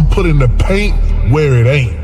I'm putting the paint where it ain't.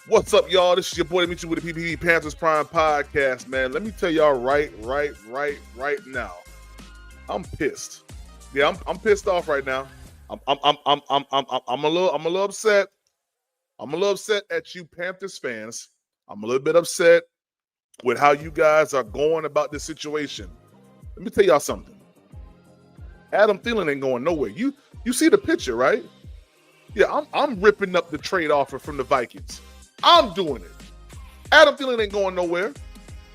What's up, y'all? This is your boy, meet you with the PPP Panthers Prime Podcast, man. Let me tell y'all right now. I'm pissed. Yeah, I'm pissed off right now. I'm a little upset. I'm a little upset at you Panthers fans. I'm a little bit upset with how you guys are going about this situation. Let me tell y'all something. Adam Thielen ain't going nowhere. You see the picture, right? Yeah, I'm ripping up the trade offer from the Vikings. I'm doing it. Adam Thielen ain't going nowhere.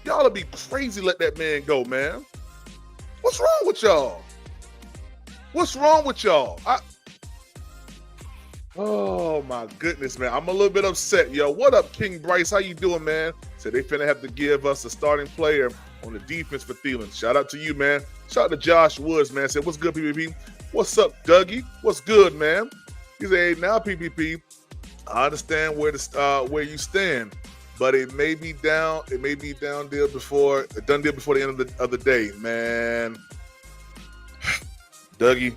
Y'all will be crazy let that man go, man. What's wrong with y'all? What's wrong with y'all? Oh, my goodness, man. I'm a little bit upset, yo. What up, King Bryce? How you doing, man? Said they finna have to give us a starting player on the defense for Thielen. Shout out to you, man. Shout out to Josh Woods, man. Said, what's good, PPP? What's up, Dougie? What's good, man? He said, hey, now, PPP, I understand where you stand, but it may be down. It may be done deal before the end of the day, man. Dougie,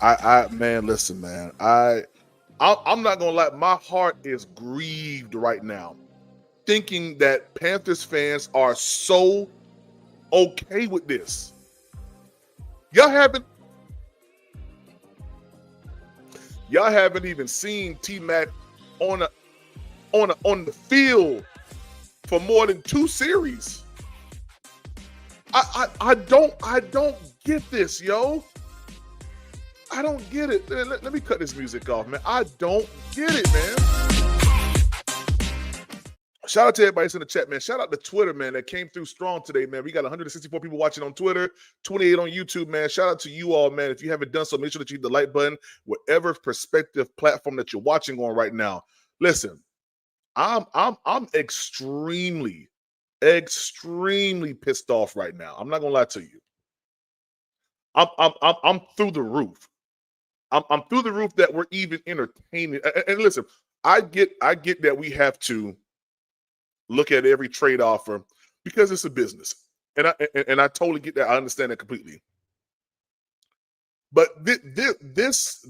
Man, listen, man. I'm not gonna lie. My heart is grieved right now, thinking that Panthers fans are so okay with this. Y'all haven't even seen T-Mac on the field for more than 2 series. I don't get this, yo. I don't get it. Let me cut this music off, man. I don't get it, man. Shout out to everybody that's in the chat, man. Shout out to Twitter, man, that came through strong today, man. We got 164 people watching on Twitter, 28 on YouTube, man. Shout out to you all, man. If you haven't done so, make sure that you hit the like button, whatever perspective platform that you're watching on right now. Listen, I'm extremely pissed off right now. I'm not gonna lie to you. I'm through the roof. I'm through the roof that we're even entertaining. And listen, I get that we have to look at every trade offer because it's a business, and I totally get that. I understand that completely. But this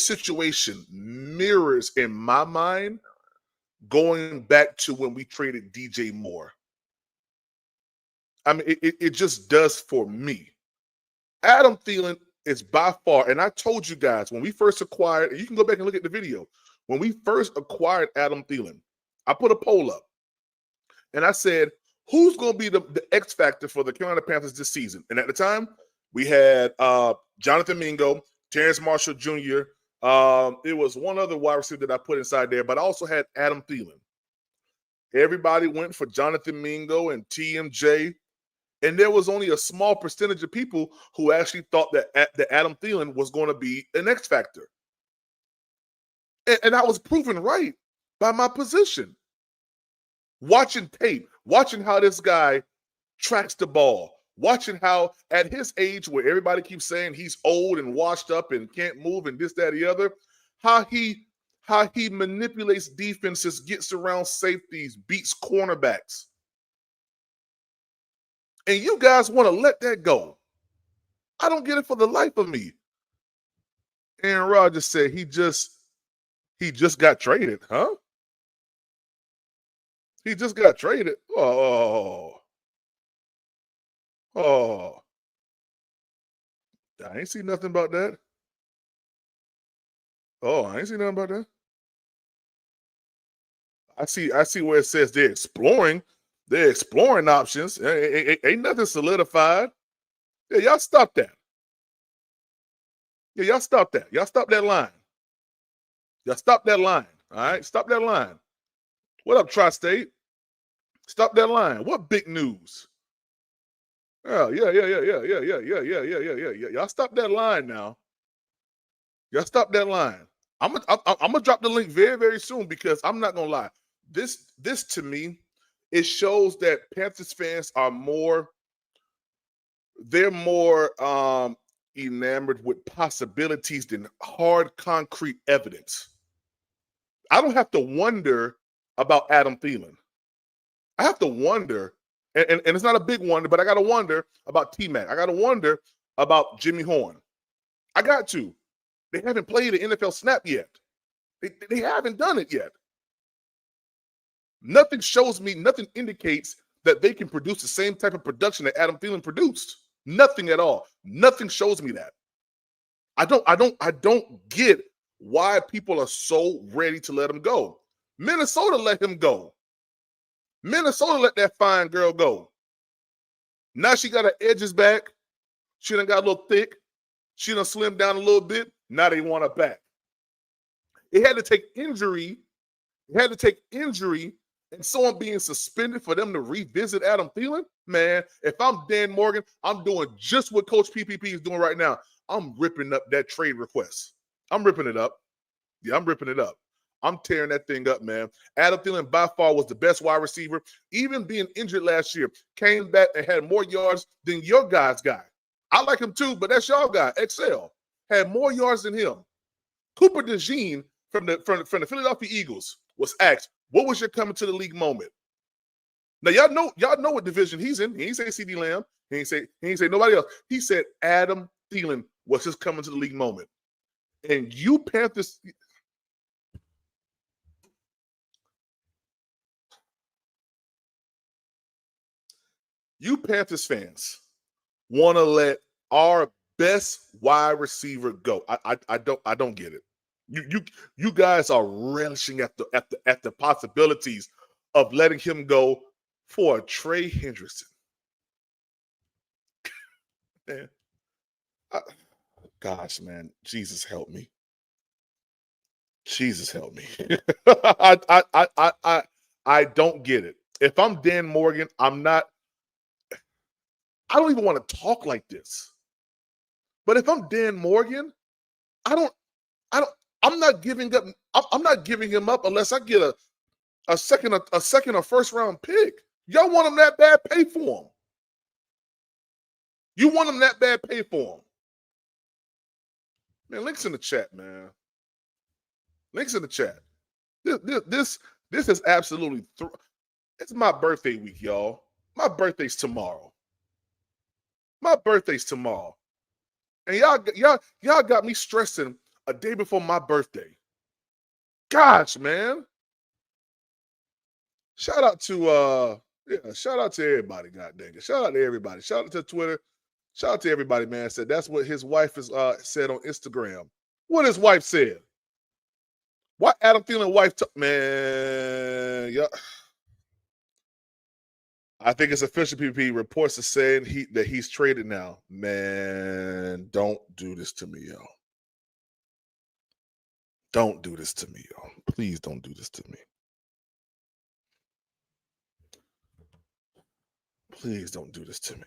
situation mirrors in my mind going back to when we traded DJ Moore. I mean, it just does for me. Adam Thielen is by far, and I told you guys when we first acquired, and you can go back and look at the video, when we first acquired Adam Thielen, I put a poll up, and I said, who's going to be the X factor for the Carolina Panthers this season? And at the time, we had Jonathan Mingo, Terrence Marshall Jr., it was one other wide receiver that I put inside there, but I also had Adam Thielen. Everybody went for Jonathan Mingo and TMJ. And there was only a small percentage of people who actually thought that Adam Thielen was going to be an X factor. And I was proven right by my position. Watching tape, watching how this guy tracks the ball, watching how at his age where everybody keeps saying he's old and washed up and can't move and this, that, the other, how he manipulates defenses, gets around safeties, beats cornerbacks. And you guys want to let that go. I don't get it for the life of me. Aaron Rodgers said he just got traded, huh? He just got traded. Oh. I ain't see nothing about that. I ain't see nothing about that. I see where it says they're exploring. They're exploring options. Ain't nothing solidified. Yeah, y'all stop that. Yeah, y'all stop that. Y'all stop that line. Y'all stop that line. All right, stop that line. What up, Tri-State? Stop that line. What big news? Oh, yeah. Y'all stop that line now. Y'all stop that line. I'm gonna drop the link very, very soon because I'm not gonna lie. This to me, it shows that Panthers fans are more enamored with possibilities than hard concrete evidence. I don't have to wonder about Adam Thielen. I have to wonder, and it's not a big wonder, but I got to wonder about T-Mac. I got to wonder about Jimmy Horn. I got to. They haven't played an NFL snap yet. They haven't done it yet. Nothing shows me, nothing indicates that they can produce the same type of production that Adam Thielen produced. Nothing at all. Nothing shows me that. I don't get why people are so ready to let him go. Minnesota let him go. Minnesota let that fine girl go. Now she got her edges back. She done got a little thick. She done slimmed down a little bit. Now they want her back. It had to take injury. It had to take injury and someone being suspended for them to revisit Adam Thielen. Man, if I'm Dan Morgan, I'm doing just what Coach PPP is doing right now. I'm ripping up that trade request. I'm ripping it up. Yeah, I'm ripping it up. I'm tearing that thing up, man. Adam Thielen by far was the best wide receiver. Even being injured last year, came back and had more yards than your guys got. I like him too, but that's y'all guy. XL had more yards than him. Cooper DeJean from the Philadelphia Eagles was asked, "What was your coming to the league moment?" Now y'all know what division he's in. He ain't say CD Lamb. He ain't say nobody else. He said Adam Thielen was his coming to the league moment. And you Panthers, fans want to let our best wide receiver go. I don't get it. You guys are relishing at the possibilities of letting him go for a Trey Hendrickson. Man, gosh, man, Jesus help me. Jesus help me. I don't get it. If I'm Dan Morgan, I'm not. I don't even want to talk like this. But if I'm Dan Morgan, I'm not giving up. I'm not giving him up unless I get a second or first round pick. Y'all want him that bad? Pay for him. You want him that bad? Pay for him. Man, links in the chat, man. Links in the chat. This is absolutely. It's my birthday week, y'all. My birthday's tomorrow. My birthday's tomorrow, and y'all got me stressing a day before my birthday. Gosh, man. Shout out to everybody, god dang it. Shout out to everybody. Shout out to Twitter. Shout out to everybody, man. Said that's what his wife has said on Instagram. What his wife said. What Adam Thielen wife man, yeah. I think it's official. PPP reports are saying that he's traded now. Man, don't do this to me, yo. Don't do this to me, yo. Please don't do this to me. Please don't do this to me.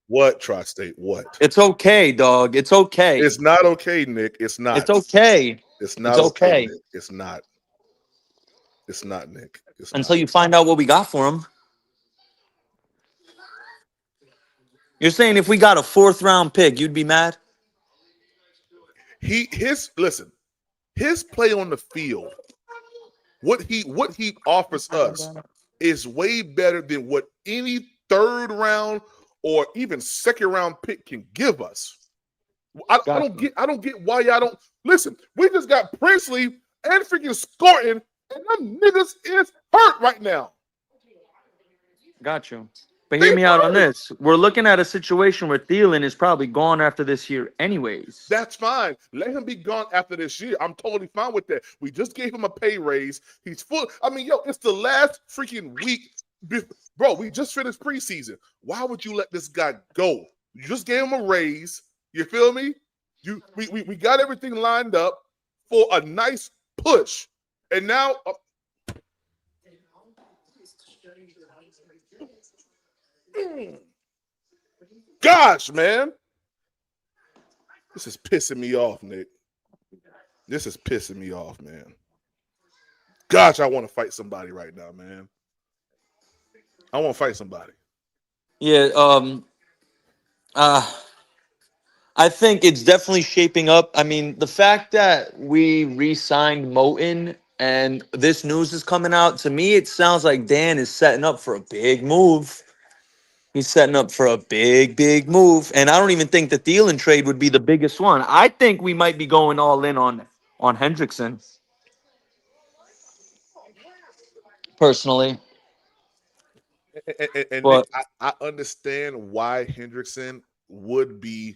What, Tri-State? What? It's okay, dog. It's okay. It's not okay, Nick. It's not. It's okay. It's not it's okay. Nick. It's not. It's not, Nick. It's Until not. you find out what we got for him. You're saying if we got a 4th round pick, you'd be mad? His play on the field, what he offers us is way better than what any 3rd round or even 2nd round pick can give us. I don't get why y'all don't listen. We just got Princely and freaking Scorton, and them niggas is hurt right now. Got you. But hear me out on this. We're looking at a situation where Thielen is probably gone after this year anyways. That's fine. Let him be gone after this year. I'm totally fine with that. We just gave him a pay raise. He's full. I mean, yo, it's the last freaking week. Bro, we just finished preseason. Why would you let this guy go? You just gave him a raise. You feel me? We got everything lined up for a nice push. And now gosh, man. This is pissing me off, Nick. This is pissing me off, man. Gosh, I want to fight somebody right now, man. I want to fight somebody. Yeah, I think it's definitely shaping up. I mean, the fact that we re-signed Moten and this news is coming out, to me, it sounds like Dan is setting up for a big move. He's setting up for a big, big move. And I don't even think the Thielen trade would be the biggest one. I think we might be going all in on Hendrickson. Personally. And But Nick, I understand why Hendrickson would be.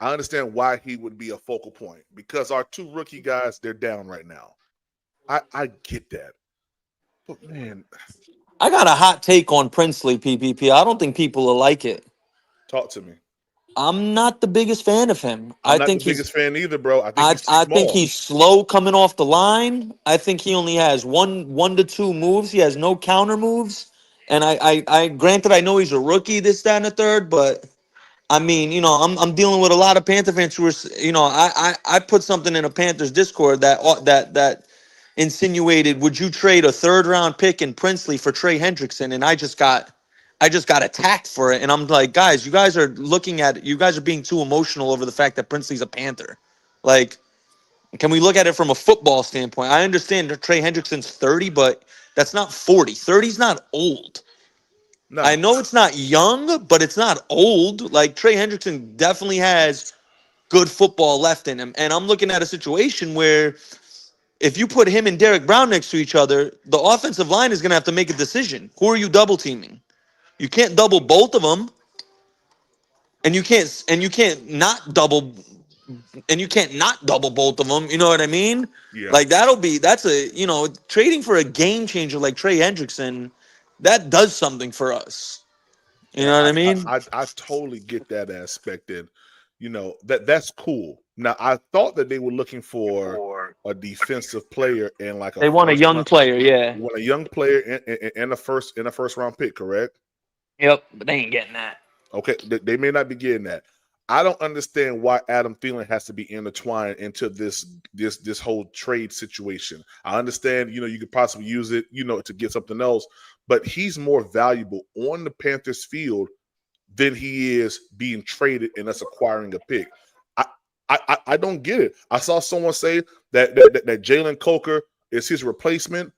I understand why he would be a focal point because our 2 rookie guys, they're down right now. I get that. But man, I got a hot take on Princely, PPP. I don't think people will like it. talk to me. I'm not the biggest fan of him. I'm not the biggest fan either, bro. I think he's slow coming off the line. I think he only has one to 2 moves. He has no counter moves. And I granted I know he's a rookie, this, that, and the third, but I mean, you know, I'm dealing with a lot of Panther fans who are, you know, I put something in a Panthers Discord that insinuated, would you trade a 3rd round pick in Princely for Trey Hendrickson? And I just got attacked for it. And I'm like, guys, you guys are being too emotional over the fact that Princely's a Panther. Like, can we look at it from a football standpoint? I understand that Trey Hendrickson's 30, but that's not 40. 30's not old. No. I know it's not young, but it's not old. Like Trey Hendrickson definitely has good football left in him. And I'm looking at a situation where if you put him and Derek Brown next to each other, the offensive line is going to have to make a decision. Who are you double teaming? You can't double both of them, and you can't not double both of them. You know what I mean? Yeah. Like that's a trading for a game changer like Trey Hendrickson, that does something for us. You know what I mean? I totally get that aspect, and that's cool. Now I thought that they were looking for a defensive player and like They want a young player, yeah. Want a young player in a first round pick, correct? Yep, but they ain't getting that. Okay, they may not be getting that. I don't understand why Adam Thielen has to be intertwined into this whole trade situation. I understand, you could possibly use it, to get something else, but he's more valuable on the Panthers field than he is being traded and us acquiring a pick. I don't get it. I saw someone say that Jalen Coker is his replacement.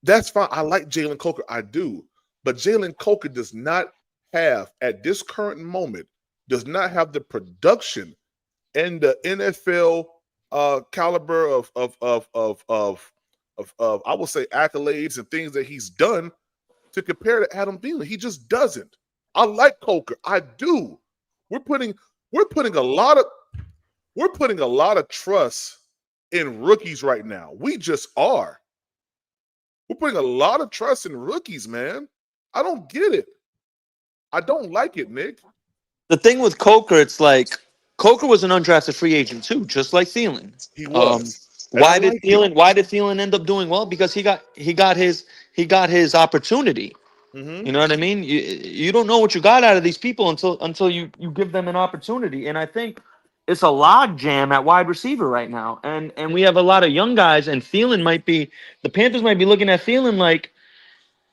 That's fine. I like Jalen Coker. I do. But Jalen Coker does not have, at this current moment, does not have the production and the NFL caliber of I will say accolades and things that he's done to compare to Adam Thielen. He just doesn't. I like Coker. I do. We're putting a lot of trust in rookies right now. We just are. We're putting a lot of trust in rookies, man. I don't get it. I don't like it, Nick. The thing with Coker, it's like Coker was an undrafted free agent too, just like Thielen. He was. Why did Thielen end up doing well? Because he got his opportunity. Mm-hmm. You know what I mean? You don't know what you got out of these people until you give them an opportunity. And I think it's a log jam at wide receiver right now. And we have a lot of young guys, and the Panthers might be looking at Thielen like,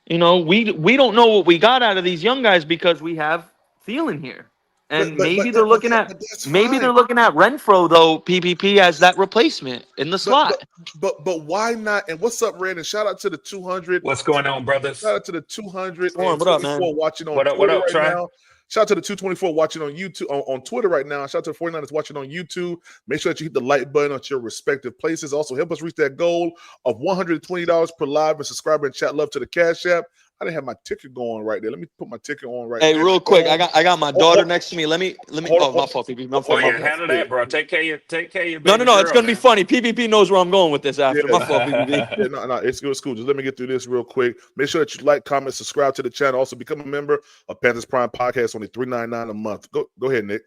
we don't know what we got out of these young guys because we have Thielen here. And maybe they're looking at Renfro though, PPP as that replacement in the slot. But why not? And what's up, Red? And shout out to the 200. What's going on, brothers? Shout out to the 200 what up, man? watching on What Twitter up, right Trey? now. Shout out to the 224 watching on YouTube on Twitter right now. Shout out to the 49ers watching on YouTube. Make sure that you hit the like button at your respective places. Also, help us reach that goal of $120 per live and subscriber and chat. Love to the Cash App. I didn't have my ticker going right there. Let me put my ticker on right Hey, there. real quick, I got my daughter next to me. Let me. Oh, my fault, PPP. My fault. Handle that, bro. Take care of your baby No. It's girl, gonna be man. funny. PPP knows where I'm going with this after. Yeah. My fault, PPP. Yeah, no, it's good. It's cool. Just let me get through this real quick. Make sure that you like, comment, subscribe to the channel. Also, become a member of Panthers Prime Podcast. Only $3.99 a month. Go ahead, Nick.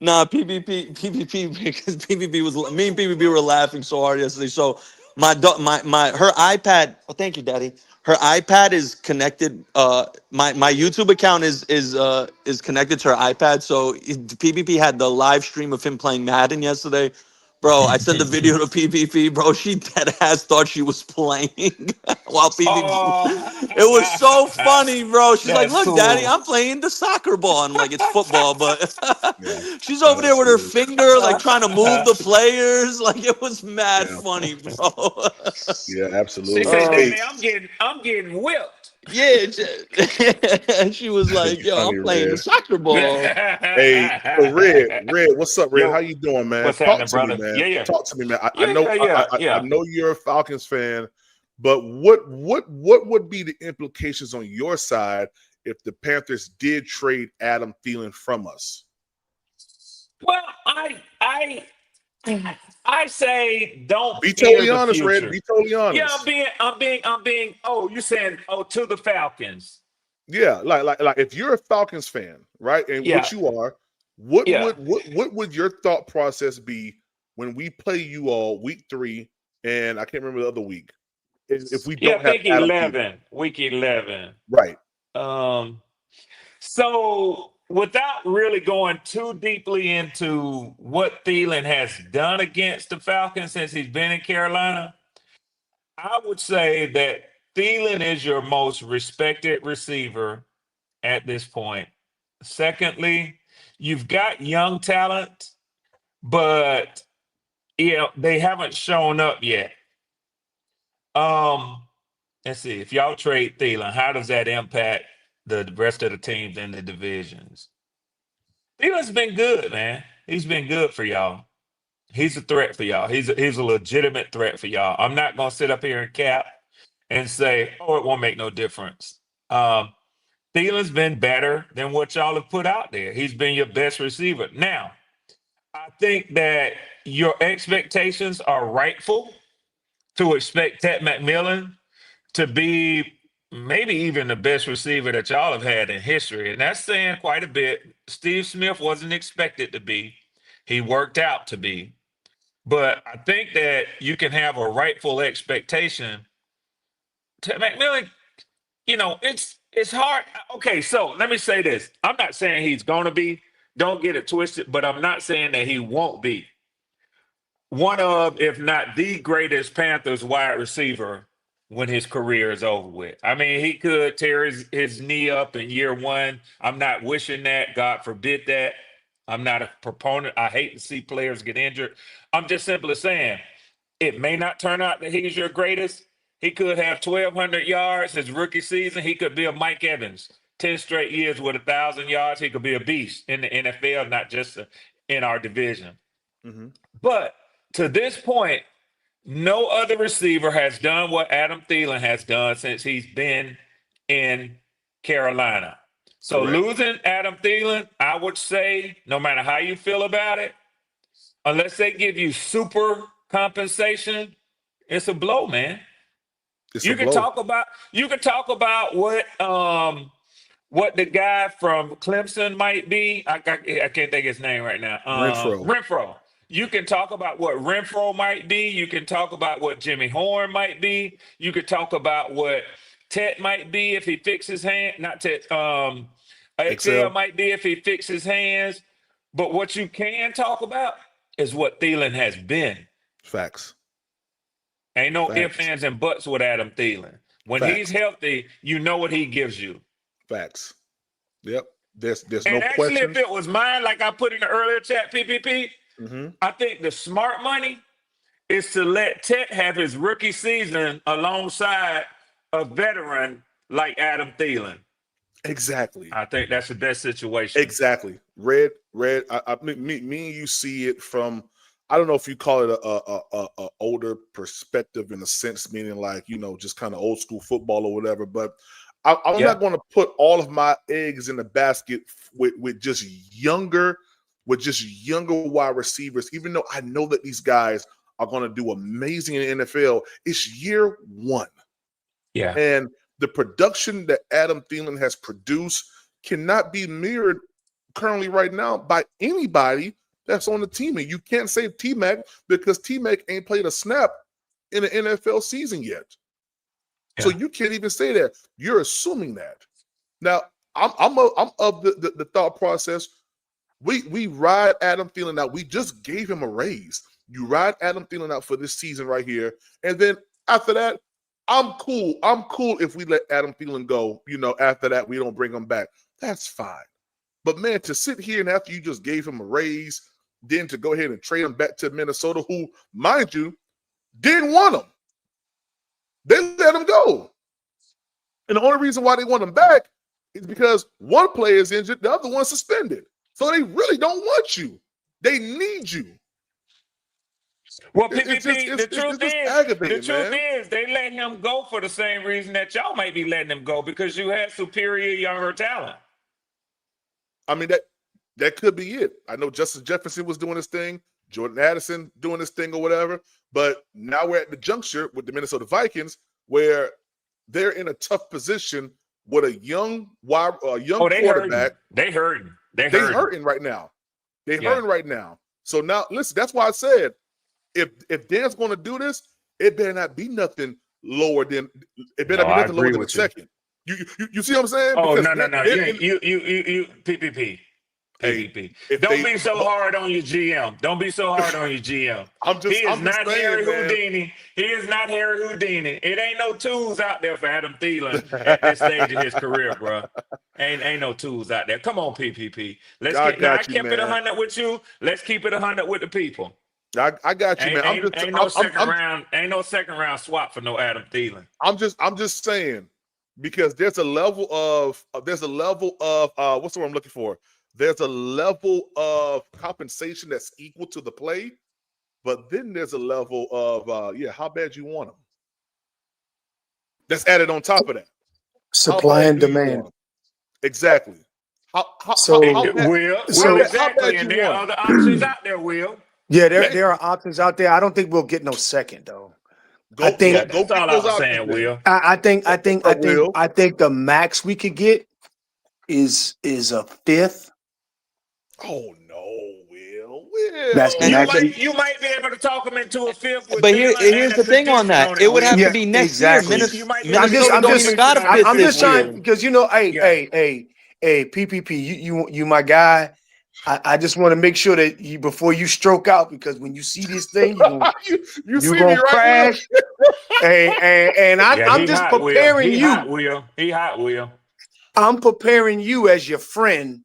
Nah, PPP, because PPP was me and PPP were laughing so hard yesterday. So her iPad. Oh, thank you, Daddy. Her iPad is connected. My YouTube account is connected to her iPad. So PPP had the live stream of him playing Madden yesterday. Bro, I sent the video to PPP. Bro, she dead ass thought she was playing while PPP. Oh. It was so funny, bro. She's like, That's "Look, cool. Daddy, I'm playing the soccer ball." I'm like, "It's football," but Yeah. she's over there with her finger, like trying to move the players. Like it was mad Yeah. funny, bro. Yeah, absolutely. She said, "Daddy, I'm getting whipped." Yeah, she was like, "Yo, Funny, I'm playing the Red. soccer ball." Hey, so Red, what's up, Red? Yo, How you doing, man? what's Talk happening, to brother? me, man. Yeah. Talk to me, man. I Yeah, know, yeah. I know you're a Falcons fan, but what would be the implications on your side if the Panthers did trade Adam Thielen from us? Well, I say don't Be fear totally the honest, future. Red. Be totally honest. Yeah, I'm being. Oh, you saying to the Falcons? Yeah, like if you're a Falcons fan, right, and Yeah. what you are, what would your thought process be when we play you all week 3, and I can't remember the other week, if we don't have week Adam 11, Thielen? week 11. Right. So without really going too deeply into what Thielen has done against the Falcons since he's been in Carolina, I would say that Thielen is your most respected receiver at this point. Secondly, you've got young talent, but they haven't shown up yet. Let's see. If y'all trade Thielen, how does that impact the rest of the teams in the divisions. Thielen's been good, man. He's been good for y'all. He's a threat for y'all. He's a legitimate threat for y'all. I'm not gonna sit up here and cap and say, oh, it won't make no difference. Thielen's been better than what y'all have put out there. He's been your best receiver. Now, I think that your expectations are rightful to expect Ted McMillan to be maybe even the best receiver that y'all have had in history. And that's saying quite a bit. Steve Smith wasn't expected to be. He worked out to be. But I think that you can have a rightful expectation. Ted McMillan, it's hard. Okay, so let me say this. I'm not saying he's going to be. Don't get it twisted, but I'm not saying that he won't be. One of, if not the greatest Panthers wide receiver when his career is over with. I mean, he could tear his knee up in year one. I'm not wishing that. God forbid that. I'm not a proponent. I hate to see players get injured. I'm just simply saying it may not turn out that he's your greatest. He could have 1,200 yards his rookie season. He could be a Mike Evans, 10 straight years with 1,000 yards. He could be a beast in the NFL, not just in our division. Mm-hmm. But to this point, no other receiver has done what Adam Thielen has done since he's been in Carolina. So Correct. losing Adam Thielen, I would say, no matter how you feel about it, unless they give you super compensation, it's a blow, man. You can talk about what the guy from Clemson might be. I can't think his name right now. Renfro. You can talk about what Renfro might be. You can talk about what Jimmy Horn might be. You could talk about what Tet might be if he fixes his hand. Not Tet. Excel might be if he fixes his hands. But what you can talk about is what Thielen has been. Facts. Ain't no ifs, ands, and buts with Adam Thielen. When he's healthy, you know what he gives you. Facts. Yep. There's and no actually, question. If it was mine, like I put in the earlier chat, PPP, mm-hmm. I think the smart money is to let Tet have his rookie season alongside a veteran like Adam Thielen. Exactly. I think that's the best situation. Exactly. Red. Me and you see it from, I don't know if you call it a older perspective in a sense, meaning like, just kind of old school football or whatever. But I'm not going to put all of my eggs in the basket with just younger wide receivers, even though I know that these guys are going to do amazing in the NFL. It's year one. Yeah. And the production that Adam Thielen has produced cannot be mirrored currently right now by anybody that's on the team. And you can't say T-Mac because T-Mac ain't played a snap in an NFL season yet. Yeah. So you can't even say that. You're assuming that. Now, I'm of the thought process. We ride Adam Thielen out. We just gave him a raise. You ride Adam Thielen out for this season right here. And then after that, I'm cool. I'm cool if we let Adam Thielen go. After that, we don't bring him back. That's fine. But, man, to sit here and after you just gave him a raise, then to go ahead and trade him back to Minnesota, who, mind you, didn't want him. They let him go. And the only reason why they want him back is because one player is injured, the other one's suspended. So they really don't want you. They need you. Well, PPP, the truth is they let him go for the same reason that y'all might be letting him go, because you had superior younger talent. I mean, that could be it. I know Justin Jefferson was doing his thing, Jordan Addison doing his thing or whatever, but now we're at the juncture with the Minnesota Vikings where they're in a tough position with a young quarterback. They hurting right now. They're hurting right now. So now, listen, that's why I said, if Dan's going to do this, it better not be nothing lower than the second. You see what I'm saying? Oh, because no. You PPP. PPP. Don't be so hard on your GM. Don't be so hard on your GM. He is not Harry Houdini. He is not Harry Houdini. It ain't no tools out there for Adam Thielen at this stage of his career, bro. Ain't no tools out there. Come on, PPP. I kept it 100 with you. Let's keep it 100 with the people. I got you, man. Ain't no second round swap for no Adam Thielen. I'm just saying, because there's a level of what's the word I'm looking for? There's a level of compensation that's equal to the play, but then there's a level of how bad you want them. That's added on top of that. Supply and do you want demand. 'em? Exactly. How bad, Exactly. And there are other options out there, Will. Yeah, there are options out there. I don't think we'll get no second though. Go get That's all those I'm options, saying, then. Will. I think the max we could get is a fifth. Oh no, Will. That's the max. You might be able to talk them into a fifth. With But Thielen here's and the a thing on condition that. it, It would have Will. to be next exactly. year. You might be Minnesota I'm don't just even got a fifth I'm this just trying year. because hey, PPP, you my guy. I just want to make sure that you before you stroke out, because when you see this thing, you see gonna me, right, crash. and I'm just hot, preparing Will. you. Hot, Will. He hot, Will. I'm preparing you as your friend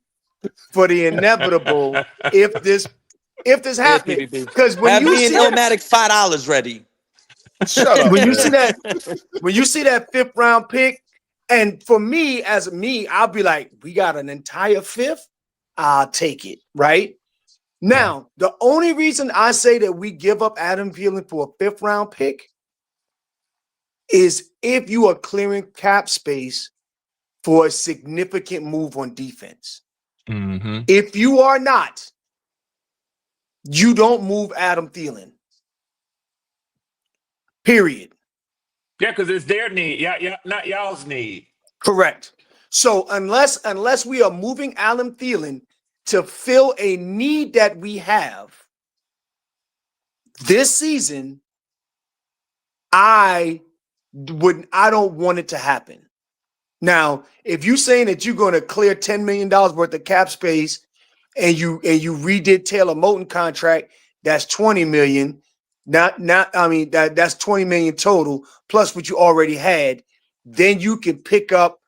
for the inevitable if this happens. Because when Have you me and see that, Illmatic $5 ready. Shut up. when you man. see that, when you see that fifth round pick, and for me, I'll be like, we got an entire fifth. I'll take it. Right now, the only reason I say that we give up Adam Thielen for a fifth round pick is if you are clearing cap space for a significant move on defense. Mm-hmm. If you are not, you don't move Adam Thielen. Period. Yeah, because it's their need. Yeah, not y'all's need. Correct. So unless we are moving Adam Thielen to fill a need that we have this season, I don't want it to happen. Now, if you're saying that you're going to clear $10 million worth of cap space and you redid Taylor Moton contract, that's $20 million. That's $20 million total plus what you already had. Then you can pick up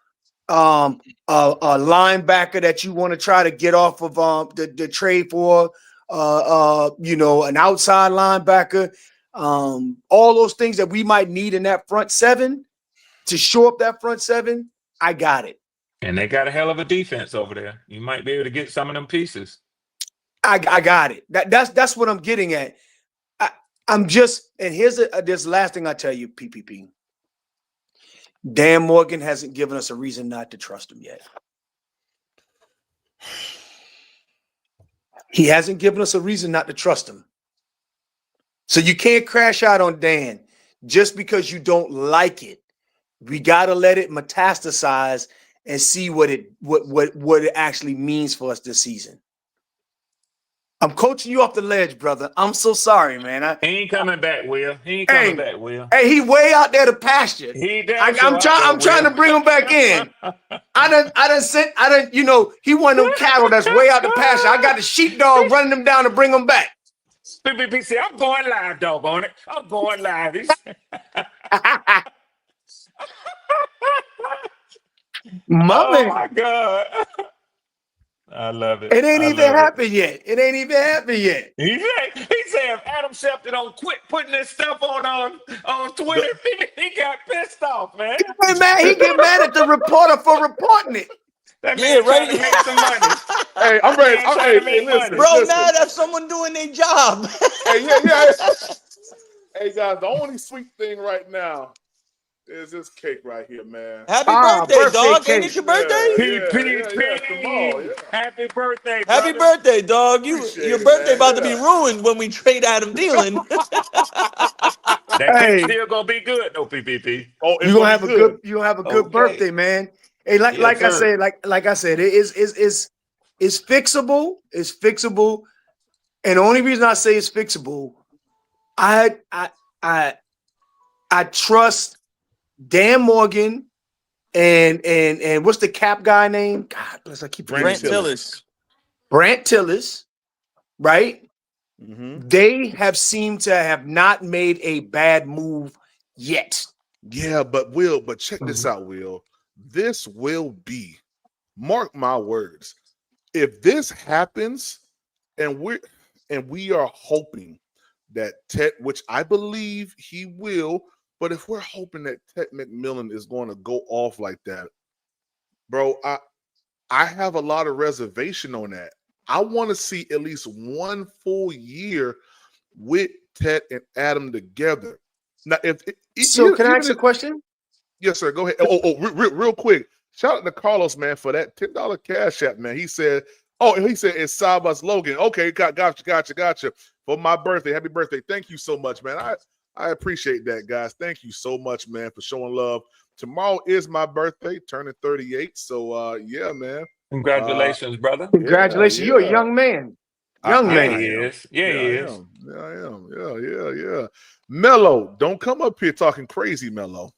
a linebacker that you want to try to get off of the trade for an outside linebacker. All those things that we might need in that front seven to shore up that front seven. I got it. And they got a hell of a defense over there. You might be able to get some of them pieces. I got it. That's what I'm getting at. I'm just, and here's this last thing I tell you, PPP. Dan Morgan hasn't given us a reason not to trust him yet. He hasn't given us a reason not to trust him. So you can't crash out on Dan just because you don't like it. We got to let it metastasize and see what it actually means for us this season. I'm coaching you off the ledge, brother. I'm so sorry, man. He ain't coming back, Will. He ain't coming back, Will. Hey, he way out there to pasture. I'm trying to bring him back in. He one of them cattle that's way out the pasture. I got the sheepdog running them down to bring them back. PPC, I'm going live, dog on it. I'm going live. Oh my God. I love it. It ain't even happened yet. He said if Adam Schefter don't quit putting this stuff on Twitter, he got pissed off, man. He get mad at the reporter for reporting it. That man trying to make some money. Hey, I'm ready. Listen, bro, now that's someone doing their job. Yeah. Hey, guys, the only sweet thing right now is this cake right here, man. Happy birthday, dog. Cake. Ain't it your birthday? Happy birthday, brother. Happy birthday, dog. Your birthday man. about to be ruined when we trade Adam Thielen. That cake's still gonna be good, though, PPP. Oh, you're gonna have a good birthday, man. Hey, like I said, it's fixable. It's fixable. And the only reason I say it's fixable, I trust Dan Morgan and what's the cap guy name? God bless, I keep Brant Tillis. Brant Tillis, right? Mm-hmm. They have seemed to have not made a bad move yet. Yeah, but check this out, Will. This will be, mark my words, if this happens, and we are hoping that Ted, which I believe he will, But if we're hoping that Ted McMillan is going to go off like that, bro, I have a lot of reservation on that. I want to see at least one full year with Ted and Adam together. Now, So can I ask a question? Yes, sir. Go ahead. Real quick. Shout out to Carlos, man, for that $10 cash app, man. He said, it's Sabas Logan. Okay, gotcha. For my birthday. Happy birthday. Thank you so much, man. I appreciate that, guys. Thank you so much, man, for showing love. Tomorrow is my birthday, turning 38. So, yeah, man. Congratulations, brother. Congratulations. Yeah. You're a young man. Young man. He is. Yeah, he is. I am. Yeah. Mello, don't come up here talking crazy, Mello.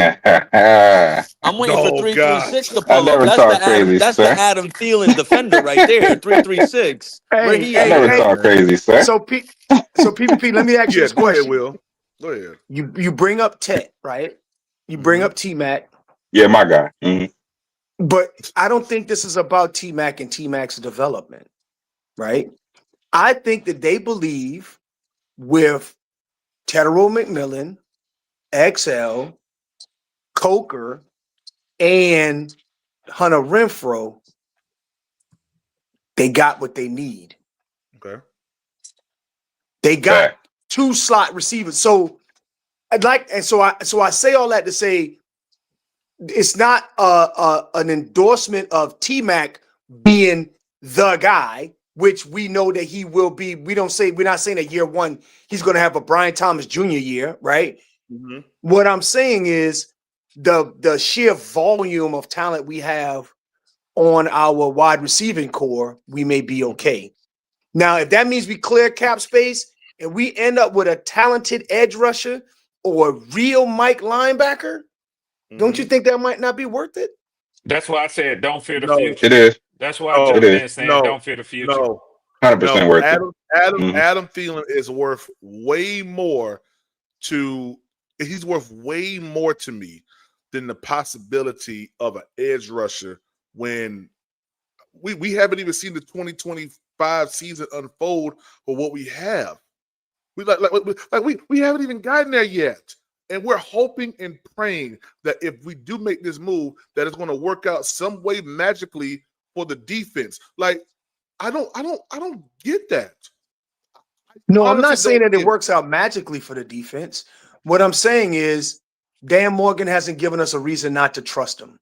I'm waiting for Oh, 336 to God. pull I up. never That's talk the Adam. crazy, That's sir. the Adam Thielen defender right there. 336. Where he I never at? talk crazy, sir. So PPP, let me ask you Yeah, this go ahead, question. Will. Go ahead. You bring up Tet, right? You bring up T-Mac, Yeah, my guy. Mhm. but I don't think this is about T-Mac and T-Mac's development, right? I think that they believe with Tedero McMillan, XL, Coker, and Hunter Renfro, they got what they need. Okay. They got Fact. 2 slot receivers. So I say all that to say it's not an endorsement of T-Mac being the guy, which we know that he will be. We're not saying that year one he's going to have a Brian Thomas Jr. year, right? Mm-hmm. What I'm saying is the sheer volume of talent we have on our wide receiving core, we may be okay. Now, if that means we clear cap space and we end up with a talented edge rusher or a real Mike linebacker, don't you think that might not be worth it? That's why I said don't fear the No. future. It is. That's why I Oh, jumped it is. in saying don't fear the future. No. 100% worth it. Adam Thielen is worth way more he's worth way more to me than the possibility of an edge rusher when we haven't even seen the 2025 season unfold for what we have. We haven't even gotten there yet. And we're hoping and praying that if we do make this move, that it's going to work out some way magically for the defense. Like, I don't get that. No, I'm Honestly, not saying don't that it get works out magically for the defense. What I'm saying is Dan Morgan hasn't given us a reason not to trust him.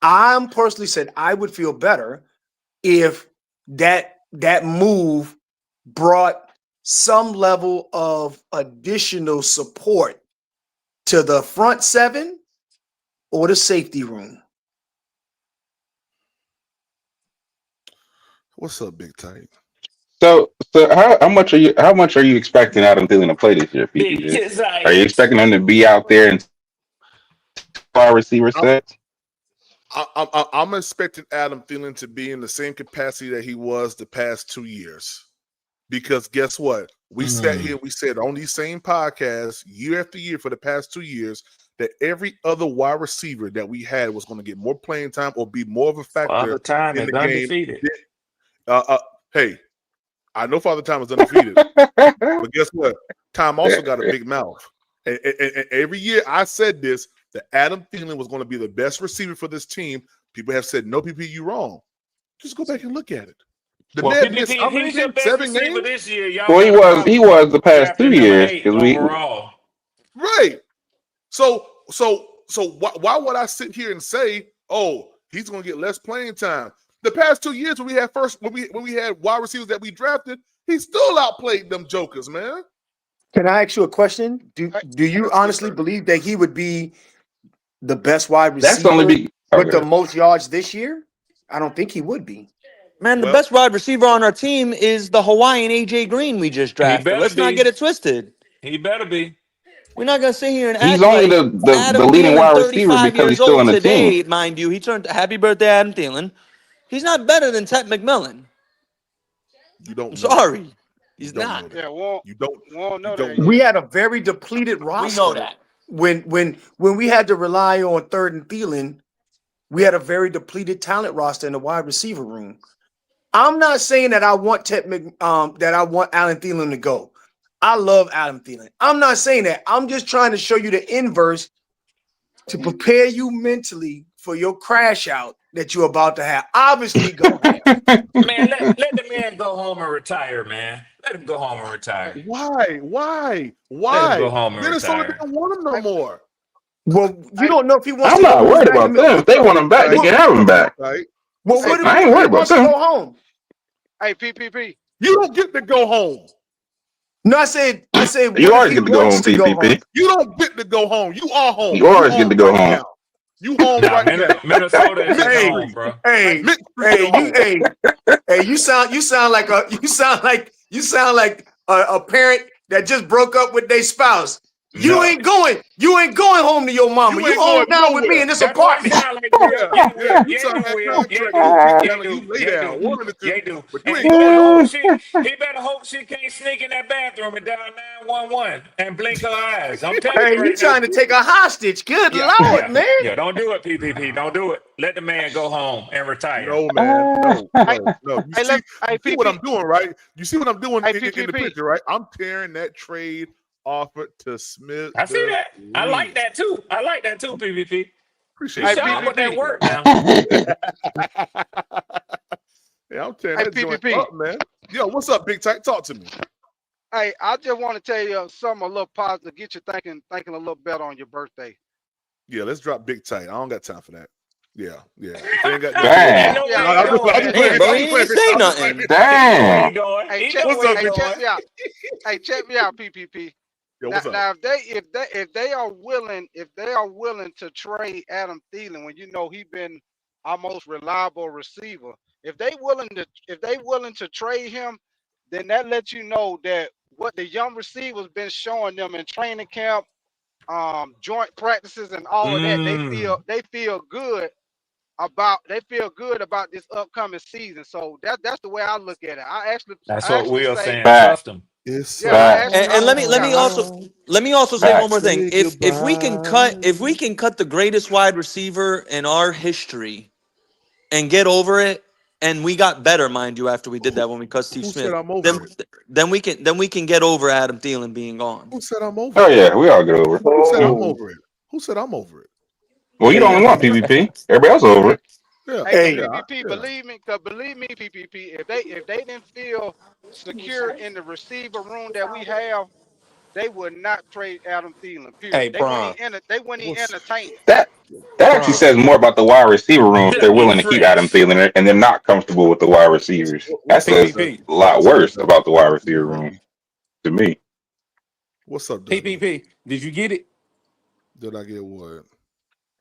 I'm personally said I would feel better if that move brought some level of additional support to the front 7 or the safety room. What's up, Big Tight? So how much are you expecting Adam Thielen to play this year, PPJ? Are you expecting him to be out there and wide receiver sets? I'm expecting Adam Thielen to be in the same capacity that he was the past 2 years. Because guess what? We sat here, we said on these same podcasts year after year for the past 2 years that every other wide receiver that we had was going to get more playing time or be more of a factor in the game. Hey, I know Father Time is undefeated, but guess what? Time also got a big mouth. And every year I said this, that Adam Thielen was going to be the best receiver for this team. People have said, no, PP, you wrong. Just go back and look at it. The man missed how many games? 7 games? This year, y'all Well, he was the past 2 years because we overall. Right. So why would I sit here and say, oh, he's going to get less playing time? The past 2 years when we had wide receivers that we drafted, he still outplayed them jokers, man. Can I ask you a question? Do you honestly believe that he would be the best wide receiver with the most yards this year? I don't think he would be. Man, the best wide receiver on our team is the Hawaiian AJ Green we just drafted. Let's not get it twisted. He better be. We're not gonna sit here and act he's only like the leading wide receiver 35 because he's years still old on the today, team. mind you. He turned happy birthday, Adam Thielen. He's not better than Ted McMillan. You don't. I'm sorry, he's not. Yeah, well, you don't. We won't know that. We had a very depleted roster. We know that. When we had to rely on third and Thielen, we had a very depleted talent roster in the wide receiver room. I'm not saying that I want that I want Alan Thielen to go. I love Adam Thielen. I'm not saying that. I'm just trying to show you the inverse to prepare you mentally for your crash out that you're about to have. Obviously, go ahead. Man, let the man go home and retire, man. Let him go home and retire. Why? Let him go home and Minnesota retire. didn't want him no more. Well, you don't know if he wants I'm to not go worried back about to them. If they want him back, they can have him back. Right? Well, what I if ain't worried he about wants to them. go home? Hey, PPP. You don't get to go home. No, I said, You what if always he get to go wants home, to go home? PPP. You don't get to go home. You are home. You always get to go right home. now. You home Nah, right now. Minnesota is his Hey, home, bro. Hey, Mint Street hey, home. you sound like a parent that just broke up with their spouse. You No. ain't going home to your mama. You You ain't home going now with me nowhere. in this That's what it apartment. sound like, Will. Yeah, Will. You Yeah, signed you that will. Yeah, contract you. with Yeah, Thielen. do. You lay Yeah, down. do. One of the Yeah, two. do. But you And ain't he going better nowhere. hope he better hope she can't sneak in that bathroom and dial 911 and blink her eyes. I'm telling Hey, you you right now. trying to take a hostage? Good Yeah, Lord, yeah, man. yeah. Don't do it, PPP. Don't do it. Let the man go home and retire. No, man. No. You Hey, see, hey, you see what PP. I'm doing, right? You see what I'm doing Hey, in the PPP. picture, right? I'm tearing that trade offer to Smith. I see that. I like that too. I like that too, PPP. Appreciate You Hey, it, should man. put that PPP. work now. Yeah, I'm tearing Hey, that joint PPP. up, man. Yo, what's up, Big Tight? Talk to me. Hey, I just want to tell you something a little positive, get you thinking a little better on your birthday. Yeah, let's drop Big Tight. I don't got time for that. Yeah. If they ain't got nothing Yeah, Damn. Know yeah, where No, he yeah. I'm going. just Damn, playing. bro, I'm he just ain't playing. say I'm just nothing. playing. He know where he Damn. going. Hey, He check, know What's where up, he hey, Big check Tight? me out. Hey, check me out, PPP. Yo, Now, what's up? now if they are willing to trade Adam Thielen when you know he been our most reliable receiver, if they willing to trade him, then that lets you know that what the young receivers been showing them in training camp, joint practices and all of that, they feel good about this upcoming season. So that's the way I look at it. That's I what actually Will say, saying. Fact. Trust him. It's yeah, so Fact. And let me hard. let me also say one Fact. more thing. Say If we can goodbye. cut the greatest wide receiver in our history and get over it, and we got better, mind you, after we did that when we cut Steve Who said Smith, I'm over it? then we can get over Adam Thielen being gone. Who said I'm over Oh it? yeah, we all get over it. Who said I'm over it? Who said I'm over it? Well, you Hey, don't only want PvP. Everybody else over it. Yeah, hey, but hey, PPP, believe me, PPP, if they didn't feel secure in the receiver room that we have, they would not trade Adam Thielen. Hey, Period. Prime. They wouldn't even What's entertain it. That actually Prime. says more about the wide receiver room if they're Dougie willing to keep Adam Fresh. Thielen and they're not comfortable with the wide receivers. That what's up, says Doug? PPP. a lot What's up, worse Doug? about the wide Talk to me, receiver room baby. to me. What's up, Dougie? PPP. Did you get it Did I get what?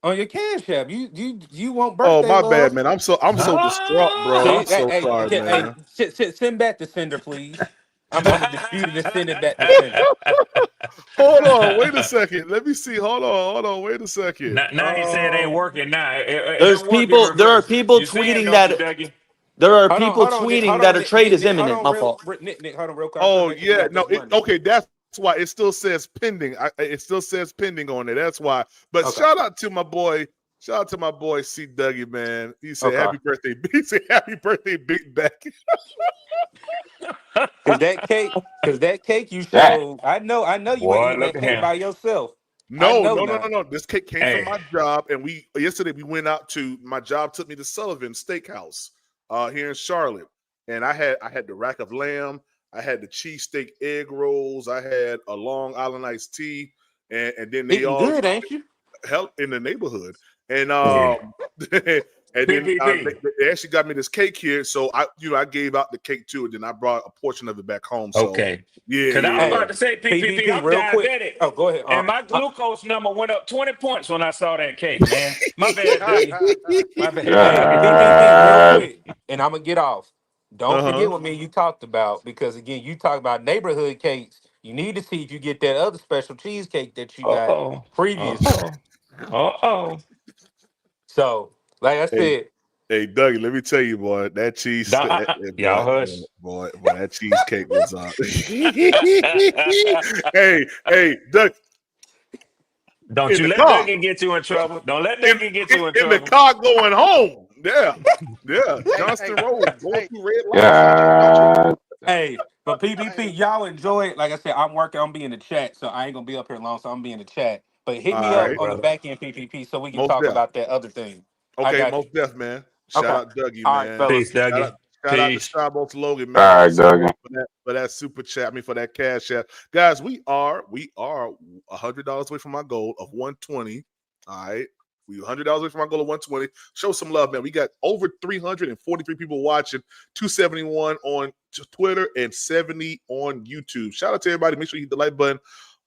on your cash app? You want Oh, birthday my bad, love? man. I'm so distraught, bro. I'm See, so hey, sorry, man. send back the sender, please. I'm gonna dispute it and send it back to sender. Hold on, wait a second. Let me see. Hold on, wait a second. Now he said it ain't working now. There It'll work in are reverse. people You see him, tweeting don't you, that Dougie? a trade is Nick, hold imminent. on, My fault. Nick, hold on, real quick. I'm trying to Oh make sure we yeah, got no, this money. okay, that's why it still says pending. It still says pending on it. That's why. But Okay, shout out to my boy. Shout out to my boy C. Dougie, man. He said okay. happy birthday. He said happy birthday, Big Back. Cause that cake you That showed, I know you ain't Boy, eating look that at cake him. by yourself. I No, know no, no, no, now. no. This cake came from Hey, my job, and yesterday we went out to my job. Took me to Sullivan Steakhouse here in Charlotte, and I had the rack of lamb. I had the cheesesteak egg rolls. I had a Long Island iced tea, and then they Eating all good, ain't you? help in the neighborhood. And yeah. and then PPP. they actually got me this cake here. So I gave out the cake too, and then I brought a portion of it back home. So Okay. yeah, Because I was Hey, about to say, PPP, PPP, I'm real quick. diabetic. Oh, go ahead. And my glucose number went up 20 points when I saw that cake, man. My bad, Dougie. My bad. Hey, PPP, real God. quick, and I'm gonna get off. Don't uh-huh. forget what me and you talked about because again, you talk about neighborhood cakes. You need to see if you get that other special cheesecake that you got Uh-oh. previously. Uh-oh. Uh-oh. So, like I Hey, said, hey, Dougie, let me tell you, boy, that Y'all hush. boy, that cheesecake was hey, Doug, Don't in you the let car, Dougie get you in trouble. Don't let in, Dougie get you in in the trouble. car going home. Yeah, hey, Johnston Road going hey, through red lights. don't you God. hey, But PPP, y'all enjoy it. Like I said, I'm working. I'm being in the chat, so I ain't gonna be up here long. So I'm being in the chat. But hit All me up Okay, right. on the brother. back end PPP so we can Most talk deaf. about that other thing. I Okay, got you. most deaf, man. Shout Okay. out Dougie, All right, man. fellas. Peace, Shout out, Dougie. shout out to Peace. Starbucks Logan, All man, right, Duggan. for that super chat. I mean, for that cash app, guys. We are $100 away from my goal of 120. All right, we $100 away from my goal of 120. Show some love, man. We got over 343 people watching, 271 on Twitter and 70 on YouTube. Shout out to everybody. Make sure you hit the like button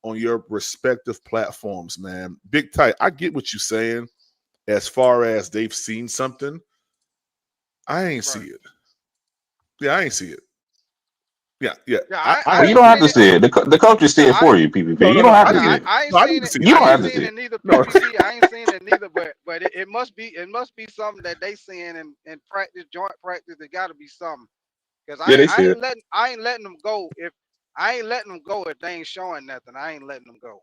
on your respective platforms, man. Big Tight, I get what you're saying as far as they've seen something. I ain't see it. Yeah, I ain't see it. Yeah. Yeah, I Well, you ain't don't have seen to it. see it. The coaches see Yeah, it for you, PPP. no, You don't have I to yeah, see need it. I ain't I need seen to it. see it. You don't I have ain't to seen see it it. neither. No, PPP. I ain't seen it neither. But it must be something that they seeing in practice, joint practice. It got to be something. Because Yeah, they see it. I ain't letting them go if they ain't showing nothing. I ain't letting them go.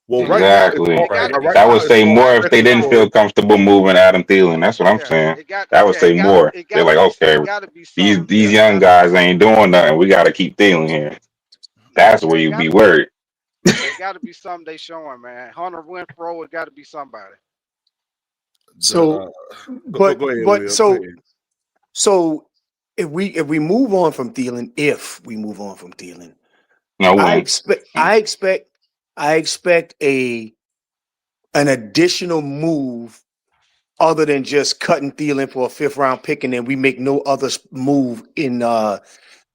well, It right got now, to it's Exactly. it all got to right, be right That would now it's something. say all more if they didn't speculatory. feel comfortable moving Adam Thielen. That's what I'm Yeah, saying. That would say more. They're like, okay, it got to be these something. these Yeah, young guys ain't doing nothing. We got to keep Thielen here. That's where Yeah, it you got be to worried. it got to be something they showing, man. Hunter Winfro, it got to be somebody. uh, So, go ahead, Will. Go ahead. so if we move on from Thielen, No I win. expect I expect an additional move other than just cutting Thielen for a 5th-round pick, and then we make no other move in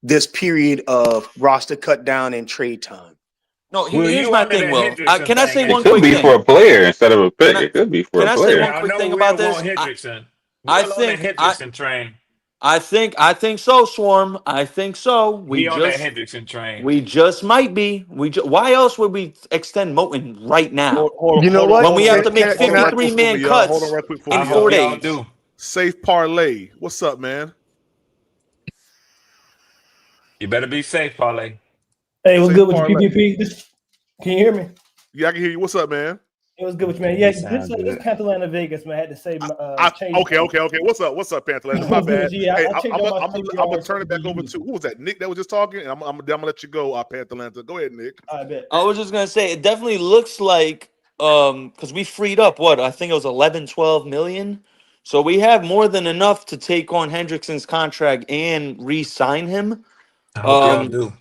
this period of roster cut down and trade time. No, Will, here's you my under thing, that Will. Hendrickson Can I thing, say It one ain't you? could quick be for thing? a player instead of a Can pick. I It could be for can a I say player. one Yeah, I quick know thing Will about want this? Hendrickson. I Will on that think Hendrickson train. I think so, Swarm. I think so. He on that Hendrickson train. We just might be. Why else would we extend Moten right now You know when what? we have to make Hold on, right quick 53 for me, man y'all. Hold on, cuts right quick for in I me, y'all. four hope y'all days? do. Safe parlay. What's up, man? You better be safe, Parlay. Hey, what's Safe good with you, parlay. PPP? Can you hear me? Yeah, I can hear you. What's up, man? It was good with you, man. Okay, Yeah, he this sound good. Panthers Vegas, man. I had to say, change. Okay. What's up, Panther? My What's good bad. with you? Yeah, Hey, I changed I'm all my gonna CPRs so turn to it be back over you. to who was that? Nick that was just talking, and I'm gonna let you go, Panther. Go ahead, Nick. I bet. I was just gonna say it definitely looks like because we freed up what I think it was 11, 12 million. So we have more than enough to take on Hendrickson's contract and re-sign him. I hope y'all Um, do.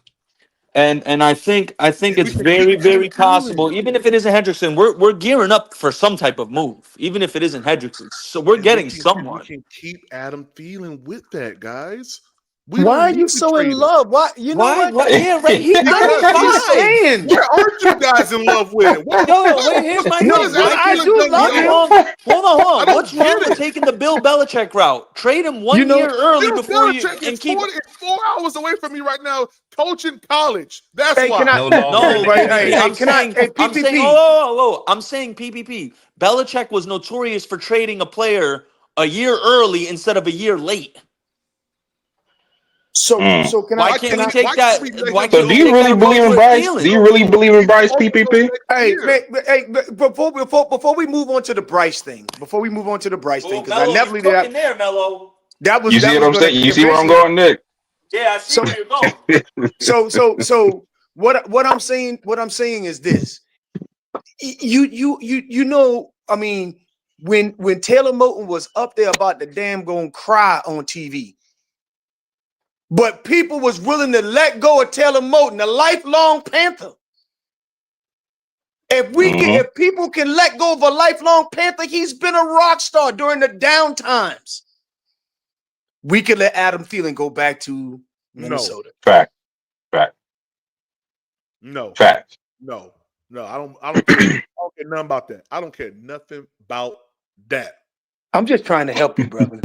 and I think And we it's can keep very Adam very Thielen, possible. Even if it isn't Hendrickson, we're gearing up for some type of move. Even if it isn't Hendrickson, so we're and getting we someone. can keep Adam Thielen with that, guys. We Why don't are you need to so in trade him love? Why? You know Why? what? What? Yeah, right. He's because I'm just 35. saying. where aren't you guys in love with him? Yo, wait. Here's my What No, thing. has but Adam Why I can't? Thielen do done love What's him. yet? wrong? I Hold on. don't What's get wrong with it. taking the Bill Belichick route? Trade him You 1 year know, early Bill before you Belichick and is keep. 4 hours away from me right now, coaching college. That's hey, can why. I? No longer in No, the Right, PPP. hey, intellect. can I? Hey, I'm saying. PPP. Oh. I'm saying PPP. Belichick was notorious for trading a player a year early instead of a year late. Mm. So can I? Why Why can't can't we we? take Why can't that? we let Why him So can't do we go? you take that really believe approach in with Bryce? Do Thielen? you really believe in Bryce, Over PPP? next Hey, year. man, before we move on to the Bryce thing, Oh, because I Melo, never you believe that cooking there, Melo? You see that what was I'm going to saying? You see where I'm eventually. going, Nick? Yeah, I see So where you're going. what I'm saying is this. You know, I mean, when Taylor Moton was up there about the damn going cry on TV, but people was willing to let go of Taylor Moton, a lifelong Panther. Mm-hmm. If people can let go of a lifelong Panther, he's been a rock star during the down times. We could let Adam Thielen go back to No, Minnesota. Fact. Fact. no, Fact. no. I don't care. I don't care nothing about that. I don't care nothing about that. I'm just trying to help you, brother.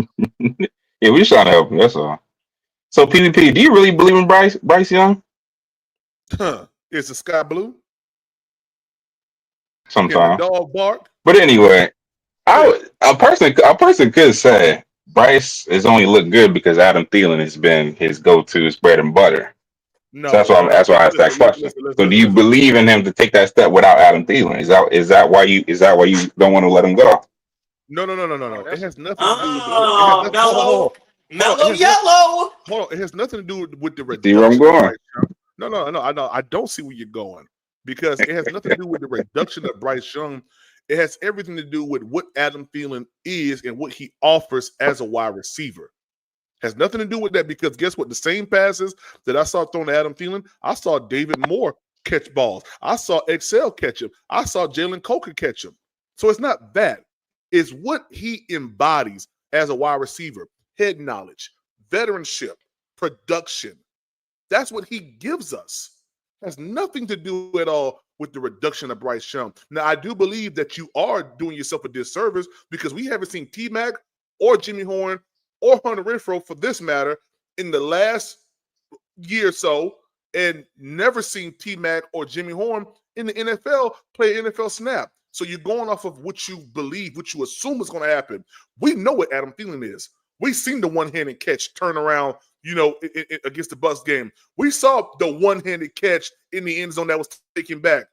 Yeah, we're just trying to help you. That's all. So PPP, do you really believe in Bryce Young? Huh. Is the sky blue? Can the Sometimes. dog bark? But anyway, Yeah. a person could say Bryce has only looked good because Adam Thielen has been his go-to, his bread and butter. So No. that's why I asked that question. So do you believe in him to take that step without Adam Thielen? Is that why you don't want to let him go? No. Oh, It that's has nothing to do with it. It has Oh, nothing. Hold on. Melo. Mellow yellow. Hold on. It has nothing to do with the See where I'm reduction. going? Bryce Young. No. I know. I don't see where you're going because it has nothing to do with the reduction of Bryce Young. It has everything to do with what Adam Thielen is and what he offers as a wide receiver. Has nothing to do with that because guess what? The same passes that I saw thrown to Adam Thielen, I saw David Moore catch balls. I saw Excel catch him. I saw Jalen Coker catch him. So it's not that. It's what he embodies as a wide receiver. Head knowledge, veteranship, production. That's what he gives us. Has nothing to do at all with the reduction of Bryce Young. Now, I do believe that you are doing yourself a disservice because we haven't seen T-Mac or Jimmy Horn or Hunter Renfrow, for this matter, in the last year or so, and never seen T-Mac or Jimmy Horn in the NFL play an NFL snap. So you're going off of what you believe, what you assume is going to happen. We know what Adam Thielen is. We've seen the one-handed catch turn around, against the Bucs game. We saw the one-handed catch in the end zone that was taken back.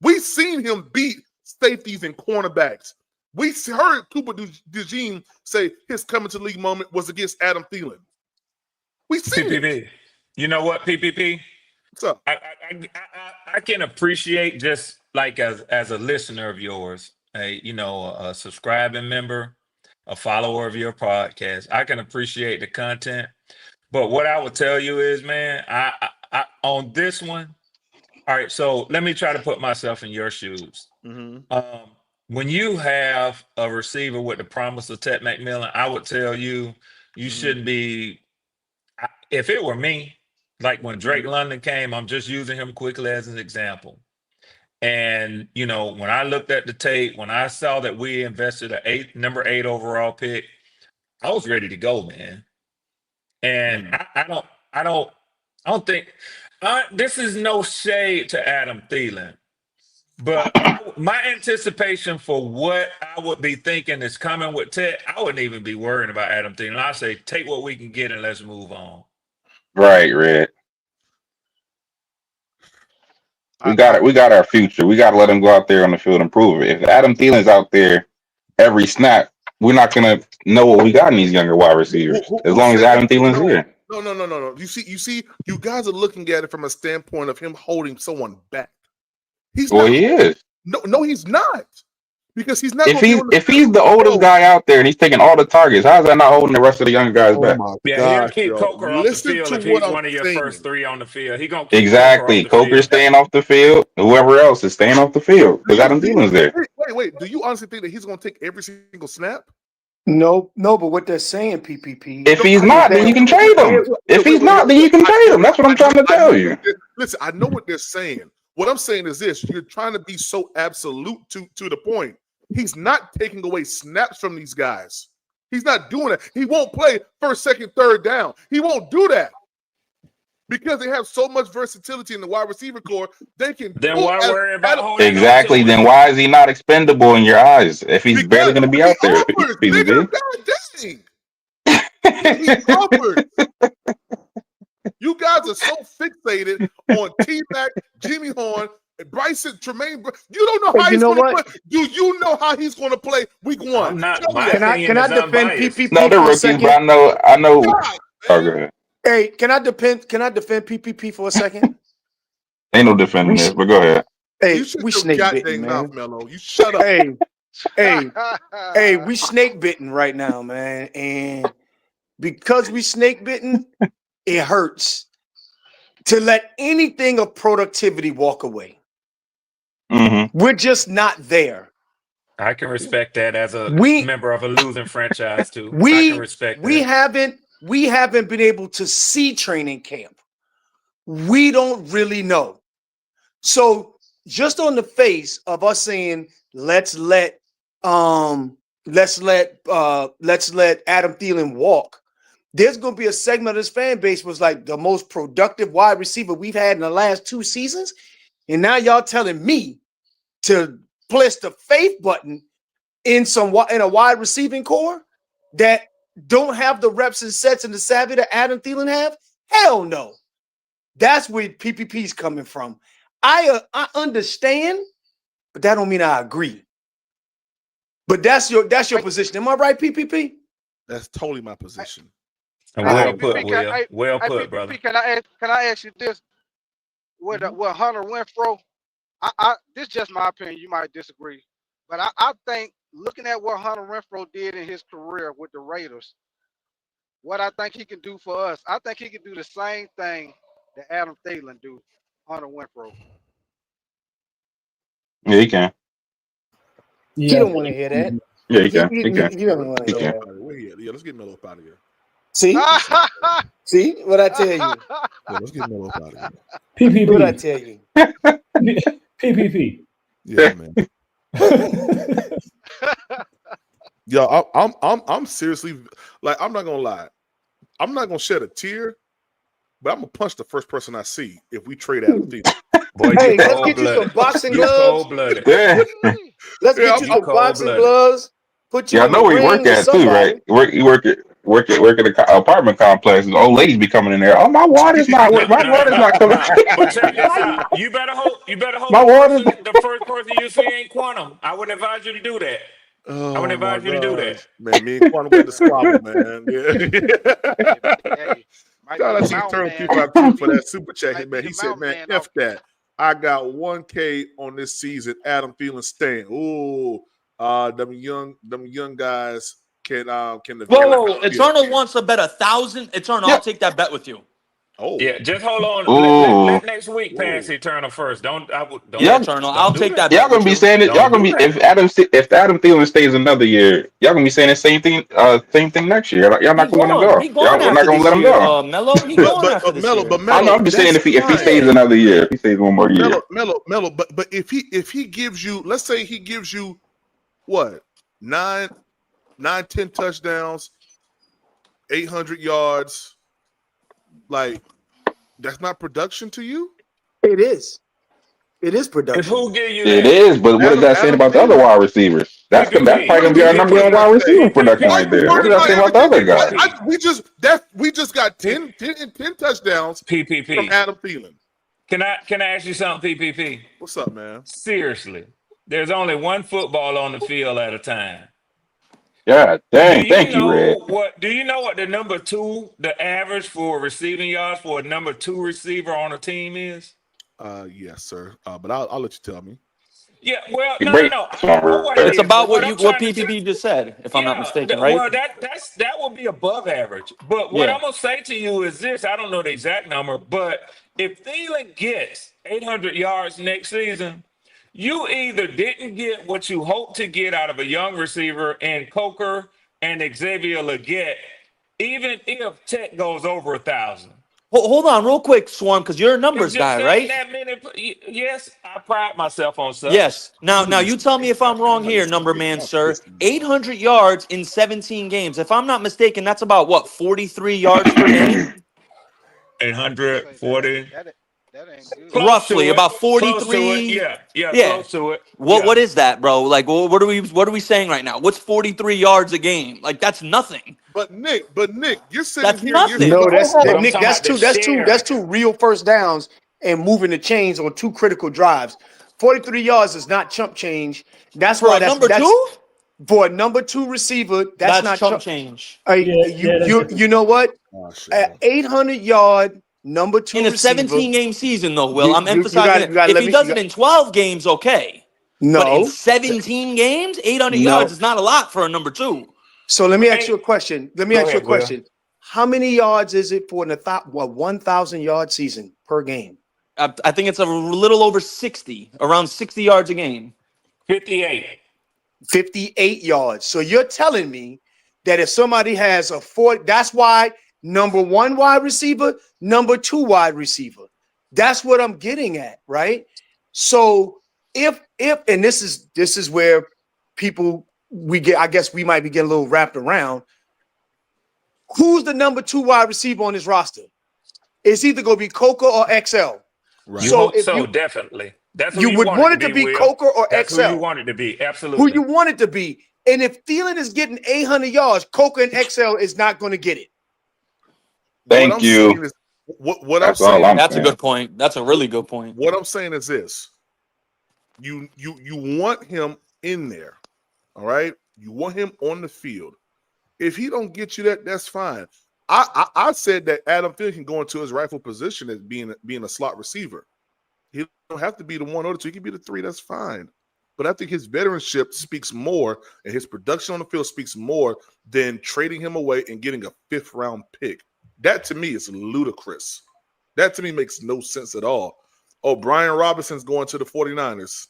We've seen him beat safeties and cornerbacks. We heard Cooper DeJean say his coming to the league moment was against Adam Thielen. We see PPP. You know what, PPP? What's up? I can appreciate just like as a listener of yours, a subscribing member, a follower of your podcast. I can appreciate the content, but what I would tell you is, man, I on this one. All right, so let me try to put myself in your shoes. Mm-hmm. When you have a receiver with the promise of Ted McMillan, I would tell you shouldn't be. If it were me, like when Drake London came, I'm just using him quickly as an example. And, when I looked at the tape, when I saw that we invested number 8 overall pick, I was ready to go, man. And I don't think this is no shade to Adam Thielen, but my anticipation for what I would be thinking is coming with Ted, I wouldn't even be worrying about Adam Thielen. I say, take what we can get and let's move on. Right, Red. We got our future. We got to let him go out there on the field and prove it. If Adam Thielen's out there every snap, we're not gonna know what we got in these younger wide receivers. As long as Adam Thielen's here. No. You see, you guys are looking at it from a standpoint of him holding someone back. He is. No, he's not. Because he's not. If he's the oldest guy out there and he's taking all the targets, how is that not holding the rest of the young guys back? Yeah, he'll keep Coker off the field if he's one of your first 3 on the field. He gonna keep exactly. Coker's staying off the field. Whoever else is staying off the field because Adam Thielen's there. Wait. Do you honestly think that he's going to take every single snap? No. But what they're saying, PPP. If he's not, then you can trade him. If he's not, then you can trade him. That's what I'm trying to tell you. Listen, I know what they're saying. What I'm saying is this: you're trying to be so absolute to the point. He's not taking away snaps from these guys. He's not doing it. He won't play first, second, third down. He won't do that because they have so much versatility in the wide receiver core. They can. Then why worry about holding exactly? Then why is he not expendable in your eyes if he's barely going to be out there? He covered. You guys are so fixated on T-Mac, Jimmy Horn, Bryson, Tremaine. You don't know how he's going to play. Do you know how he's going to play week 1? Can I defend PPP? No, they're rookies, but I know. God, oh, go ahead. Hey, can I defend PPP for a second? Ain't no defending this, but go ahead. Hey, we snake bitten, man. Mellow. You shut up. Hey, we snake bitten right now, man, and because we snake bitten, it hurts to let anything of productivity walk away. Mm-hmm. We're just not there. I can respect that as a member of a losing franchise too. I can respect that. We haven't been able to see training camp. We don't really know. So just on the face of us saying let's let Adam Thielen walk, there's going to be a segment of this fan base was like the most productive wide receiver we've had in the last 2 seasons. And now y'all telling me to press the faith button in a wide receiving core that don't have the reps and sets and the savvy that Adam Thielen have? Hell no. That's where PPP's coming from. I understand, but that don't mean I agree. But that's your position. Am I right, PPP? That's totally my position. And All well right. put, PPP, Will. Well put, brother. PPP, can I ask you this? With with Hunter Renfro, this is just my opinion. You might disagree, but I think looking at what Hunter Renfro did in his career with the Raiders, what I think he can do for us, I think he can do the same thing that Adam Thielen do. Hunter Renfro. Yeah, he can. He Yeah. don't want to hear that. Yeah, he He, can. he, He can. he don't want to He hear can. that. Where he at? Yeah, let's get Melo up out of here. See? See what I tell you? Yeah, let's get Melo up out of here. What I PPP. tell you? PPP. Yeah, man. Yo, I'm seriously like, I'm not gonna lie. I'm not gonna shed a tear, but I'm gonna punch the first person I see if we trade Adam Thielen. Boy, Hey, you let's get you some cold-blooded. boxing You gloves. cold-blooded. Yeah. Let's Yeah, get you You some boxing cold-blooded. gloves. Put you Yeah, I in the know where you ring work with at too, somebody. right? You work at the apartment complex. The old ladies be coming in there. Oh, my water's not No, my water's not coming. But check this out. You better hope My water's the first person you see ain't Quantum. I wouldn't advise you to do that. I Oh wouldn't my advise you to do that. gosh, man! Me and Quantum got the squabble, man. Yeah. Hey, might Shout be out the to mountain Eternal man. 252 for that super chat, Might man. be He the said, mountain "Man, man f off. that. I got 1K on this season. Adam Thielen staying. Ooh, them young guys can develop. Whoa. Yeah. Eternal wants to bet 1,000. Eternal, I'll Yeah. take that bet with you. Oh, Yeah, just hold on. Ooh. Let next week pass whoa. Eternal first. Don't Yeah, Y'all, Eternal. I'll don't do take that that. bet y'all gonna with be you. saying it. Y'all Don't gonna do be that. if Adam Thielen stays another year, y'all gonna be saying the same thing. Same thing next year. Y'all He not gonna let him gone. go. He gone Y'all not after gonna this let him year, go. Mello. He But gone but after but this Mello, year. but I know. Mello, I'm just saying that's if he stays fine. another year, if he stays one more year. Mello. But if he gives you, let's say he gives you what, 10 touchdowns, 800 yards, like that's not production to you? It is. It is And production. who give you It that? is, but what is that saying Adam about the other Thielen. wide receivers? That's probably PPP. gonna be our number What one does that wide say? receiver production Why right are you there. What worried does that about say about the everything? other guys? We just got 10 touchdowns from PPP. Adam Thielen. Can I ask you something, PPP? What's up, man? Seriously. There's only one football on the field at a time. Yeah, dang. Thank you, Red. Do you know what the average for receiving yards for a number 2 receiver on a team is? Yes, sir. But I'll let you tell me. Yeah, well, You no. break I know what it It's is, but about what I'm what trying to say, PPP just said, if I'm not yeah, mistaken, right? well, that will be above average. But what Yeah. I'm gonna say to you is this: I don't know the exact number, but if Thielen gets 800 yards next season, you either didn't get what you hoped to get out of a young receiver in Coker and Xavier Legette, even if Tech goes over 1,000. Hold on, real quick, Swarm, because you're a It numbers just guy, ain't right? that many. Yes, I pride myself on such. Yes. Now you tell me if I'm wrong here, number man, sir. 800 yards in 17 games. If I'm not mistaken, that's about what, 43 yards per game? 840. That ain't good. Close Roughly to it. about Close to it. 43. Yeah, Yeah. close to it. What Yeah. is that, bro? Like, what are we saying right now? What's 43 yards a game? Like, that's nothing. But Nick, you're sitting That's here and you're nothing. No, but hold But on. I'm Nick. talking about the That's sharing. two real first downs and moving the chains on two critical drives. 43 yards is not chump change. That's For why a number that's two, for a number 2 receiver. That's that's not chump chump. change. Yeah, that's different. You know what? Oh, shit. An 800-yard number 2 In a receiver. 17-game season, though, Will, I'm You emphasizing it. got If let he me. does it in 12 games, okay. But in No, 17 games, 800 yards no. is not a lot for a number two. So let me ask you Hey, a question. go ahead, Will. How many yards is it for a 1,000-yard season per game? I think it's a little over 60, around 60 yards a game. 58. 58 yards. So you're telling me that if somebody has a 40, that's why number 1 wide receiver, number 2 wide receiver. That's what I'm getting at, right? So if and this is where people I guess we might be getting a little wrapped around. Who's the number 2 wide receiver on this roster? It's either going to be Coker or XL. Right. You So hope if so, definitely. That's who you you would want it want to it to be, be Will. Coker or That's who you XL. want it to be. Who Absolutely. you want it to be. And if Thielen is getting 800 yards, Coker and XL is not going to get it. What Thank I'm saying you. is what I'm That's all saying I'm That's a saying. good point. That's a really good point. what I'm saying is this. You want him in there. All right? You want him on the field. If he don't get you that, that's fine. I said that Adam Thielen can go into his rightful position as being a slot receiver. He don't have to be the 1 or the 2. He can be the 3. That's fine. But I think his veteranship speaks more, and his production on the field speaks more than trading him away and getting a 5th-round pick. That to me is ludicrous. That to me makes no sense at all. Oh, Brian Robinson's going to the 49ers.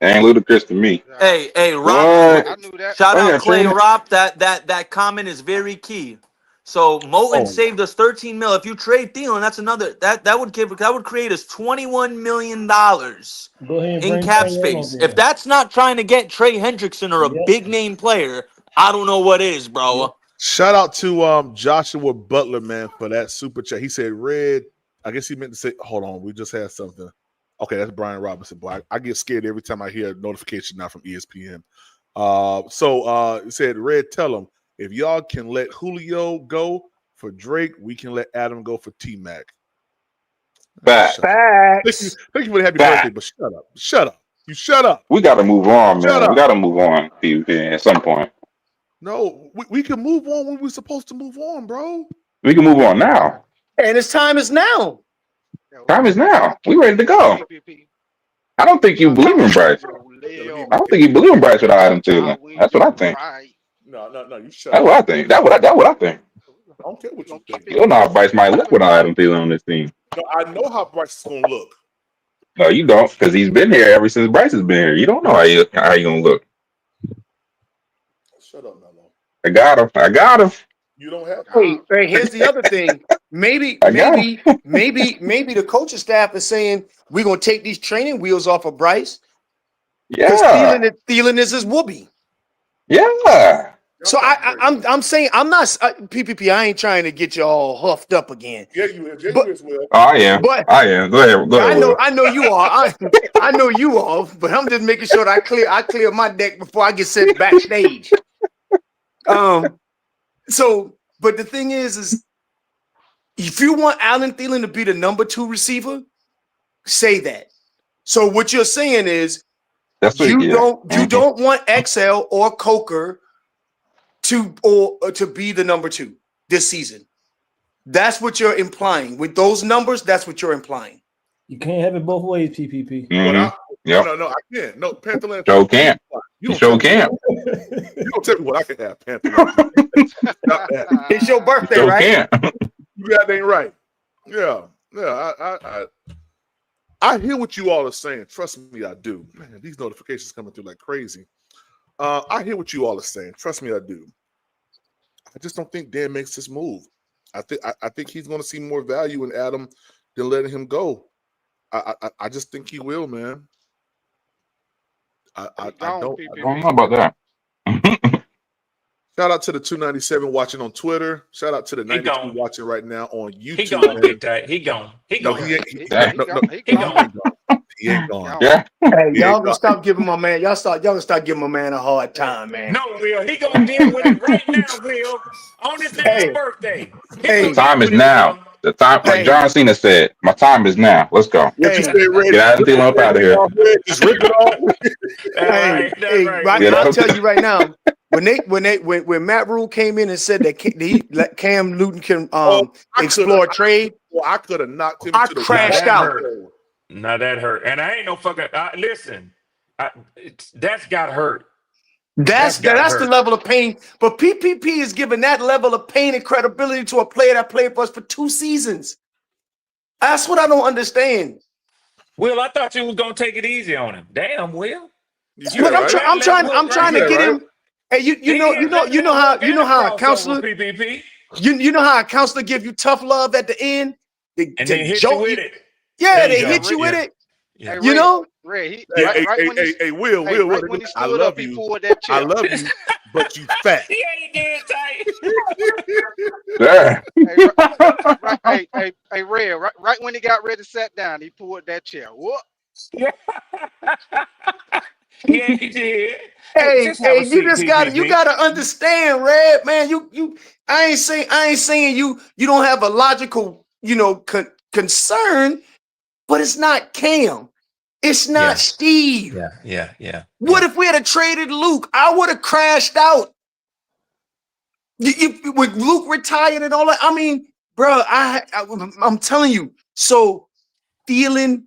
Ain't ludicrous to me. Hey, Rob. I knew that. Shout Oh, yeah, out Clay trade it. Rob. That comment is very key. So Moton saved us 13 mil. If you trade Thielen, that's another that would create us $21 million Go ahead and in bring cap Thielen space. on If there. that's not trying to get Trey Hendrickson or a Yep. big name player, I don't know what is, bro. Yep. Shout out to Joshua Butler, man, for that super chat. He said, "Red." I guess he meant to say, "Hold on, we just had something." Okay, that's Brian Robinson. Boy, I get scared every time I hear a notification now from ESPN. So he said, "Red, tell him if y'all can let Julio go for Drake, we can let Adam go for T Mac." Facts. Thank you for the happy birthday, but shut up. Shut up. You shut up. We got to move on, Shut man. up. We got to move on, PvP, at some point. No, we can move on when we're supposed to move on, bro. We can move on now. And his time is now. Time is now. We ready to go. I don't think you believe in Bryce. I don't think you believe in Bryce without Adam Thielen. That's what I think. No, you shut That's up. what I think. That's what I think. I don't care what you think. You don't know how Bryce might look without Adam Thielen on this team. No, I know how Bryce is gonna look. No, you don't, because he's been here ever since Bryce has been here. You don't know how you gonna look. Shut up, Melo. I got him. You don't have. Hey, here's the other thing. Maybe the coaching staff is saying we're gonna take these training wheels off of Bryce because Yeah. Thielen is his whoopee. Yeah. So I'm saying I'm not PPP. I ain't trying to get you all huffed up again. Yeah, you is. Yeah, But- you is, Will. Oh, I am. But I am. Go ahead. Will. I know you are. I know you are. But I'm just making sure that I clear my deck before I get sent backstage. So, but the thing is if you want Allen Thielen to be the number 2 receiver, say that. So what you're saying is That's what, you yeah. don't want XL or Coker to be the number 2 this season. That's what you're implying. With those numbers, that's what you're implying. You can't have it both ways, PPP. Mhm. Yep. No, I can't. No, Pantherland. Sure can't. You Sure can't. You don't tell me what I can have, Pantherland. Stop that. It's your birthday, Sure right? can't. That ain't right. Yeah. I hear what you all are saying. Trust me, I do. Man, these notifications coming through like crazy. I hear what you all are saying. Trust me, I do. I just don't think Dan makes this move. I think he's going to see more value in Adam than letting him go. I just think he will, man. I don't know about that. Shout out to the 297 watching on Twitter. Shout out to the 92 gone. watching right now on YouTube. He gone, man. Big Ty. He gone. He No, gone. he ain't. He No, he ain't gone. Yeah. Hey, Yeah, y'all gonna stop giving my man. Y'all gonna start giving my man a hard time, man. No, Will. He gonna deal with it right now, Will. On his Hey. birthday. He Hey. gonna The time deal is with it, now. Will. The time, like Hey. John Cena said, my time is now. Let's go. What you Hey. said, Red? Get Adam Thielen up out of here. Just rip it off. That's right. Get I'll up. tell you right now. When Matt Rule came in and said that he let Cam Newton can explore trade, Well, I could have knocked him I to the crashed ground. out. Now that hurt. And I ain't no fucking listen. That's got hurt. That's gotta the hurt. level of pain. But PPP is giving that level of pain and credibility to a player that played for us for 2 seasons. That's what I don't understand. Will, I thought you was gonna take it easy on him. Damn, Will. But I'm trying to get him. Hey, you know how a counselor PPP. you know how a counselor give you tough love at the end. And they hit you with it. Yeah, There you they go. hit you with Yeah. it. Yeah. Hey, You know. Ray, Hey, Will, when he I stood love up, he you. pulled that I chair. love you, but you fat. Yeah, he did, tight. Yeah. Hey, Ray, right when he got ready to sit down, he pulled that chair. Whoop. Yeah, he did. Hey, just have a seat, you PPP. gotta understand, Red man. I ain't saying you don't have a logical, concern, but it's not Cam. It's not Yeah. Steve. Yeah. What if we had traded Luke? I would have crashed out. With Luke retired and all that. I mean, bro, I'm telling you. So Thielen,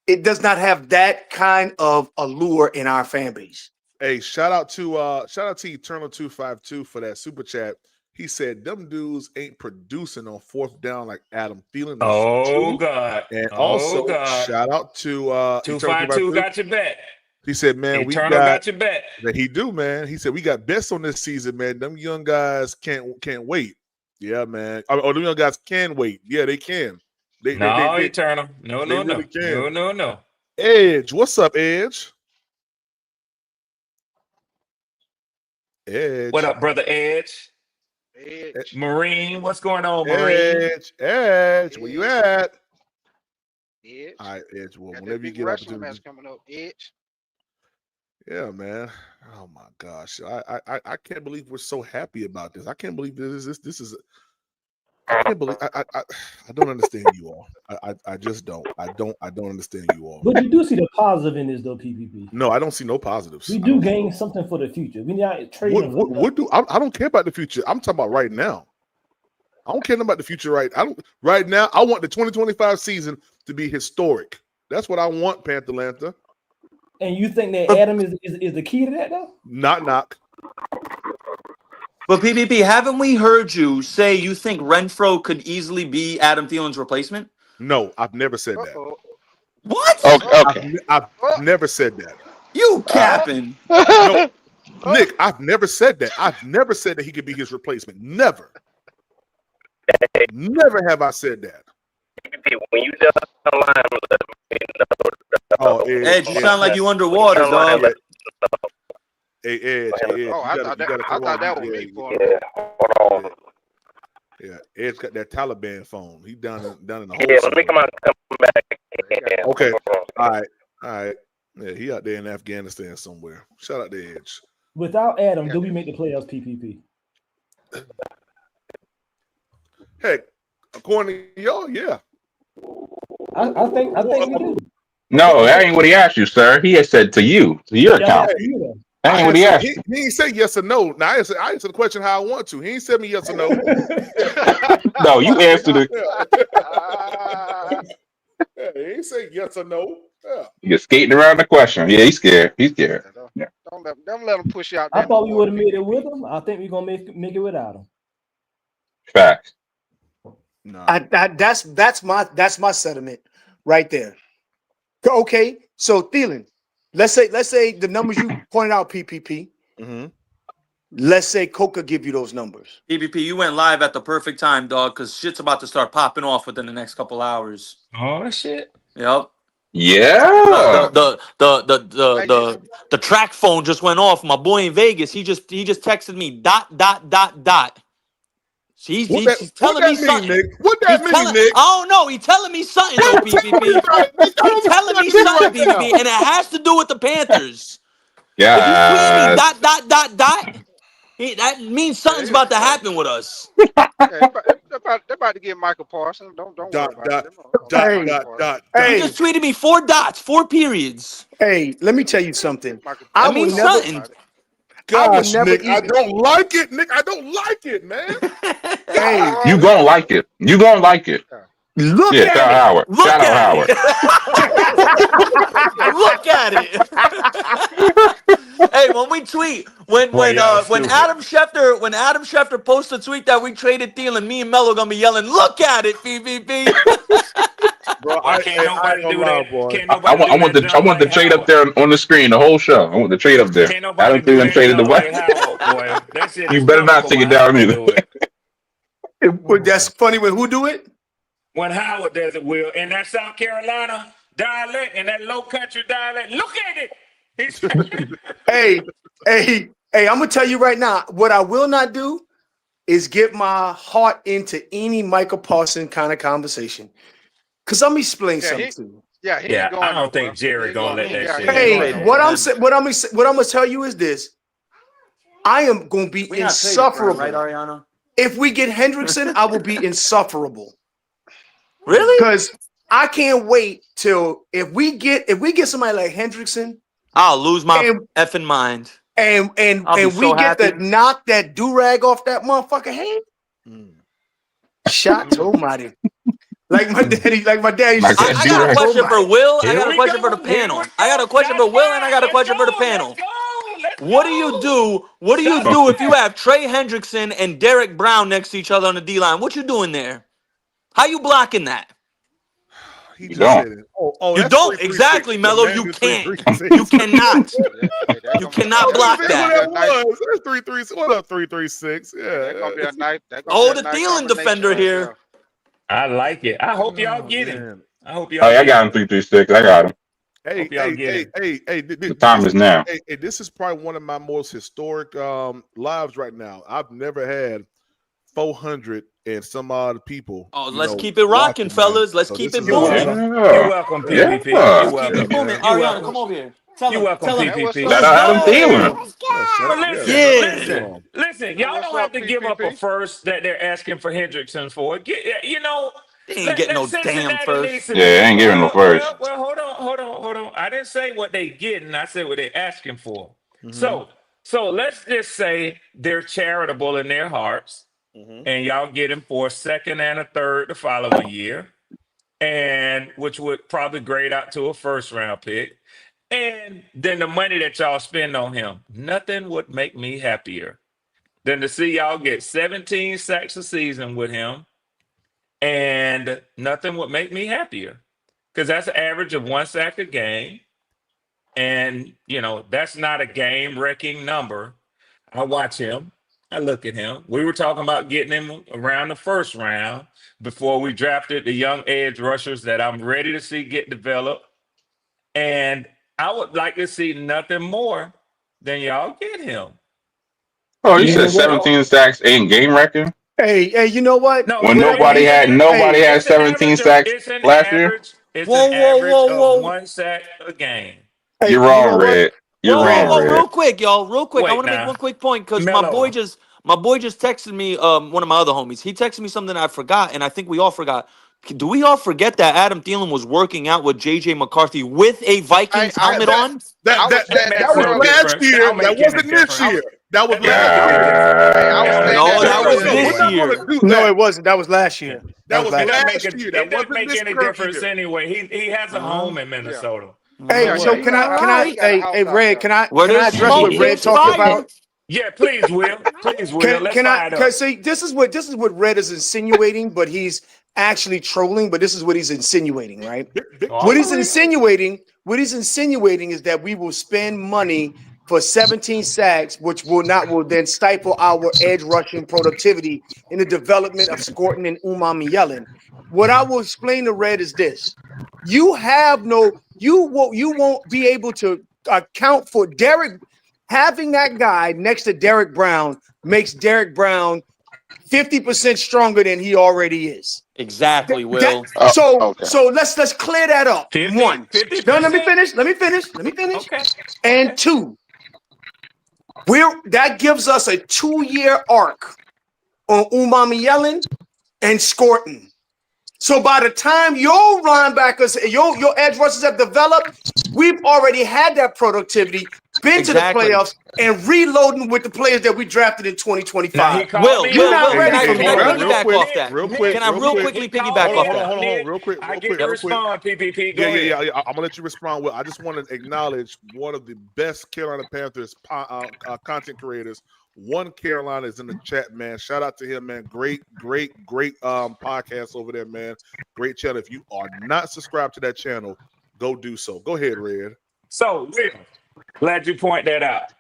it does not have that kind of allure in our fan base. Hey, shout out to Eternal 252 for that super chat. He said them dudes ain't producing on fourth down like Adam Thielen. That's Oh true. God. And Oh also God. shout out to 252 got your back. He said, man, Eternal got your back. that he do, man. He said we got best on this season, man. Them young guys can't wait. Yeah, man. Oh, them young guys can wait. Yeah, they can. They Eternal. No. really can. No. Edge, what's up, Edge? Edge. What up, brother Edge? Edge. Marine, what's going on, Marine? Edge, where you at? Edge. All right, Edge. Well, Got that whenever you big get wrestling opportunity. match coming up. Edge. Yeah, man. Oh my gosh. I can't believe we're so happy about this. I can't believe this is I can't believe I don't understand you all. I just don't. I don't understand you all. But you do see the positive in this, though, PPP. No, I don't see no positives. We do gain something for the future. We need trading. I don't care about the future. I'm talking about right now. I don't care about the future right now. I want the 2025 season to be historic. That's what I want, Panther. And you think that Adam is the key to that, though? Knock. But PPP, haven't we heard you say you think Renfro could easily be Adam Thielen's replacement? No, I've never said that. What? Okay. I've never said that. You capping? No, Nick, I've never said that. I've never said that he could be his replacement. Never. Never have I said that. When you just online, Ed, you sound like you underwater, dog. Hey, Ed. I thought that was me for yeah, hold on. Yeah, Ed's got that Taliban phone. He down in the hole. Yeah, let me come back. Yeah, okay. All right. Yeah, he out there in Afghanistan somewhere. Shout out to Edge. Without Adam, do we make the playoffs, PPP? Heck, according to y'all, yeah. I think we do. No, that ain't what he asked you, sir. He has said to you, to your account. That ain't what he asked. He ain't say yes or no. Now I answer the question how I want to. He ain't said me yes or no. No, you answered it. Yeah, he ain't say yes or no. Yeah. You're skating around the question. Yeah, he's scared. He's scared. Yeah. Don't let him push you out. I thought we would have made it with him. I think we're gonna make it without him. Facts. No. That's my sentiment right there. Okay, so Thielen, let's say the numbers you pointed out, PPP. Mm-hmm. Let's say Coca give you those numbers. PPP, you went live at the perfect time, dog, because shit's about to start popping off within the next couple hours. Oh shit. Yep. Yeah. The track phone just went off. My boy in Vegas, he just texted me ... He's telling me something. Nick? What that mean, Nick? I don't know. He's telling me something, though, PPP. He's telling me something, PPP, and it has to do with the Panthers. Yeah. If he tweet me ... that means something's about to happen with us. They're about to get Michael Parsons. Don't worry about it. Hey. He just tweeted me 4 dots, 4 periods. Hey, let me tell you something. That means something. Gosh, Nick, I don't like it. Nick, I don't like it, man. Hey, You gonna like it. You gonna like it. Look Yeah, at shout it. out Howard. Look Shout at out Howard. Look at it. Hey, when we tweet, when Adam Schefter posts a tweet that we traded Thielen, me and Melo gonna be yelling, "Look at it, PPP." Bro, Can't nobody do that. Can't I nobody want the trade up there on the screen the whole show. I want the trade up there. Can't I nobody don't think I'm traded the like way. Howard, boy. That shit You is better not comical take it when down Howard either. do it. That's funny when who do it? When Howard does it, Will, in that South Carolina dialect, in that low country dialect, look at it. Hey, I'm gonna tell you right now, what I will not do is get my heart into any Michael Parsons kind of conversation. Cause let me explain something to you. Yeah, I don't think Jerry gonna let that shit. Hey, what I'm gonna tell you is this. I am gonna be insufferable. Right, Ariana? If we get Hendrickson, I will be insufferable. Really? Because I can't wait till if we get somebody like Hendrickson, I'll lose my effing mind. and I'll be we so get happy. to knock that do-rag off that motherfucker hand. Shot Almighty. Like my daddy used Like to say, that I got a do-rag. question for Will. I Here got a we question for the go. Here we panel. go. I got a question for Shots Will, and I fired. got a Let's question for the go. panel. Let's go. Let's What do go. you do? What do you Shots do if you fired. have Trey Hendrickson and Derek Brown next to each other on the D line? What you doing there? How you blocking that? He You just don't. said it. Oh, You that's don't 336. exactly, The Mello. man You is can't. 336. You cannot. Yeah, hey, that's You gonna be cannot that's block gonna That's that. be what a that nice. was. That's 336. What up, 336? Hey, that's gonna be a nice. That's gonna be Oh, a the nice Thielen combination defender right here. there. I like it. I hope y'all Oh, get him. man. I hope Oh, y'all yeah, I get got him. him 336. I got him. Hey, Hope y'all get him. The time is now. Hey, this is probably one of my most historic lives right now. I've never had 400 and some odd people. Oh, You let's know, keep it rocking, watching, man. fellas. Let's So keep this it is You're booming. welcome. Yeah. You're welcome, Yeah. PPP. You're Let's keep welcome. it booming. You're Ariana, welcome. come over here. Tell You're him. welcome, Tell him. That what's PPP. up. Shout Let's out Adam go. Thielen. shut But up. listen, Shut up. Yeah. listen. That Y'all what's don't have up, to give up a PPP. first that they're asking for Hendrickson for. You know, They ain't getting no damn Cincinnati needs first. to Yeah, do. they ain't giving no first. Well. Hold on. I didn't say what they getting. I said what they're asking for. Mm-hmm. So let's just say they're charitable in their hearts, and y'all get him for a second and a third the following year, and which would probably grade out to a first round pick. And then the money that y'all spend on him, nothing would make me happier than to see y'all get 17 sacks a season with him, and nothing would make me happier because that's an average of 1 sack a game. And, that's not a game wrecking number. I watch him. I look at him. We were talking about getting him around the first round before we drafted the young edge rushers that I'm ready to see get developed. And I would like to see nothing more than y'all get him. Oh, you You know said what? 17 sacks ain't game record Hey, you know what? No, when Will, nobody had it's an 17 average of sacks last year. it's Whoa, an whoa, average whoa, of whoa. 1 sack a game. Hey, You're you wrong, know what? Red. You're Whoa, whoa, wrong, whoa, Red. real quick, y'all. Real quick. I Wait want to make now. one quick point because Mello. my boy just texted me, one of my other homies. He texted me something I forgot, and I think we all forgot. Do we all forget that Adam Thielen was working out with JJ McCarthy with a Vikings I helmet on? I was That saying that makes That was no earlier. last difference. year. I'll That make any wasn't this difference. year. That was That makes last any year. difference. Hey, I was That saying makes No, that no that was difference earlier. this We're not anyway. going year. to do No, that. it wasn't. That was last year. That That was was It last doesn't year. make last it. year. It That doesn't wasn't make this any current difference year. anyway. He has a home in Yeah, Minnesota. Hey, yeah, so yeah. He can got I a can house. I He got a hey house out Red, there. Where can I there's address what smoke, Red there's talked fire. about? Yeah, please, Will. Please, Will. Let's Can I fire it up. cause see this is what Red is insinuating, but he's actually trolling, but this is what he's insinuating, right? Big Oh, I'm gonna read. What he's insinuating is that we will spend money for 17 sacks, which will then stifle our edge rushing productivity in the development of Scorton and Yellen. What I will explain to Red is this: you won't be able to account for Derek having that guy next to Derek Brown makes Derek Brown 50% stronger than he already is. Exactly, Will. So Okay. let's clear that up. 50, One. No, 50%? let me finish. Okay. And two, that gives us a 2-year arc on Yellen and Scorton. So by the time your linebackers, your edge rushers have developed, we've already had that productivity, been to the Exactly. playoffs, and reloading with the players that we drafted in Now he 2025. called me You're out. not Will, can ready for I hold on, that. real piggyback quick, off that? real quick, Can I real real quick. quickly He called piggyback me off Hold on, that? out, Nick. real quick, I real get quick, to real quick. respond, PPP. Go Yeah. ahead. I'm gonna let you respond. Well, I just want to acknowledge one of the best Carolina Panthers content creators. One Carolina is in the chat, man. Shout out to him, man. Great podcast over there, man. Great channel. If you are not subscribed to that channel, go do so. Go ahead, Red. So, Will, glad you point that out.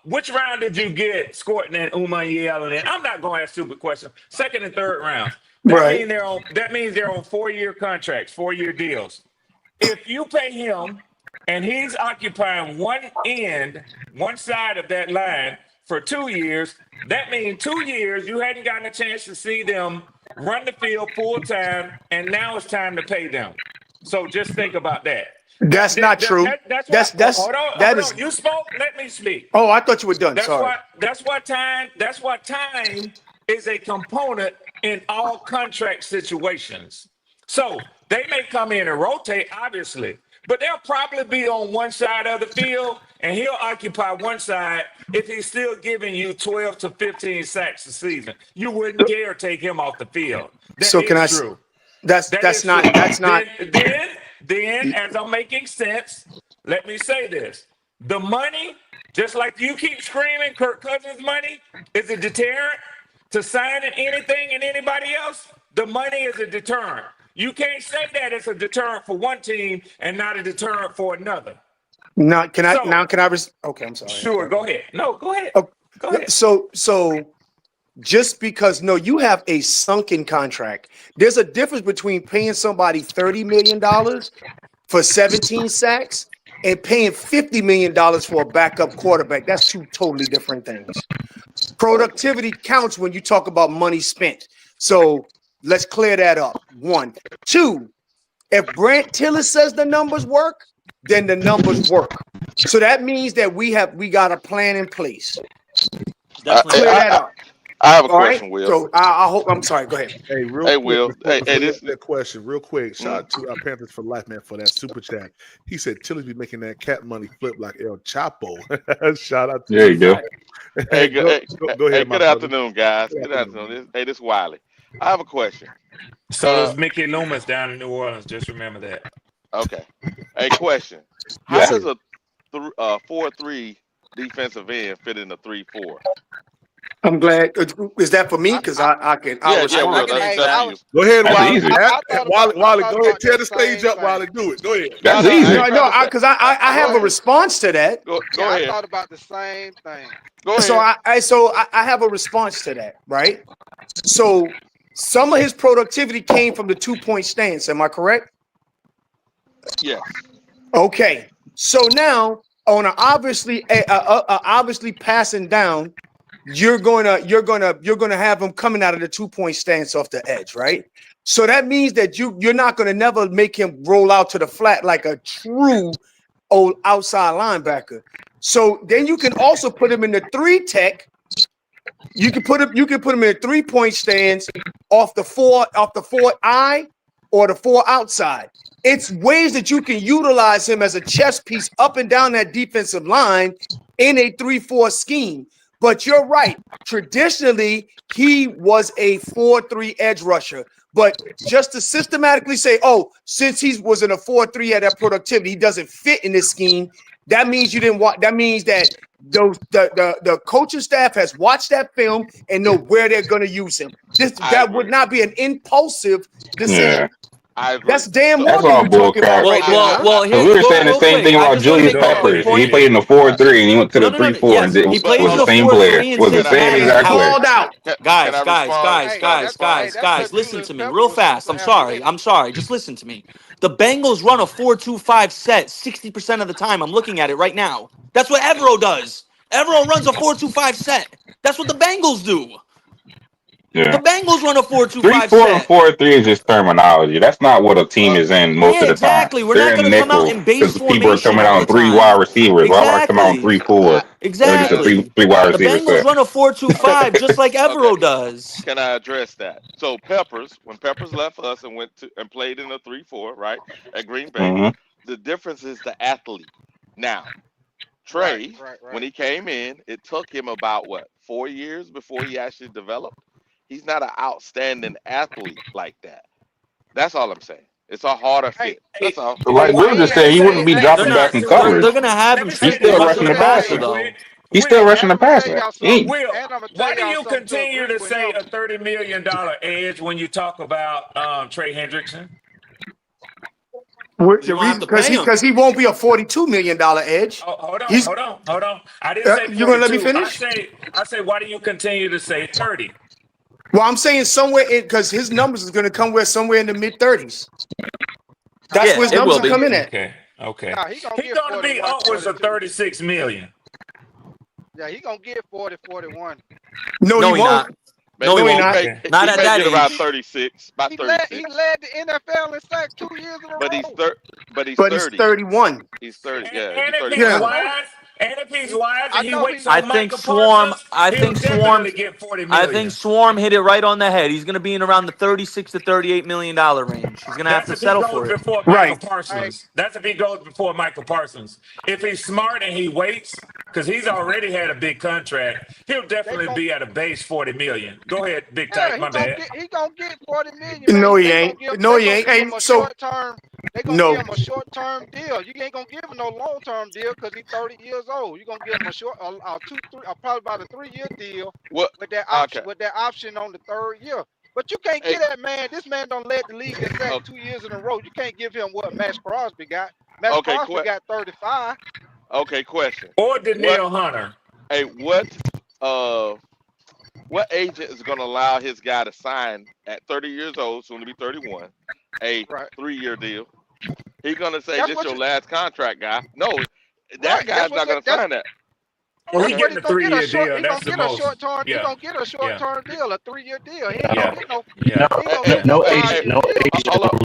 Which round did you get Scorton and Yellen in? I'm not going to ask stupid questions. Second and third rounds. Right. That means they're on 4-year contracts, 4-year deals. If you pay him and he's occupying one side of that line for 2 years, that means 2 years you hadn't gotten a chance to see them run the field full time, and now it's time to pay them. So just think about that. That's not true. That's why. Hold That is. on. You spoke. Let me speak. Oh, I thought you were done. That's Sorry. why time is a component in all contract situations. So they may come in and rotate, obviously, but they'll probably be on one side of the field, and he'll occupy one side if he's still giving you 12 to 15 sacks a season. You wouldn't dare take him off the field. That So can I? is true. That's That that's is true. not that's not. Then, as I'm making sense, let me say this: the money, just like you keep screaming, Kirk Cousins' money is a deterrent to signing anything and anybody else. The money is a deterrent. You can't say that it's a deterrent for one team and not a deterrent for another. Not can I So, now? Can I? Okay, I'm sorry. sure, go ahead. No, go ahead. Oh, Go ahead. So just because you have a sunken contract. There's a difference between paying somebody $30 million for 17 sacks and paying $50 million for a backup quarterback. That's two totally different things. Productivity counts when you talk about money spent. So let's clear that up. 1. 2, if Brant Tiller says the numbers work, then the numbers work. So that means that we got a plan in place. Definitely. Clear that up. I have a All question, right. Will. So I hope. I'm sorry. Go ahead. Hey, real Hey, quick, Will. before Hey, you this. ask that question, real quick, shout out to our Panthers for Life, man, for that super chat. He said Tilly's be making that cat money flip like El Chapo. Shout out to There you go. Hey, go hey, ahead, hey, my good brother. afternoon, guys. Good Good afternoon. afternoon. This is Wiley. I have a question. So does Mickey Loomis down in New Orleans. Just remember that. Okay. A question. How Yeah. does a 4-3 defensive end fit in a 3-4? I'm glad. Is that for me? Because I can. I'll Yeah, respond. Will. I can That's answer that's that. you. Go ahead, That's Wiley. easy. Wiley, go ahead. Tear that the stage same up, thing. Wiley. Do it. Go ahead. That's No, easy. I ain't No, trying to say. because I have a response to that. Go Yeah, I ahead. thought about the same thing. Go ahead. So I have a response to that, right? So some of his productivity came from the 2-point stance. Am I correct? Yes. Okay. So now on a obviously passing down, you're gonna have him coming out of the 2-point stance off the edge, right? So that means that you're not gonna never make him roll out to the flat like a true old outside linebacker. So then you can also put him in the 3 tech. You can put him in a 3-point stance off the 4 eye or the 4 outside. It's ways that you can utilize him as a chess piece up and down that defensive line in a 3-4 scheme. But you're right. Traditionally, he was a 4-3 edge rusher. But just to systematically say, oh, since he was in a 4-3 at that productivity, he doesn't fit in this scheme. That means you didn't want. That means that the coaching staff has watched that film and know where they're going to use him. That would not be an impulsive decision. Yeah. I agree. That's damn That's more all than you're talking bullcrap. about right now. Well, Because we were saying the same thing about Julius Peppers. He played in the 4-3 and he went to the 3-4 and Yes, he plays was in the a same 4-3 player. in Was the same Cincinnati. exact player. Called out. Can Guys, I respond? guys, listen Julius to me Peppers real was fast. super I'm sorry. Just listen to me. The Bengals run a 4-2-5 set 60% of the time. I'm looking at it right now. That's what Evero does. Evero runs a 4-2-5 set. That's what the Bengals do. Yeah. The Bengals run a 4-2-5 3-4 and set. 4-3 is just terminology. That's not what a team is in most Yeah, of the time. exactly. We're They're not in going to come out nickel in base because people are formation coming all out the on 3 time. wide receivers. Why would I come out on Exactly. 3-4? Exactly. Just a three wide The receiver Bengals set. run a 4-2-5 just like Evero does. Can I address that? So when Peppers left us and went to and played in the 3-4, right, at Green Bay, Mm-hmm. the difference is the athlete. Now, Trey, Right. when he came in, it took him about 4 years before he actually developed. He's not an outstanding athlete like that. That's all I'm saying. It's a harder fit. That's all. But like Will just said, he wouldn't be dropping back in coverage. They're gonna have Let him me say He's strictly still this rushing rushing the the passer passer. though. He's still rushing the And I'm gonna tell passer. y'all He ain't- something. Will, And I'm gonna tell why do y'all you something to continue agree to with say him. a $30 million edge when you talk about Trey Hendrickson? The You don't have reason to pay him. because he won't be a $42 million edge. Oh, hold He's on. I didn't say 42. you gonna let me finish? I say, why do you continue to say 30? Well, I'm saying somewhere in because his numbers is going to come somewhere in the mid-30s. That's where his it numbers will are be. coming at. Okay. Nah, he gonna He's get going to be 41, upwards of 42. 36 million. Yeah, he gonna get 40, 41. No, No, he he won't. not. Maybe No, he No, he won't. not. Okay. Not he at may that get about age. 36, about He 36. led the NFL in sacks 2 years in a But he's row. but he's But he's 30. 31. He's 30. And, Yeah, he'll and be if 31. he's Yeah. wise, And if he's wise I and he know waits he. I on think Michael Swarm. Parsons, I he'll think Swarm. definitely get 40 I think million. Swarm hit it right on the head. He's going to be in around the 36 to 38 million dollar range. He's going to have That's to if he settle goes for it. before Michael Right. Hey, Parsons. That's if he goes before Michael Parsons. If he's smart and he waits, because he's already had a big contract, he'll they definitely gon' be at a base 40 million. Go ahead, Big yeah, Tyke. My bad. he gonna get 40 million, man. No, he They gonna ain't. give No, they he gonna ain't. give him Hey, a so short term. They gonna no. give him a short term deal. You ain't gonna give him no long term deal because he's 30 years old. You gonna give him a short, a 2, 3, probably about a 3 year deal What? Okay. with that option on the third year. But you can't Hey, get that man. This man don't led the league in sacks okay, 2 years in a row. You can't give him what Max Crosby got. Max okay, Crosby got 35. okay, question. Or What? Danielle Hunter. Hey, uh what agent is going to allow his guy to sign at 30 years old, soon to be 31, a Right. 3-year deal? He's going to say That's this what your you. last contract, guy. No, that Right. guy's not going to sign that. Oh, he That's Okay. what getting he's a gonna get a 3-year short. deal. He That's gonna the get a most. short term. He Yeah. gonna get a short Yeah. term deal, a 3 year deal. He ain't No, gonna Yeah. get no. Yeah. He ain't gonna Hey, get no, no no hey, agent, hey, 5 year no deal. agent, hold up.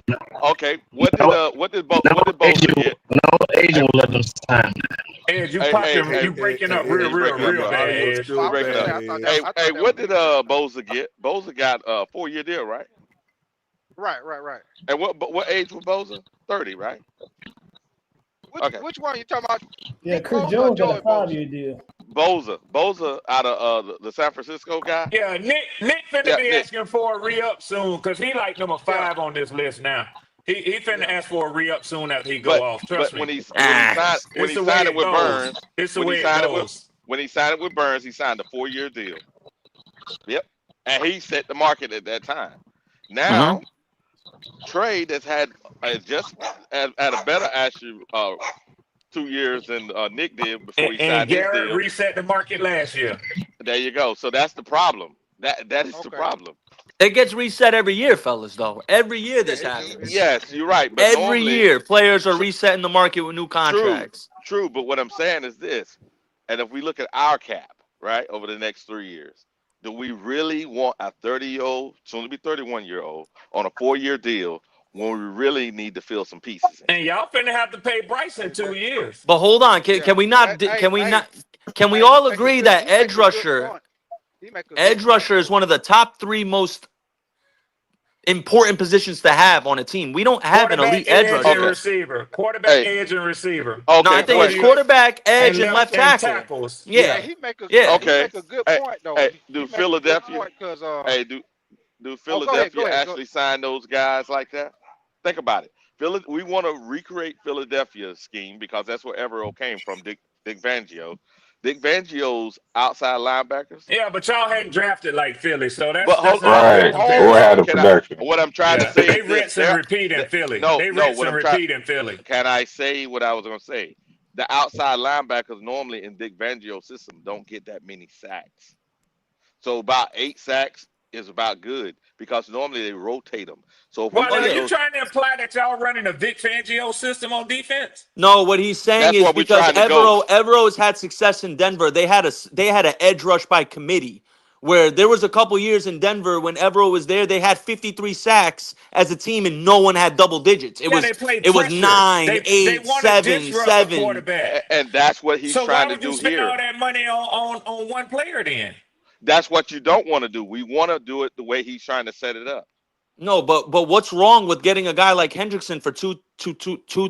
no, Okay, no, what did no Bosa get? no Hey, agent will let them sign. Ed, you Hey, hey, popping, hey, hey, you hey, breaking hey, up hey, you real, breaking up, real your bro. bad, audio's Ed. Oh, still I was Breaking gonna say up. I thought bad. that Hey, I hey, thought that what was did me. Bosa get? Bosa got a 4-year deal, right? Right. And what age was Bosa? 30, right? Okay. Which one you talking about? Yeah, Nick Chris Bosa or Jones got a Joey Bosa? 5 year deal. Bosa out of the San Francisco guy. Yeah, Nick finna Yeah, be Nick. asking for a re-up soon because he like number Yeah, 5 on this list now. He finna yeah. ask for a re-up soon after he go But off. but Trust me. Ah, when It's he the way signed it it with goes. Burns, It's the when he way it signed it with goes. when he signed it with Burns, he signed a 4-year deal. Yep. And he set the market at that time. hmm Now, Trey that's had just at a better actually 2 years than Nick did before he And signed his Garrett deal. reset the market last year. There you go. So that's the problem. That is the Okay. problem. it gets reset every year, fellas. Though every year Yeah, this it happens. do. Yes, you're right. But Every normally, year, players are tr- resetting the market with new true, contracts. true. But what I'm saying is this. And if we look at our cap, right, over the next 3 years, do we really want a 30-year-old, soon to be 31-year-old, on a 4-year deal when we really need to fill some pieces in? And y'all finna have to pay Bryce in Hey, 2 years. But hold on, yeah. can we not? Can we not? Can we all agree that He make a good point. He make a good edge point rusher is though. one of the top 3 most important positions to have on a team? We don't have an Quarterback, elite edge edge, and rusher. Okay. receiver. Quarterback, Hey, edge, and receiver. No, I okay, think That's what it's he question. quarterback, edge, and and left left and tackle. tackles. Yeah, Yeah, Yeah. yeah. he Okay. make a good Hey, point though. hey, He do make a good Philadelphia, point because hey, do oh go ahead, Philadelphia go. actually sign those guys like that? Think about it. We want to recreate Philadelphia's scheme because that's where Evero came from, Dick Fangio. Dick Fangio's outside linebackers. Yeah, but y'all hadn't drafted like Philly, so But that's hold not a on, fair Right. hold Or comparison. had on. a Can I? production. What I'm trying to Yeah, say is they this. rinse and repeat in Philly. No, They no. rinse What and I'm trying. repeat in Philly. Can I say what I was going to say? The outside linebackers normally in Dick Fangio's system don't get that many sacks. So about 8 sacks is about good because normally they rotate them. So if we Well, Oh are take yeah. you those, trying to imply that y'all running a Vic Fangio system on defense? No, what he's saying that's is what we're because trying to go. Evero has had success in Denver. They had an edge rush by committee where there was a couple years in Denver when Evero was there. They had 53 sacks as a team and no one had double digits. It Yeah, was they play it was pressure. 9, They 8, want to 7, disrupt the 7. quarterback. And that's what he's So why trying to would you do spend here. all that money on one player then? That's what you don't want to do. We want to do it the way he's trying to set it up. No, but what's wrong with getting a guy like Hendrickson for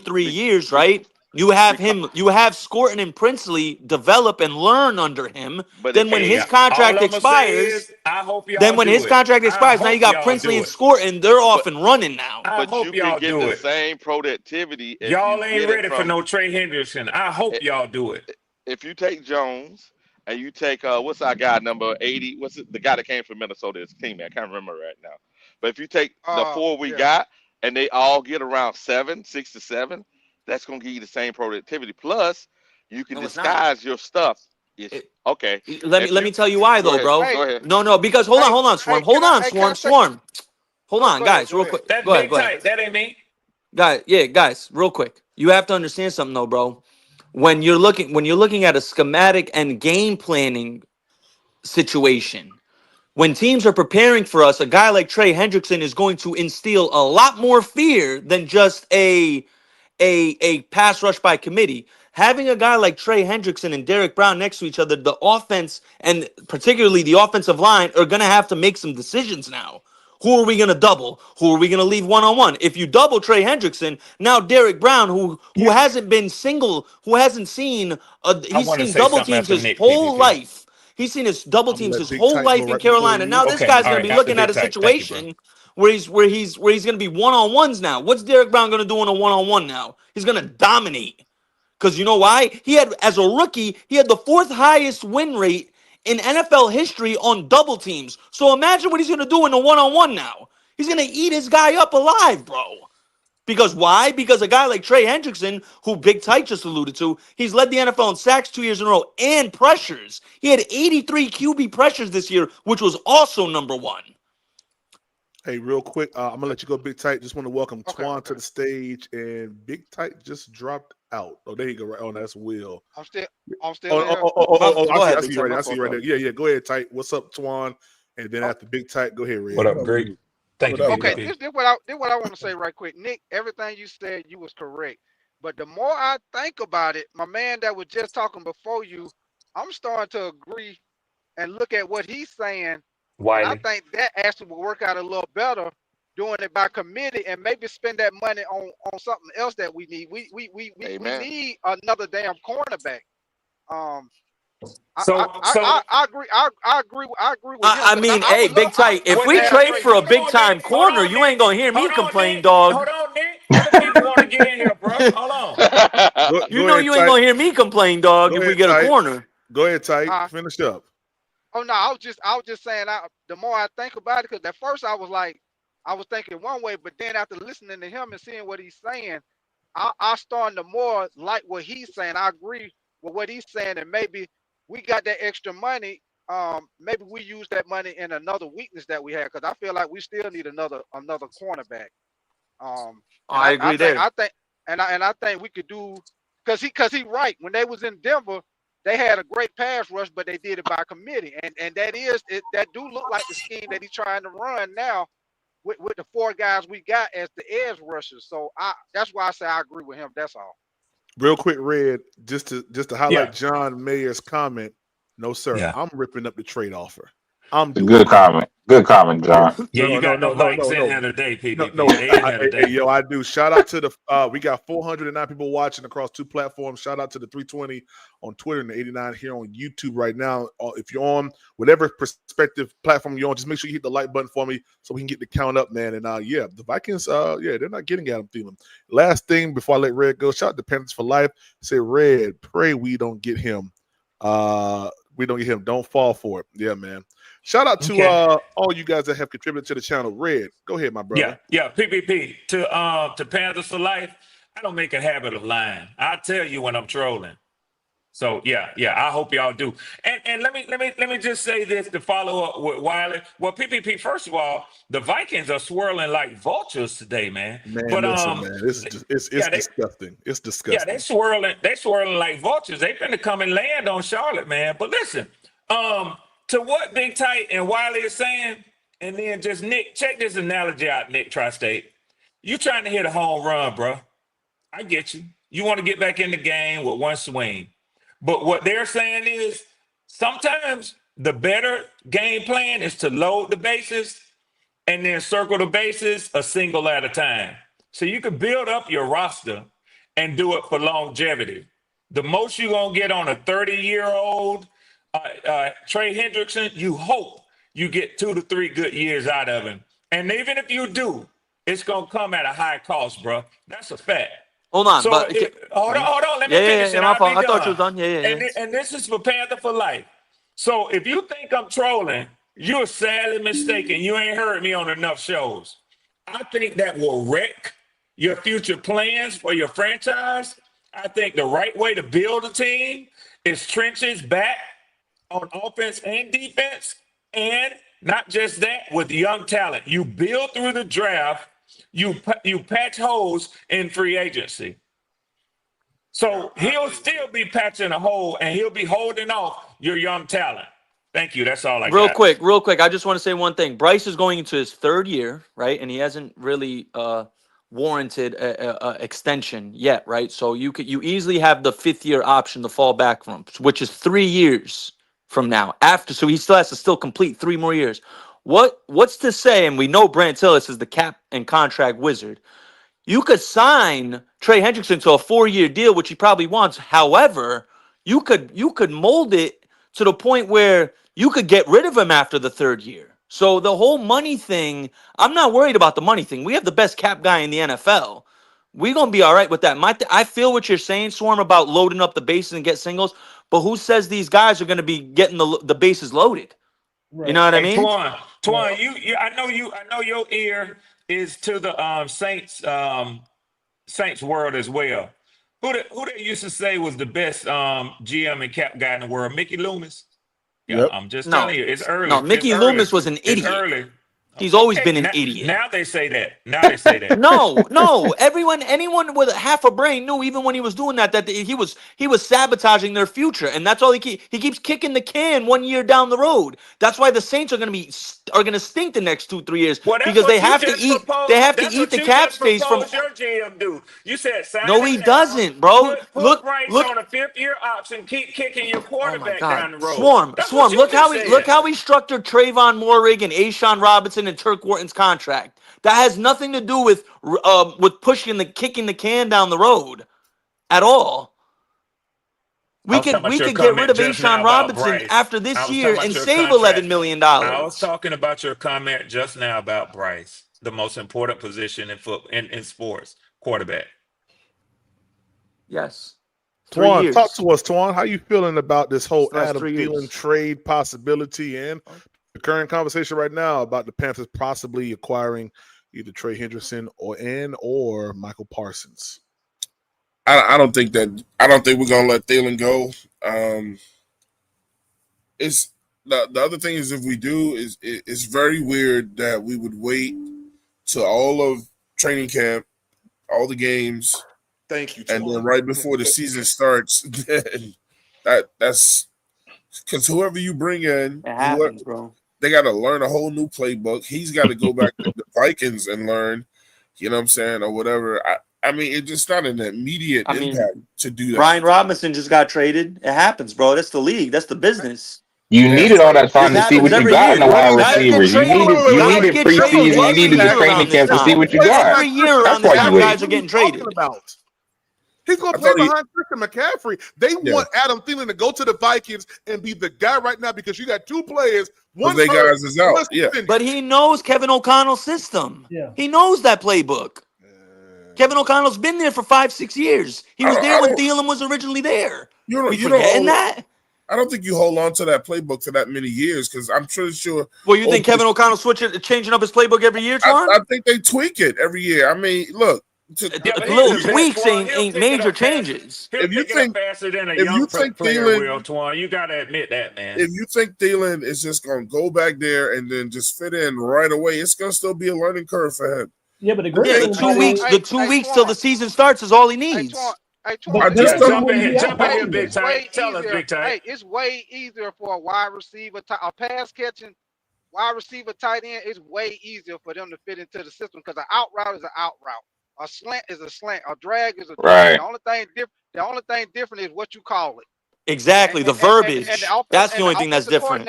3 years, Be, right? You have because, him, you have Scorton and Princely develop and learn under him. but Then if when you, his Hey, all contract I'm gonna say expires, is I hope then y'all when his do it. contract I expires, now you hope got y'all Princely do and it. Scorton. They're off but and running now. I but hope you can y'all get do the it. same productivity if Y'all you ain't get it ready for from no Trey Henderson. I hope y'all do it. if you take Jones and you take what's our guy number 80? What's it, the guy that came from Minnesota? His team, I can't remember right now. But if you take the 4 we yeah. got and they all get around 6 to 7, that's gonna give you the same productivity. Plus, you can No, it's not. disguise your stuff. It's It- okay. let me If let you me tell you why go though, ahead, bro. Hey, go ahead. No, because hold on, hey, hold on, Swarm. can Hold on, can I Swarm, say? Swarm. Hold Oh, on, guys, go real ahead. quick. That's Go ahead, big go ahead. tight. That ain't me. Guys, real quick. You have to understand something though, bro. When you're looking at a schematic and game planning situation, when teams are preparing for us, a guy like Trey Hendrickson is going to instill a lot more fear than just a pass rush by committee. having a guy like Trey Hendrickson and Derek Brown next to each other, the offense and particularly the offensive line are going to have to make some decisions now. Who are we going to double? Who are we going to leave one-on-one? If you double Trey Hendrickson, now Derek Brown, who hasn't been single, who hasn't seen, I he's want to seen say double something teams after his Nick whole PPP. life. He's seen his double I'm gonna teams let his Big whole Tight life go in right before Carolina. Now you. this Okay, guy's all going to right, be after looking Big at a Tight. Thank you, bro. situation where he's going to be one-on-ones now. What's Derek Brown going to do in a one-on-one now? He's going to dominate. Because you know why? As a rookie, he had the 4th highest win rate in NFL history on double teams. So imagine what he's going to do in a one-on-one now. He's going to eat his guy up alive, bro. Because why? Because a guy like Trey Hendrickson, who Big Tight just alluded to, he's led the NFL in sacks 2 years in a row and pressures. He had 83 QB pressures this year, which was also number 1. Hey, real quick, I'm gonna let you go, Big Tight. Just want to welcome Twan Okay. to the stage, and Big Tight just dropped out. Oh, there you go. Right. Oh, that's Will. I'm still in here. Go I ahead, see Big you right Tight. there. I see you right there. Yeah. Go ahead, Tight. What's up, Twan? And then Oh, after Big Tight, go ahead, Red. What What up, up, Greg? Will? Thank What you, up, okay, Will? PPP. this what I want to say right quick. Nick, everything you said, you was correct. But the more I think about it, my man that was just talking before you, I'm starting to agree and look at what he's saying. And I Wiley. think that actually will work out a little better doing it by committee and maybe spend that money on something else that we need. We Amen. need another damn cornerback. Um, So I agree. I agree with him I because mean, I hey, would love Big Tight, if with we to have that, trade Trey for a hold Hendrickson. on, big-time Nick. Hold corner, on, you Nick. ain't going to hear me Hold on, complain, Nick. dog. Hold on, Nick. Other people want to get in here, bro. Hold on. You Go know ahead, you ain't Tight. going to hear me complain, dog, Go if we ahead, get a Tight. corner. Go ahead, Tight. Huh? Finish up. Oh no, I was just saying. The more I think about it, because at first I was like, I was thinking one way, but then after listening to him and seeing what he's saying, I starting to more like what he's saying. I agree with what he's saying, and maybe we got that extra money. Maybe we use that money in another weakness that we have, because I feel like we still need another cornerback. And I agree there. I think we could do, because he right. When they was in Denver, they had a great pass rush, but they did it by committee, and that do look like the scheme that he's trying to run now with the 4 guys we got as the edge rushers. So that's why I say I agree with him. That's all. Real quick, Red, just to Yeah, highlight John Mayer's comment. No, sir. yeah, I'm ripping up the trade offer. I'm It's a doing good it. comment. Good comment, John. yeah. You got no likes in No. here today, No, PPP. They in here hey, today. yo, I do. Shout out to the we got 409 people watching across 2 platforms. Shout out to the 320 on Twitter and the 89 here on YouTube right now. If you're on whatever perspective platform you're on, just make sure you hit the like button for me so we can get the count up, man. And yeah, the Vikings, they're not getting Adam Thielen. Last thing before I let Red go, shout out to Panthers for life. Say, Red, pray we don't get him. Don't fall for it. Yeah, man. Shout out to Okay. all you guys that have contributed to the channel. Red, go ahead, my brother. Yeah. PPP to Panthers for life. I don't make a habit of lying. I tell you when I'm trolling. So yeah. I hope y'all do. And let me just say this to follow up with Wiley. Well, PPP. First of all, the Vikings are swirling like vultures today, man. Man, But listen, man, it's disgusting. It's disgusting. they swirling like vultures. They finna come and land on Charlotte, man. But listen, to what Big Tight and Wiley is saying, and then just Nick, check this analogy out, Nick Tri-State. You trying to hit a home run, bro. I get you. You want to get back in the game with one swing. But what they're saying is sometimes the better game plan is to load the bases and then circle the bases a single at a time. So you can build up your roster and do it for longevity. The most you're going to get on a 30-year-old Trey Hendrickson, you hope you get 2 to 3 good years out of him. And even if you do, it's going to come at a high cost, bro. That's a fact. Hold on, So but hold on. Let me yeah, finish. my fault. I thought you was done. Yeah. And this is for Panther for life. So if you think I'm trolling, you're sadly mistaken. You ain't heard me on enough shows. I think that will wreck your future plans for your franchise. I think the right way to build a team is trenches back on offense and defense, and not just that, with young talent. You build through the draft. You patch holes in free agency. So he'll still be patching a hole, and he'll be holding off your young talent. Thank you. That's all I got. Real quick. I just want to say one thing. Bryce is going into his 3rd year, right? And he hasn't really warranted a extension yet, right? So you easily have the 5th-year option to fall back from, which is 3 years from now. So he still has to complete 3 more years. What's to say? And we know Brant Tillis is the cap and contract wizard. You could sign Trey Hendrickson to a 4-year deal, which he probably wants. However, you could mold it to the point where you could get rid of him after the 3rd year. So the whole money thing, I'm not worried about the money thing. We have the best cap guy in the NFL. We're gonna be all right with that. I feel what you're saying, Swarm, about loading up the bases and get singles. But who says these guys are gonna be getting the bases loaded? Right. You know what I Hey, mean? Twan, I know your ear is to the Saints world as well. Who they used to say was the best GM and cap guy in the world? Mickey Loomis. Yeah, Yep. I'm just No, telling you, it's early. no. Mickey It's early. Loomis was an It's idiot. early. He's always Okay, been an idiot. Now they say that. Now they say that. No. Anyone with half a brain knew, even when he was doing that he was sabotaging their future, and that's all he keeps kicking the can 1 year down the road. That's why the Saints are gonna stink the next 2-3 years Well, that's because what they you have to just eat. proposed. They have to That's eat what the you cap just space from. proposed your GM do. You said sign No, him he now. doesn't, bro. Put Bryce on a 5th-year option. Keep kicking your Oh my quarterback down God, the road. Swarm. That's what you Look just how said. he structured Trayvon Moehrig and Ashawn Robinson and Turk Wharton's contract. That has nothing to do with kicking the can down the road at all. I was talking We about your could get rid comment of just now Ashawn about Robinson Bryce. after I this was talking year about and your save contract. $11 million. I was talking about your comment just now about Bryce, the most important position in sports, quarterback. Yes, 3 Twan, talk years. to us, Twan. How you feeling about this whole Still has Adam 3 Thielen years. trade possibility and the current conversation right now about the Panthers possibly acquiring either Trey Hendrickson or Michael Parsons? I don't think we're gonna let Thielen go. It's the other thing is, if we do, it's very weird that we would wait to all of training camp, all the games, Thank you, and then Twan. right before the season starts, then that's because whoever you bring in, It happens, bro. they got to learn a whole new playbook. He's got to go back to the Vikings and learn, you know what I'm saying, or whatever. I mean, it's just not an immediate impact to do that. Brian Robinson just got traded. It happens, bro. That's the league. That's the business. You needed all that time to see happens what you every got year. in the wide Guys get receivers. You traded. needed Guys get traded preseason. You every needed the year training around this camp to see time. what you got. Every year around That's this why time, you guys wait. are getting traded. He's going to play behind Christian McCaffrey. They want Adam Thielen to go to the Vikings and be the guy right now because you got 2 players. One they guys is out. Yeah. But he knows Kevin O'Connell's system. Yeah. He knows that playbook. Kevin O'Connell's been there for 5-6 years. He was there when Thielen was originally there. We forgetting that? I don't think you hold on to that playbook for that many years because I'm pretty sure. Well, you think Kevin O'Connell changing up his playbook every year, Twan? I think they tweak it every year. I mean, look. Little tweaks ain't major changes. If you think faster than a young player will, Twan, you got to admit that, man. If you think Thielen is just going to go back there and then just fit in right away, it's going to still be a learning curve for him. Yeah, but the 2 weeks till the season starts is all he needs. Jump in here, big time. Tell us, big time. Hey, it's way easier for a wide receiver, a pass catching wide receiver, tight end. It's way easier for them to fit into the system because an out route is an out route. A slant is a slant. A drag is a drag. Right. The only thing different is what you call it. Exactly, the verbiage. That's the only thing that's different.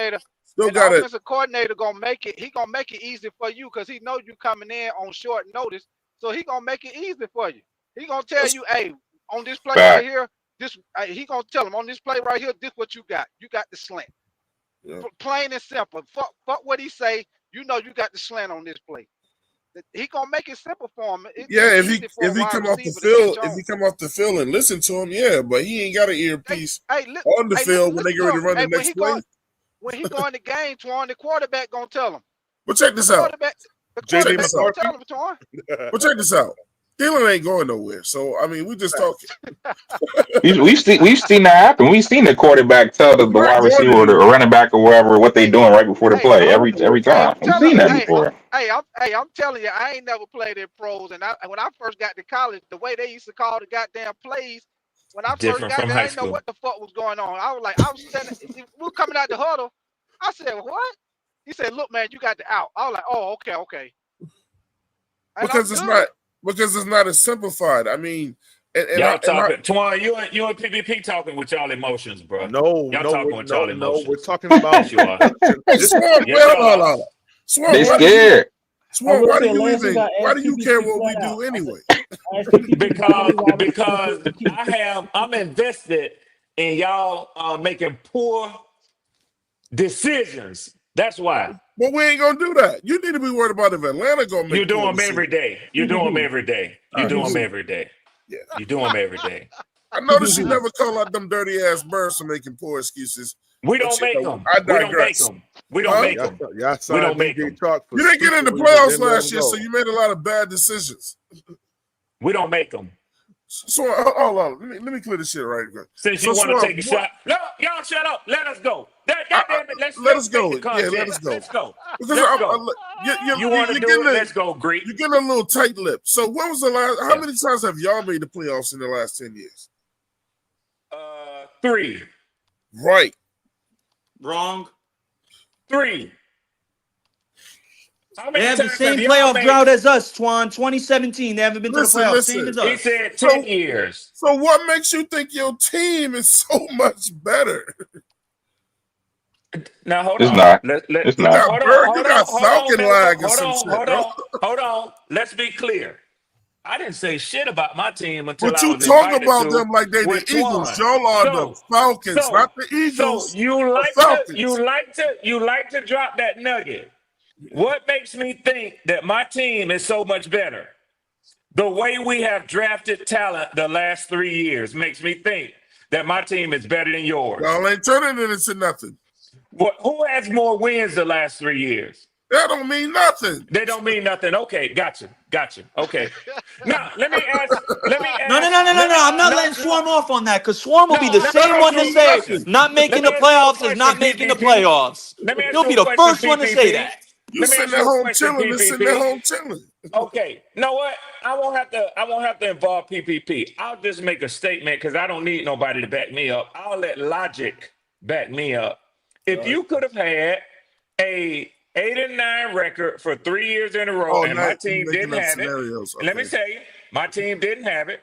Still got it. The offensive coordinator gonna make it. He gonna make it easy for you because he know you coming in on short notice. So he gonna make it easy for you. He gonna tell you, hey, on this play right here, he gonna tell him on this play right here, this what you got. You got the slant. Yeah. Plain and simple. Fuck what he say. You know you got the slant on this play. He gonna make it simple for him. If he come off the field and listen to him, yeah, but he ain't got an earpiece on the field when they get ready to run the next play. When he go in the game, Twan, the quarterback gonna tell him. But check this out. The quarterback gonna tell him, Twan. But check this out. Thielen ain't going nowhere. So I mean, we just talking. We've seen that happen. We've seen the quarterback tell the wide receiver or the running back or wherever what they doing right before the play every time. We've seen that before. I'm telling you, I ain't never played in pros, and when I first got to college, the way they used to call the goddamn plays. When I first got there, I didn't know what the fuck was going on. I was standing, we were coming out the huddle. I said, what? He said, look, man, you got the out. I was like, oh, okay. And because because it's not as simplified. I mean, Y'all talking, Twan, you and PPP talking with y'all emotions, bro. No, y'all no, talking with y'all emotions. we're talking about Yes, you are. Swarm, Yes, y'all are. Swarm, They why do you, scared. Swarm, will why do say you last week even? I Why asked do you PPP care what we flat out. do anyway? I asked PPP because I'm invested in y'all making poor decisions. That's why. But we ain't gonna do that. You need to be worried about if Atlanta gonna You make do poor them every decisions. day. You do them every day. You do them every day. Yeah, You do them every day. I noticed you never call out them dirty ass birds for making poor excuses. We But don't make them. I We don't make digress. them. We don't Huh? make them. Y'all We signed don't make DJ them. Chark for You didn't get in the stupid reasons, playoffs then let last him year, go. so you made a lot of bad decisions. We don't make them. So hold on, let me clear this shit right quick. Since So you want to Swarm, take a shot. No, y'all shut up. Let us go. God damn it. Let's let us make go. the content. Yeah, let us go. Let's go. Because Let's go. You want to do it? Let's go, Greek. You're getting a little tight lip. So when was the last? How many times have y'all made the playoffs in the last 10 years? 3. Right. Wrong. 3. How They many have the times same have y'all playoff made? drought as us, Twan. 2017. They haven't been to the playoffs. Same as He us. said 10 years. So what makes you think your team is so much better? Now hold It's on. not. You It's not. got Falcon lag or some shit, bro. Hold on. Let's be clear. I didn't say shit about my team until But I you was talk invited about to them like they the with Eagles. Twan. Y'all are the Falcons, not the So Eagles. you The like Falcons. to drop that nugget. What makes me think that my team is so much better? The way we have drafted talent the last 3 years makes me think that my team is better than yours. Y'all ain't turning it into nothing. Who has more wins the last 3 years? That don't mean nothing. They don't mean nothing. Okay, gotcha. Okay. Now let me ask. No. I'm not letting Swarm off on that because Swarm will be the Let me same ask one you to a say question. not Let making me the ask you a playoffs is question, not making the PPP. playoffs. Let me ask He'll you be a the question, first one to say PPP. that. You Let me sitting ask at you a home question, chilling and sitting at PPP. home chilling. Okay. You know what? I won't have to involve PPP. I'll just make a statement because I don't need nobody to back me up. I'll let logic back me up. If you could have had a 8-9 record for 3 years in a row, Oh, and now my you team making didn't up have it. scenarios. And let me Okay. tell you, my team didn't have it.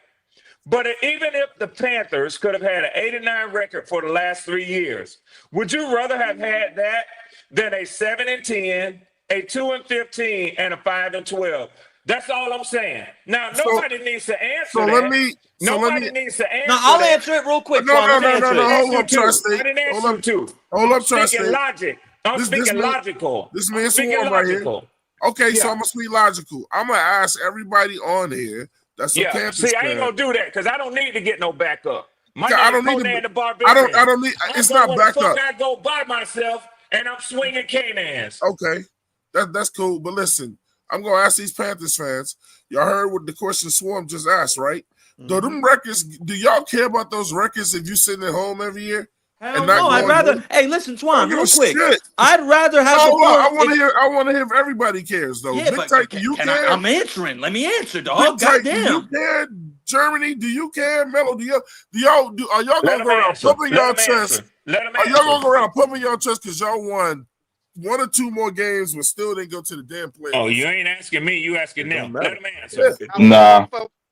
But even if the Panthers could have had an 8-9 record for the last 3 years, would you rather have had that than a 7-10, a 2-15, and a 5-12? That's all I'm saying. Now, nobody needs to answer that. Nobody needs to answer No, I'll that. answer it real quick, No. Twan. Let me answer it. Hold up, I Tri-State. didn't ask Hold you to. up, I'm speaking Tri-State. logic. I'm speaking logical. This I'm man's speaking Swarm right here. logical. Okay, so Yeah. I'm gonna speak logical. I'm gonna ask everybody on here that's a Yeah. Panthers See, I ain't fan. gonna do that because I don't need to get no backup. My I name don't need to. Conan the I Barbarian. don't need. I It's go not where the fuck backup. I go by myself, and I'm swinging Canans. Okay, that's cool. But listen, I'm gonna ask these Panthers fans. Y'all heard what the question Swarm just asked, right? Do them records? Do y'all care about those records if you sitting at home every year Hell no, I'd rather. Hey, listen, Twan, real quick. I'd rather have the poor. I want to hear if everybody cares though. Yeah, Big but Tight, do you care? I'm answering. Let me answer, Big dog. Tight, do you Goddamn. care? Germany, do you care? Mello, are y'all gonna go around pumping your chest? Are y'all gonna go around pumping your chest because y'all won 1 or 2 more games but still didn't go to the damn playoffs? Oh, you ain't asking me. You asking them. Let them answer. Yeah. Nah.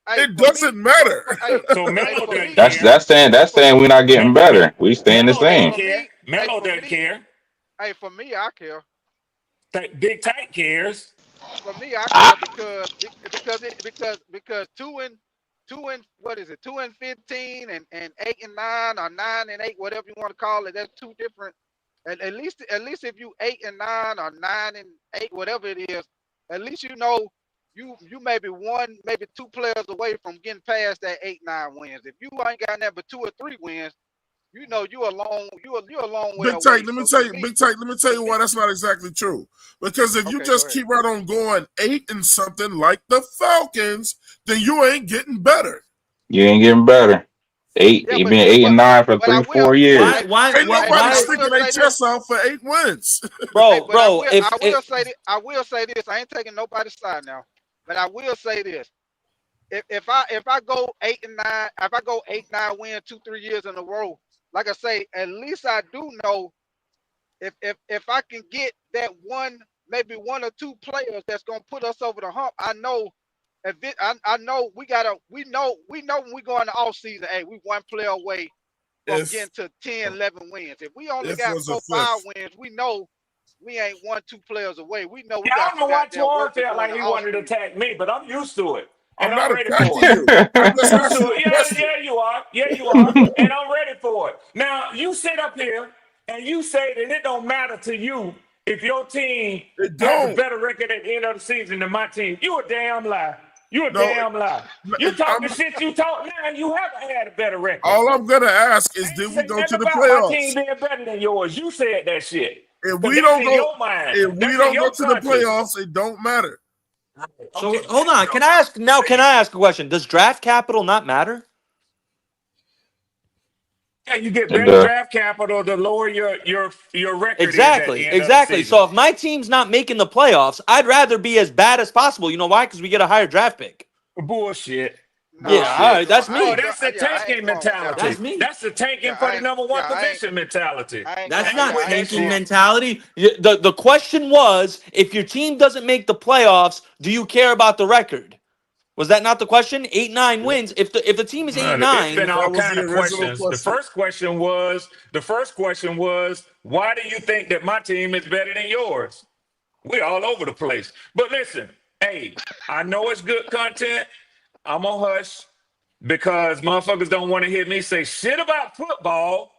It doesn't matter. So Mello doesn't That's care. that's saying we're not getting better. We staying the Mello doesn't same. care. Mello doesn't care. Hey, for me, I care. Big Tight cares. For me, I care because two and what is it? 2-15 and 8-9 or 9-8, whatever you want to call it. That's two different. And at least if you 8-9 or 9-8, whatever it is, at least you know you maybe one, maybe 2 players away from getting past that 8-9 wins. If you ain't got that but 2 or 3 wins, you know you're a long way Big away. Tight, let me tell you why that's not exactly true. Because if you just keep right on going 8 and something like the Falcons, then you ain't getting better. You ain't getting better. You've been 8 and 9 for 3-4 years. Ain't nobody sticking their chest out for 8 wins, bro. I will say this. I ain't taking nobody's side now, but I will say this. If I go 8-9, if I go 8-9 win 2-3 years in a row, like I say, at least I do know if I can get that one, maybe 1 or 2 players that's gonna put us over the hump. I know I know we know when we go in the off season, hey, we one player away from getting to 10, 11 wins. If we only got was a 4, 5 fifth. wins, we know we ain't 1, 2 players away. We know we Yeah, I got don't some know why goddamn Twan work to felt do in like the he off wanted to season. attack me, but I'm used to it. And I'm I'm not ready for attacking it. you. I'm just I'm used asking to a it. question. Yeah, you are. Yeah, you are. And I'm ready for it. Now, you sit up here and you say that it don't matter to you if your team It has a don't. better record at the end of the season than my team. You a damn lie. You a No, damn lie. You talking shit you talk now, and you haven't had a better record. all I'm gonna ask is, I did ain't we say go nothing to the about my team playoffs? being better than yours. You said that shit. If Because we that's don't in go, your mind. if we That's in don't go your to the conscience. playoffs, it don't matter. So Okay, hold on. Can I ask now? Can I ask a question? Does draft capital not matter? Yeah, you get And better draft capital the lower your record is at the Exactly, end of the exactly. season. So if my team's not making the playoffs, I'd rather be as bad as possible. You know why? Because we get a higher draft pick. Bullshit. Yeah, all Bullshit. right, that's I Oh, ain't me. go, that's the I ain't tanking going with that mentality. That's one. me. That's the tanking Yeah, for the number one position mentality. I ain't That's going. not Yeah, I ain't tanking going. mentality. The question was, if your team doesn't make the playoffs, do you care about the record? Was that not the question? 8-9 wins. If the team is It's been 8-9, all That was kind the of original questions. The question. first question was, why do you think that my team is better than yours? We're all over the place. But listen, hey, I know it's good content. I'm gonna hush because motherfuckers don't want to hear me say shit about football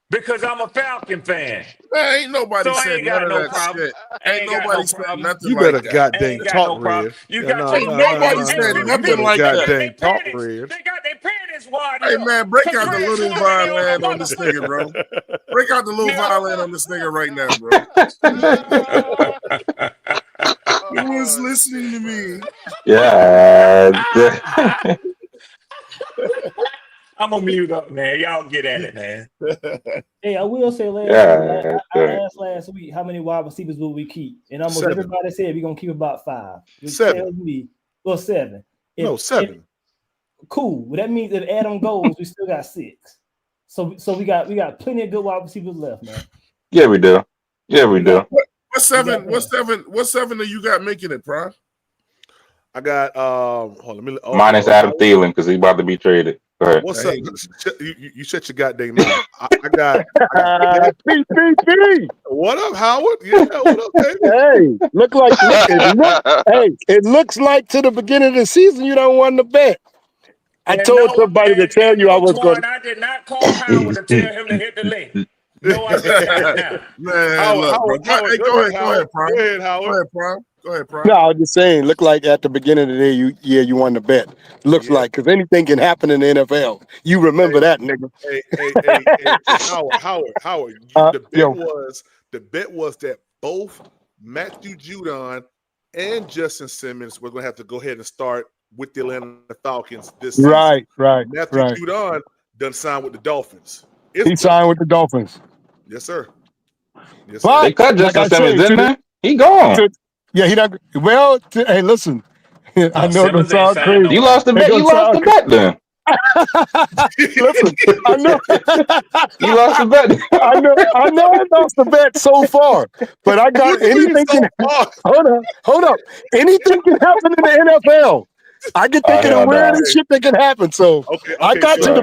because I'm a Falcon fan. Man, ain't nobody So I said ain't none got of no that problem. shit. I Ain't ain't got no nobody said problem. nothing You like better that. I goddamn ain't got talk, no problem. Red. You Yeah, got no, your Ain't no, hey, no, nobody no, hey, said no. Rick, You nothing better Rick, like they that. got their goddamn talk, panties. Red. They got their panties wadded Hey up. man, break Cause out the Fred little already on violin a on this nigga, bro. motherfucker. Break out the little Now, violin on this nigga right now, bro. Who is Oh listening shit, to man. me? yeah. I'm gonna mute up, man. Y'all get at it, man. Hey, I will say last week, Yeah. I asked last week how many wide receivers will we keep, and almost 7. everybody said we're gonna keep about 5, which 7. tells me, well, 7. No, 7. Cool. Well, that means if Adam goes, we still got 6. So we got plenty of good wide receivers left, man. Yeah, we do. Yeah, we do. What seven do you got making it, Prime? I got hold on, let me Minus Adam Thielen because he's about to be traded. Go ahead. What's Hey. up? You shut your goddamn mouth. I got PPP. what up, Howard? Yeah, what up, baby? Hey, it looks like to the beginning of the season you don't want to bet. I And told no, somebody to tell and you I no, was going Twan, I did not call Howard to tell him to hit the link. No, I did not. Now, Man, look, bro. Go ahead, Prime. Go ahead, Howard. Go ahead, Prime. Go ahead, Prime. No, I was just saying, look like at the beginning of the day, you won the bet. Looks like, because anything can happen in the NFL. You remember that, nigga. Howard. The bet was that both Matthew Judon and Justin Simmons were going to have to go ahead and start with the Atlanta Falcons this season. Right. Matthew Judon done sign with the Dolphins. He signed with the Dolphins. Yes, sir. But, They cut Justin Simmons, didn't they? He gone. Yeah, he not. Well, hey, listen. I know Simmons it ain't sounds signed crazy. no You lost the bet. You lost the bet then. Listen, I know. You lost the bet. I lost the bet so far, but I got anything can. Hold up. Anything can happen in the NFL. I get thinking of weirdest shit that can happen. So I got to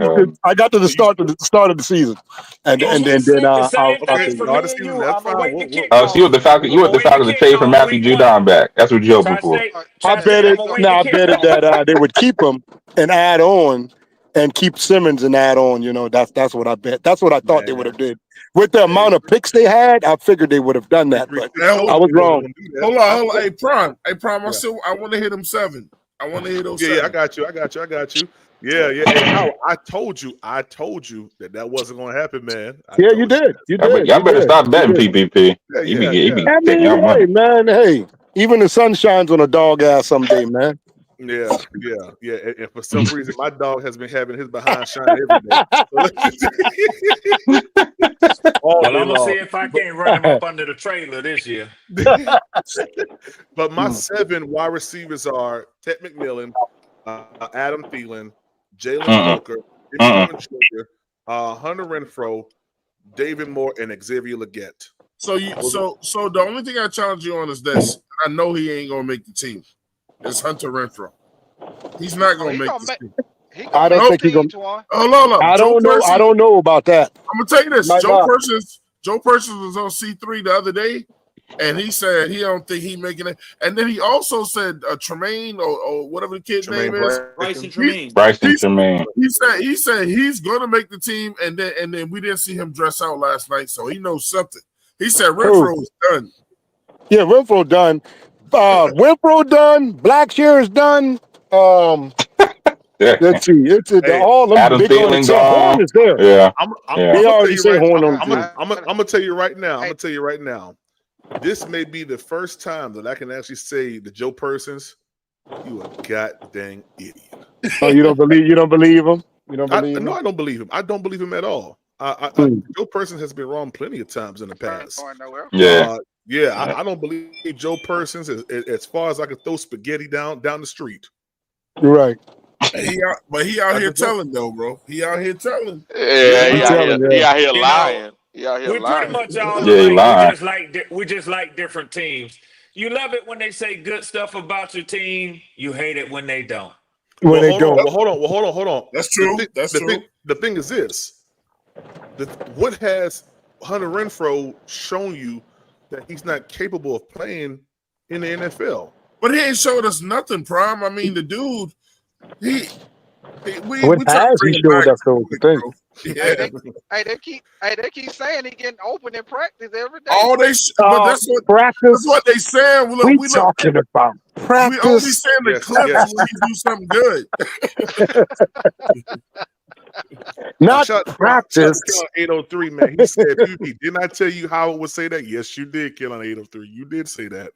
the start of the season, and you then said the same I'll thing see. for me and you. I'm gonna wait the kick. Oh, so you want the Falcons? You want the Falcons to trade for Matthew Judon back? That's what you're hoping for. I bet it that they would keep him and add on, and keep Simmons and add on. You know, that's what I bet. That's what I thought they would have did. With the amount of picks they had, I figured they would have done that, but I was wrong. Hold on. Hey, Prime. I want to hit him 7. I want to hit those 7. Yeah, I got you. Yeah. Hey, Howard, I told you that wasn't going to happen, man. Yeah, you did. Y'all better stop betting PPP. He be I taking your mean, money. hey, man, hey, even the sun shines on a dog ass someday, man. Yeah. And for some reason, my dog has been having his behind shine every day. Well, I'm gonna see if I can't run him up under the trailer this year. But my 7 wide receivers are Ted McMillan, Adam Thielen, Jalen Walker, Hunter Renfrow, David Moore, and Xavier Legette. So the only thing I challenge you on is this. I know he ain't gonna make the team. It's Hunter Renfrow. He's not gonna he make gonna this make team. he I gonna don't make think the he's team, gonna. Twan. Hold on. I don't know. I don't know about that. I'm gonna tell you this. Might not. Joe Persons was on C3 the other day, and he said he don't think he making it. And then he also said Tremaine or whatever the kid's name is. Bryson Tremaine. Bryson Tremaine. He said he's gonna make the team, and then we didn't see him dress out last night, so he knows something. He said Renfro is done. Yeah, Renfro done. Renfro done. Blackshear is done. Let's see. It's all them Adam big Thielen on gone. Horn is there. Yeah. They already say Horn on the team. I'm gonna tell you right now. I'm gonna tell you right now. This may be the first time that I can actually say to Joe Persons, "You a goddamn idiot." Oh, you don't believe him? You don't believe him? No, I don't believe him. I don't believe him at all. Joe Persons has been wrong plenty of times in the past. Yeah. I don't believe Joe Persons as far as I can throw spaghetti down the street. Right. But he out here telling though, bro. He out here telling. Yeah, he out here You lying. know, He out here we lying. pretty much all Yeah, he alike. lying. We just like different teams. You love it when they say good stuff about your team. You hate it when they don't. When they don't. Hold on. That's true. The thing is this. What has Hunter Renfro shown you that he's not capable of playing in the NFL? But he ain't showed us nothing, Prime. I mean, the dude, we What has he showed us though? The thing. Yeah. They keep saying he getting open in practice every day. But that's what practice. That's what they saying. We talking about practice. We only saying the clips when he do something good. Not practice. Shout 803, man. He said, didn't I tell you Howard would say that? Yes, you did, Kill on 803. You did say that.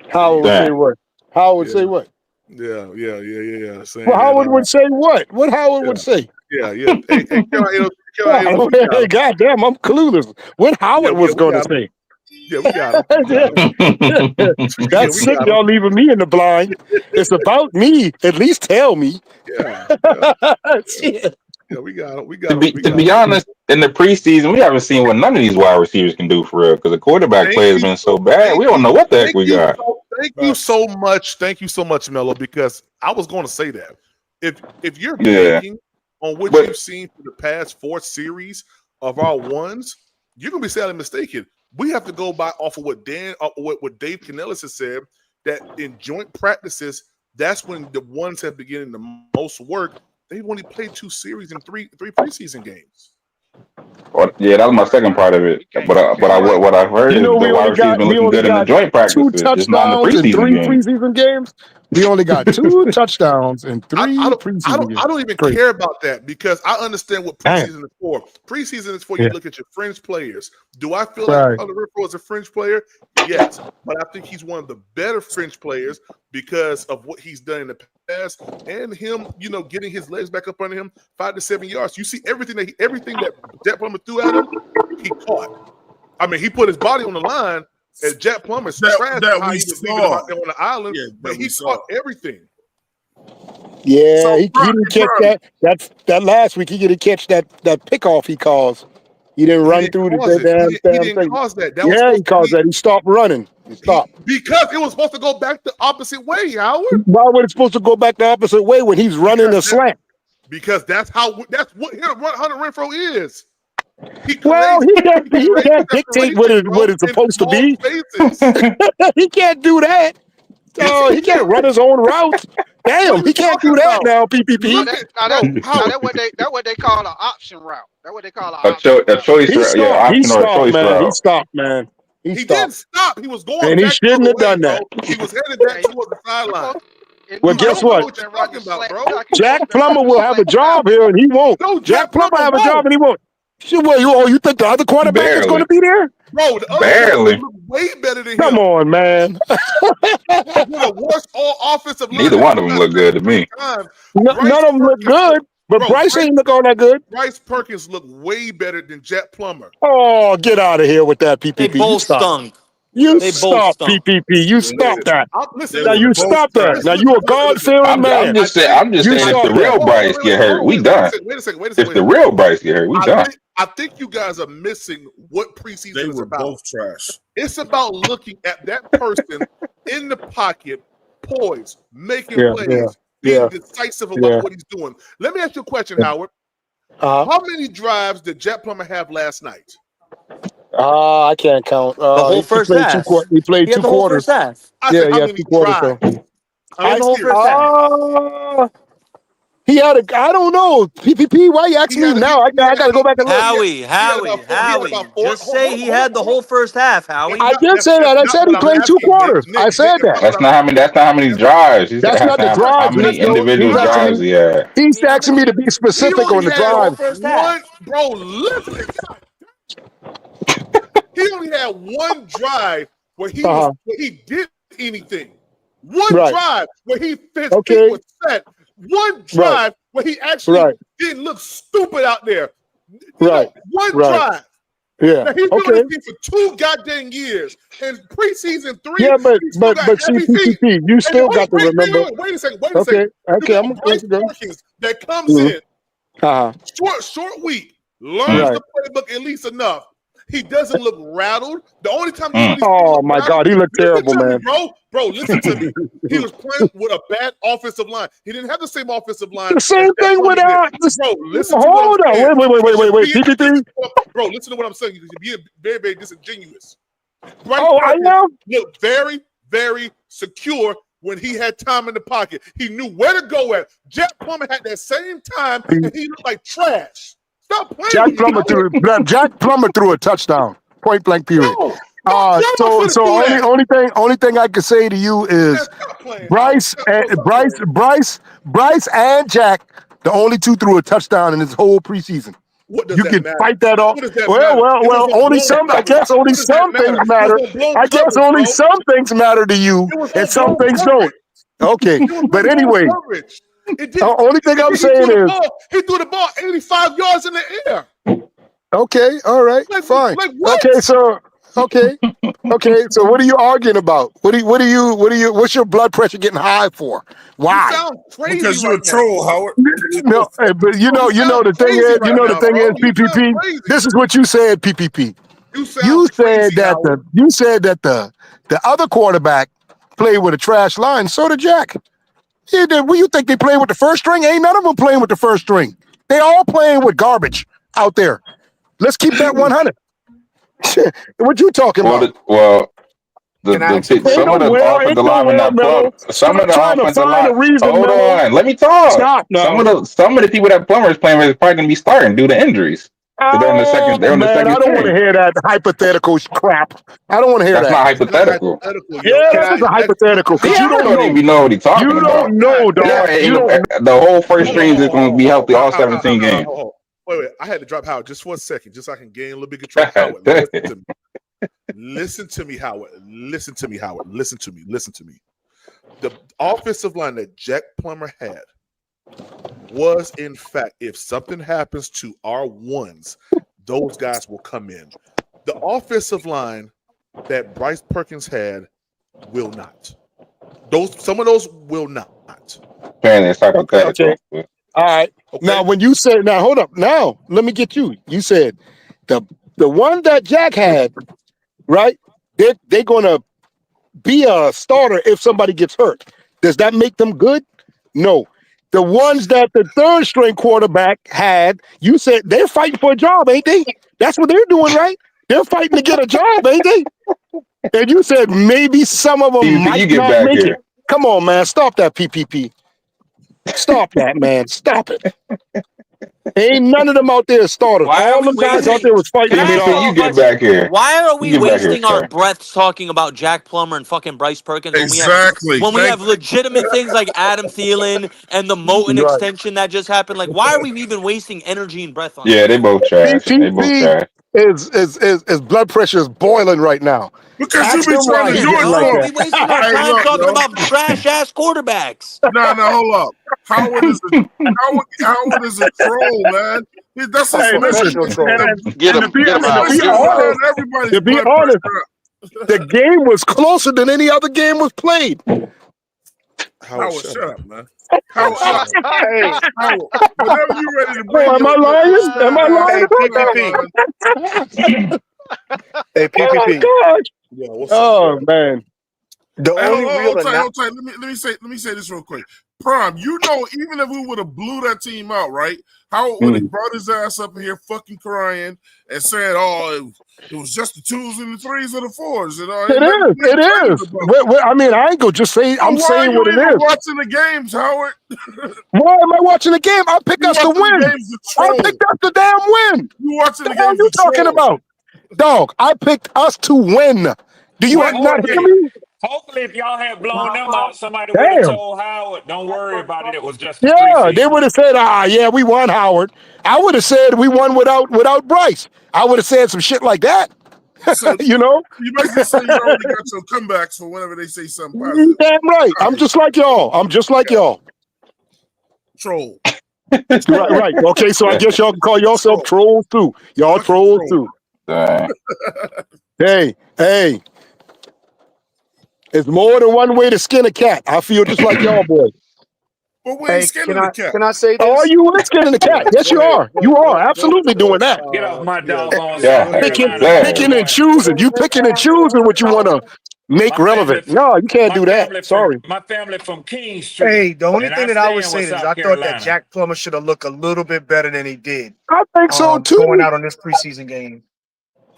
Howard would say what? Howard would say what? Yeah. Well, Howard would say what? What Howard would say? Yeah. Hey, Kill on 803. Goddamn, I'm clueless. What Howard was going to say? Yeah, we got it. That's sick. Y'all leaving me in the blind. It's about me. At least tell me. Yeah, we got it. To be honest, in the preseason, we haven't seen what none of these wide receivers can do for real because the quarterback play has been so bad. We don't know what the heck we got. Thank you so much, Mello, because I was going to say that. If you're banking on what you've seen for the past 4 series of our ones, you're going to be sadly mistaken. We have to go by off of what Dave Canellis has said, that in joint practices, that's when the ones have been getting the most work. They've only played 2 series and three preseason games. Well, yeah, that was my second part of it. But what I've heard is the wide receivers been looking good in the joint practices, just not in the preseason games. We only got 2 touchdowns and 3 preseason games. I don't even care about that because I understand what preseason is for. Preseason is for you to look at your fringe players. Do I feel like Hunter Renfro is a fringe player? Yes, but I think he's one of the better fringe players because of what he's done in the past and him, getting his legs back up under him 5 to 7 yards. You see everything that Jack Plummer threw at him, he caught. I mean, he put his body on the line. And Jack Plummer trashed how he was leaving him out there on the island, but he caught everything. Yeah, so, he didn't catch that last week. He didn't catch that pickoff he caused. He didn't run through the damn thing. He didn't cause that. He caused that. He stopped running. He stopped. Because it was supposed to go back the opposite way, Howard. Why would it supposed to go back the opposite way when he's running a slant? Because that's what Hunter Renfro is. He can't dictate what it's supposed to be. He can't do that. Oh, he can't run his own routes. Damn, he can't do that now, PPP. That's what they call an option route. That's what they call an option a choice route. He stopped, man. He didn't stop. He was going and he shouldn't have done that. He was headed back towards the sideline. Well, guess what? Jack Plummer will have a job here, and he won't. No, Jack Plummer have a job, and he won't. You think the other quarterback is going to be there? Bro, the other way better than him. Come on, man. The worst all offensive line. Neither one of them look good to me. None of them look good, but Bryce ain't look all that good. Bryce Perkins look way better than Jack Plummer. Oh, get out of here with that, PPP. They both stunk. You stop, PPP. You stop that. Now you stop that. Now you a God-fearing man. I'm just saying if the real Bryce get hurt, we done. Wait a second. If the real Bryce get hurt, we done. I think you guys are missing what preseason is about. Both trash. It's about looking at that person in the pocket, poised, making plays. being decisive about what he's doing. Let me ask you a question, Howard. How many drives did Jack Plummer have last night? I can't count. The whole first half. He played two the whole quarters. first half. I said, how many drives? He had the whole first half. He had I don't know. PPP, why you asking me now? I got to go back and look. Howie. Just say he had the whole first half, Howie. I did say that. I said he played two quarters. I said that. That's not how many drives. That's not the drives. How many individual drives he had. He's asking me to be specific on the drive. Bro, listen. He only had one drive where he did anything. One drive where his feet was set. One drive where he actually didn't look stupid out there. One drive. Yeah. Now, he's been on this team for 2 goddamn years. And preseason 3. Yeah, but CPP, you still got to remember. Wait a second. Okay, I'm Bryce Perkins that comes in short week, learns the playbook at least enough. He doesn't look rattled. The only time my God, he looked terrible, man. Bro, listen to me. He was playing with a bad offensive line. He didn't have the same offensive line. The same thing with bro, listen to hold on. Wait. PPP. Bro, listen to what I'm saying. You're being very, very disingenuous. Bryce I know. Looked very, very secure when he had time in the pocket. He knew where to go at. Jack Plummer had that same time, and he looked like trash. Stop playing. Jack Plummer threw a touchdown. Point blank period. Only thing I can say to you is Bryce and Jack, the only two threw a touchdown in his whole preseason. You can fight that off. Well, only some. I guess only some things matter. I guess only some things matter to you, and some things don't. Okay, but anyway. The only thing I'm saying is he threw the ball 85 yards in the air. Okay, all right, fine. Okay, so what are you arguing about? What's your blood pressure getting high for? Why? You sound crazy because you're a troll, Howard. No, but you know the thing is, PPP. This is what you said, PPP. You said that the other quarterback played with a trash line. So did Jack. What you think they playing with the first string? Ain't none of them playing with the first string. They all playing with garbage out there. Let's keep that 100. What you talking about? Some of the offensive linemen that hold on, let me talk. Stop, no. Some of the people that Plummer is playing with is probably gonna be starting due to injuries. They're on the second. They're on the second. I don't want to hear that hypothetical crap. I don't want to hear that. That's not hypothetical. Yeah, that's a hypothetical. You don't even know what he's talking about. You don't know, dog. The whole first string is going to be healthy all 17 games. Wait. I had to drop Howard just for a second, just so I can gain a little bit of control. Howard, listen to me, Howard. Listen to me. The offensive line that Jack Plummer had was, in fact, if something happens to our ones, those guys will come in. The offensive line that Bryce Perkins had will not. Some of those will not. Okay. All right. Okay. Now, when you said, now hold up. Now, let me get you. You said the one that Jack had, right? They're gonna be a starter if somebody gets hurt. Does that make them good? No. The ones that the third string quarterback had, you said they're fighting for a job, ain't they? That's what they're doing, right? They're fighting to get a job, ain't they? And you said maybe some of them might not make it. Come on, man. Stop that, PPP. Stop that, man. Stop it. Ain't none of them out there starters. All them guys out there was fighting. You get back here. Why are we wasting our breaths talking about Jack Plummer and fucking Bryce Perkins when we have legitimate things like Adam Thielen and the Moton extension that just happened? Like, why are we even wasting energy and breath on that? Yeah, they both trash. His blood pressure is boiling right now. Because you be trying to do it like we wasting our time talking about trash ass quarterbacks. No, hold up. Howard is a troll, man. That's his mission. To be honest, the game was closer than any other game was played. Howard, shut up, man. Howard, whenever you ready to bring am I lying? Hey, PPP. Oh, gosh. Yeah, man. The only real hold tight. Let me say this real quick. Prime, even if we would have blew that team out, right? How would he brought his ass up here fucking crying and saying, "Oh, it was just the 2s and the 3s and the 4s." And it is. I mean, I ain't gonna just say. I'm saying what it is. Watching the games, Howard. Why am I watching the game? I pick us to win. I picked us the damn win. You watching the game? What are you talking about, dog? I picked us to win. Do you not hear me? Hopefully, if y'all had blown them out, somebody would have told Howard, "Don't worry about it. It was just a preseason." They would have said, yeah, we won, Howard." I would have said we won without Bryce. I would have said some shit like that. So, you know? You basically say you already got your comebacks for whenever they say something positive. Damn right. I'm just like y'all. y'all. Troll. right. Okay, so I guess y'all can call yourself trolls too. Y'all trolls too. Hey. It's more than one way to skin a cat. I feel just like y'all boys. But we ain't skinning the cat. Can I say this? Oh, you are skinning the cat. Yes, you are. You are absolutely doing that. Get off my doggone picking and choosing. You picking and choosing what you want to make relevant. No, you can't do that. Sorry. My family from King Street. Hey, the only thing that I would say is I thought that Jack Plummer should have looked a little bit better than he did. I think so too. Going out on this preseason game.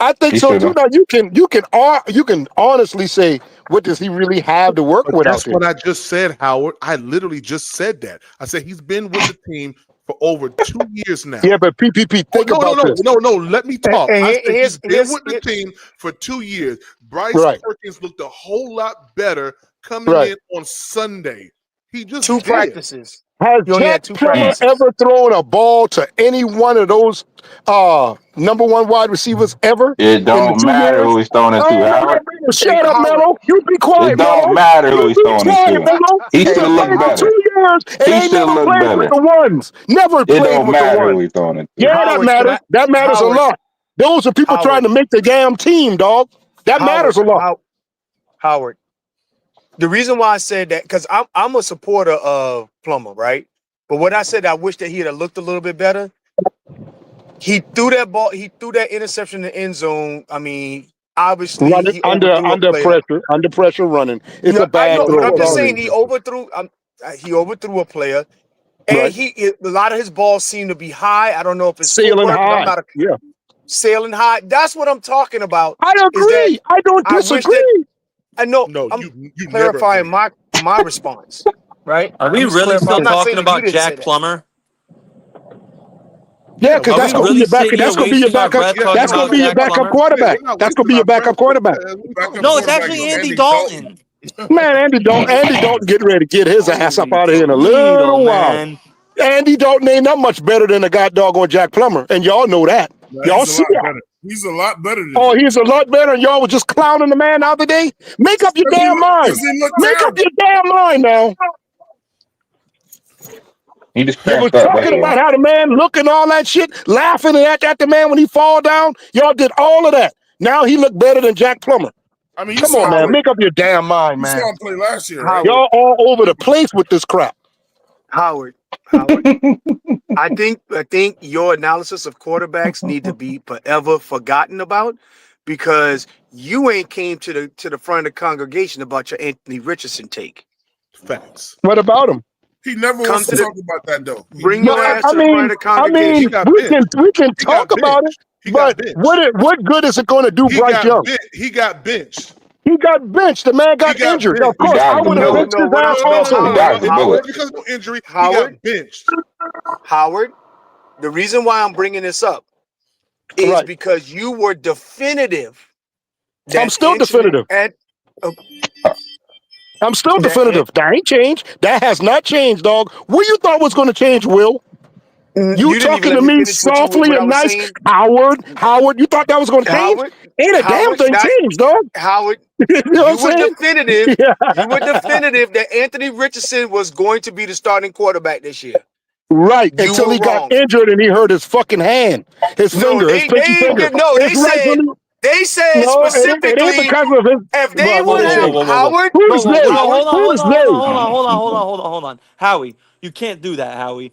I think so too. Now you can honestly say, what does he really have to work with? That's what I just said, Howard. I literally just said that. I said he's been with the team for over 2 years now. Yeah, but PPP, think about this. No. Let me talk. I said he's been with the team for 2 years. Bryce Perkins looked a whole lot better coming in on Sunday. He just 2 practices. Has Jack Plummer ever thrown a ball to any one of those number 1 wide receivers ever? It don't matter who he's throwing it to, Howard. Shut up, Mello. You be quiet, It don't matter who he's throwing it to. He should have looked better. 2 years, and He they should have never looked played better. with the ones. Never played It don't with the matter who ones. he's throwing it to. Yeah, that matters. That matters a lot. Those are people trying to make the damn team, dog. That matters a lot. Howard. The reason why I said that, because I'm a supporter of Plummer, right? But what I said, I wish that he had looked a little bit better. He threw that ball. He threw that interception in the end zone. I mean, obviously, he under pressure running. It's a bad throw. But I'm just saying he overthrew a player, and a lot of his balls seem to be high. I don't know if it's sailing high. Sailing high. That's what I'm talking about. I agree. I don't disagree. I know. I'm clarifying my response. Right? Are we really still talking about Jack Plummer? Yeah, because that's going to be your backup. That's going to be your backup. That's going to be your backup quarterback. That's going to be your backup quarterback. No, it's actually Andy Dalton. Man, Andy Dalton getting ready to get his ass up out of here in a little while. Andy Dalton ain't that much better than a doggone Jack Plummer, and y'all know that. Y'all see that. He's a lot better than he's a lot better, and y'all was just clowning the man the other day? Make up your damn mind. Make up your damn mind now. He just was talking about how the man looking all that shit, laughing at the man when he fall down. Y'all did all of that. Now he looked better than Jack Plummer. I mean, come on, man. Make up your damn mind, man. You saw him play last year, right? Y'all all over the place with this crap. Howard. I think your analysis of quarterbacks need to be forever forgotten about, because you ain't came to the front of the congregation about your Anthony Richardson take. Facts. What about him? He never wants to talk about that, though. Bring your ass to the front of the congregation. We can talk about it, but what good is it going to do Bryce Young? He got benched. He got benched. The man got injured. Of course, I would have benched his ass also. Because of injury, he got benched. Howard, the reason why I'm bringing this up is because you were definitive. I'm still definitive. I'm still definitive. That ain't changed. That has not changed, dog. What you thought was going to change, Will? You talking to me softly and nice, Howard. You thought that was going to change? Ain't a damn thing changed, dog. Howard, you were definitive. You were definitive that Anthony Richardson was going to be the starting quarterback this year. Right, until he got injured and he hurt his fucking hand, his finger, his pinky finger. They said specifically if they would have Howard. Hold on. Howie, you can't do that, Howie.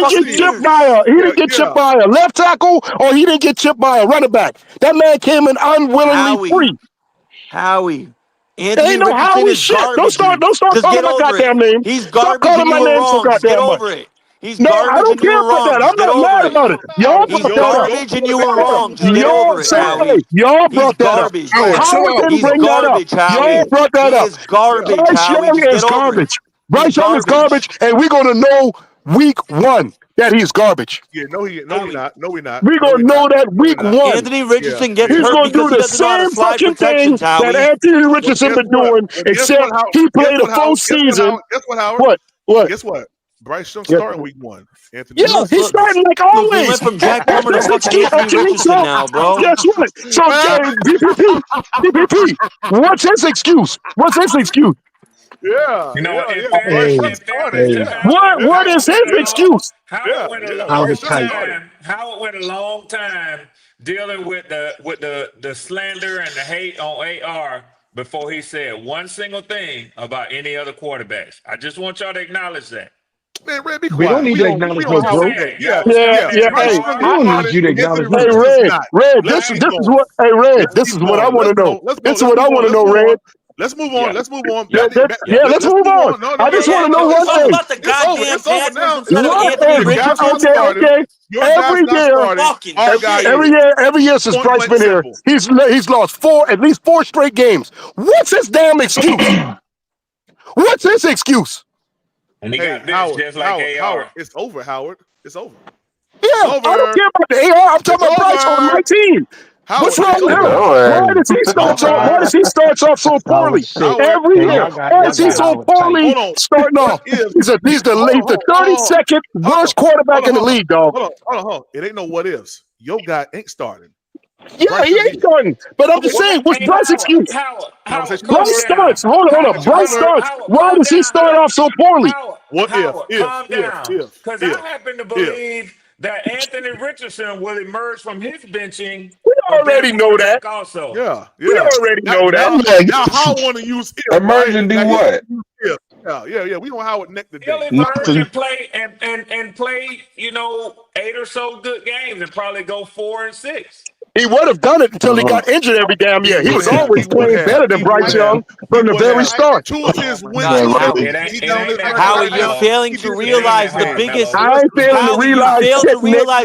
didn't get chipped by a left tackle, or he didn't get chipped by a running back. That man came in unwillingly free. Howie. Anthony Ain't no Richardson Howie is shit. garbage. Don't start Just calling get my over it. goddamn name. He's Stop garbage calling and my you were name so wrong. Just get goddamn much. over it. He's No, I garbage don't and you care were about wrong. that. Just I'm get not over mad it. about it. Y'all He's brought that up. garbage and you were wrong. Just get Y'all over it, Howie. brought He's that up. garbage. Howard, chill Howard out. didn't He's bring that up. garbage, Howie. Y'all brought that He up. is garbage, Bryce Howie. Young Just is get over it. garbage. He's Bryce Young is garbage. garbage, and we're gonna know week 1. that he's garbage. Yeah, no, he not. No, we not. We're No, going we to know not. that No, we week not. one. Anthony Richardson gets He's hurt going to do because he the doesn't know how to same slide fucking thing protections, Howie. that Anthony Well, Richardson guess been what? doing, Well, guess except what, Howard? he Guess played a what, full Howard? season. Guess what, Howard? What? Guess what? Bryce Young Yeah, starting week 1. Anthony yeah, he's Richardson. starting like Look, we always. went from Jack That's Plummer to his fucking excuse. Anthony Okay, Richardson so now, bro. guess what? So DPP, what's his excuse? What's his excuse? Yeah, You know, yeah, in yeah. fairness, Bryce in Young fairness started. to Yeah, Howard, What is his excuse? yeah, Howard went yeah. a Bryce long Young started. time. Howard went a long time dealing with the slander and the hate on AR before he said one single thing about any other quarterbacks. I just want y'all to acknowledge that. Man, Red, be We quiet. don't need to acknowledge no growth. Yeah, Yeah. Bryce Hey, Young We don't need you to Anthony acknowledge no Hey, growth. Richardson's Red, not. Red, Let's this keep is going. what. Hey, Red, Let's this keep is what I going. want to know. This is what I want to know, Red. Let's move on. Let's move on. Let's move on. No, I just want to know Can we one talk thing. about the goddamn It's over Panthers now. instead of What? Anthony Your guys Richardson? not starting. Okay. Your guys not starting. Fucking Our guy shit. is. Every year since Point Bryce blank been here, simple. he's lost at least four straight games. What's his damn excuse? What's his excuse? And he Hey, got bitched Howard, just like AR. Howard, it's over, Howard. It's over. Yeah, I don't care about the AR. I'm talking about Bryce on my team. Howard, What's wrong it's with him? over. Why does he start off so poorly every year? Why is he so poorly starting off? He's the 32nd worst quarterback in the league, dog. Hold on. It ain't no what ifs. Your guy ain't starting. Yeah, he ain't starting. But I'm just saying, what's Bryce's excuse? Bryce starts. Hold on. Bryce starts. Why does he start off so poorly? Calm down. Because I happen to believe that Anthony Richardson will emerge from his benching. We already know that. Also, yeah. We already know that. Now, how want to use if? Emerging do what? Yeah. We don't Howard neck today. He'll emerge and play and play, 8 or so good games and probably go 4 and 6. He would have done it until he got injured every damn year. He was always playing better than Bryce Young from the very start. Two of his wins. Howie, you're failing to realize the biggest. I ain't failing to realize shit,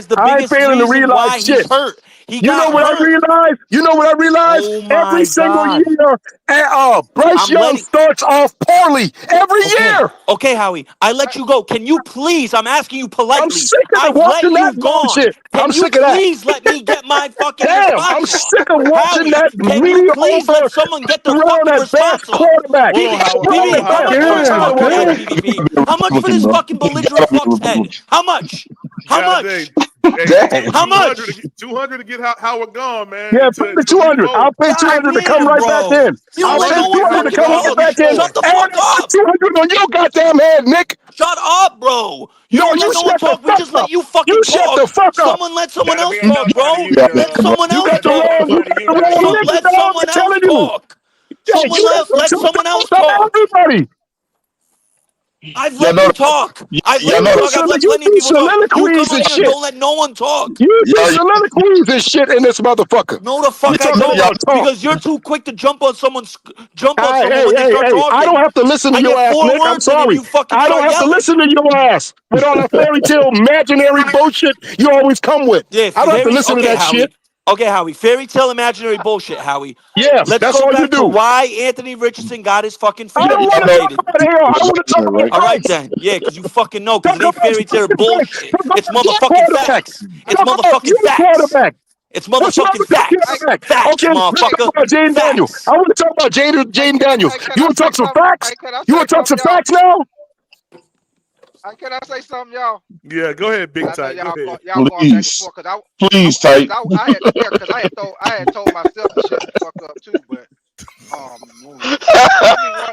the biggest reason why he's hurt. You know what I realized? Oh every single year, Bryce Young starts off poorly every year. Okay, Howie, I let you go. Can you please? I'm asking you politely. I'm sick of watching that bullshit. I'm sick of that. Please let me get my fucking Damn, response. I'm sick of watching that. Can you please let someone get the fucking response? Quarterback. How much for this fucking belligerent fuck's head? How much? How much? How much? 200 to get Howard gone, man. Yeah, pay the 200. I'll pay 200 to come right back in. I'll pay 200 to come right back in. Shut the fuck up. 200 on your goddamn head, Nick. Shut up, bro. You don't let no one talk. We just let you fucking talk. Shut the fuck up. Someone let someone else talk, bro. Let someone else talk. Let someone else talk. Let someone else talk. Everybody. I've let you talk. I've let plenty of people talk. You come on here and don't let no one talk. You do soliloquies and shit in this motherfucker. No, the fuck I don't. Because you're too quick to jump on someone when they start talking. I don't have to listen to your ass, Nick. I'm sorry. I don't have to listen to your ass with all that fairy tale imaginary bullshit you always come with. Yeah, I don't have to listen to that shit. Okay, Howie. Fairy tale imaginary bullshit, Howie. Yeah, let's go back to why Anthony Richardson got his fucking feet educated. All right then. Yeah, because you fucking know, because it ain't fairy tale bullshit. It's motherfucking facts. It's motherfucking facts. It's motherfucking facts. Facts, motherfucker. Jane Daniels. I want to talk about Jane Daniels. You want to talk some facts? You want to talk some facts now? Can I say something, y'all? Yeah, go ahead, Big Tight. Please, Tight. I had told myself to shut the fuck up too, but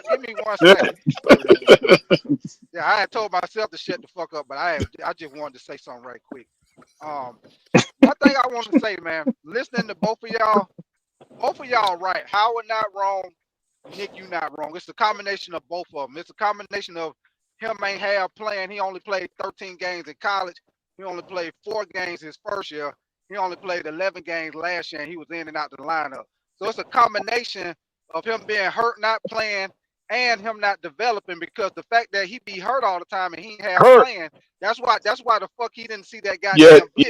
give me one second. Yeah, I had told myself to shut the fuck up, but I just wanted to say something right quick. One thing I want to say, man, listening to both of y'all right. Howard not wrong, Nick, you not wrong. It's a combination of both of them. It's a combination of him ain't have playing. He only played 13 games in college. He only played 4 games his first year. He only played 11 games last year, and he was in and out the lineup. So it's a combination of him being hurt, not playing, and him not developing, because the fact that he be hurt all the time and he ain't have playing, that's why the fuck he didn't see that guy. That's why he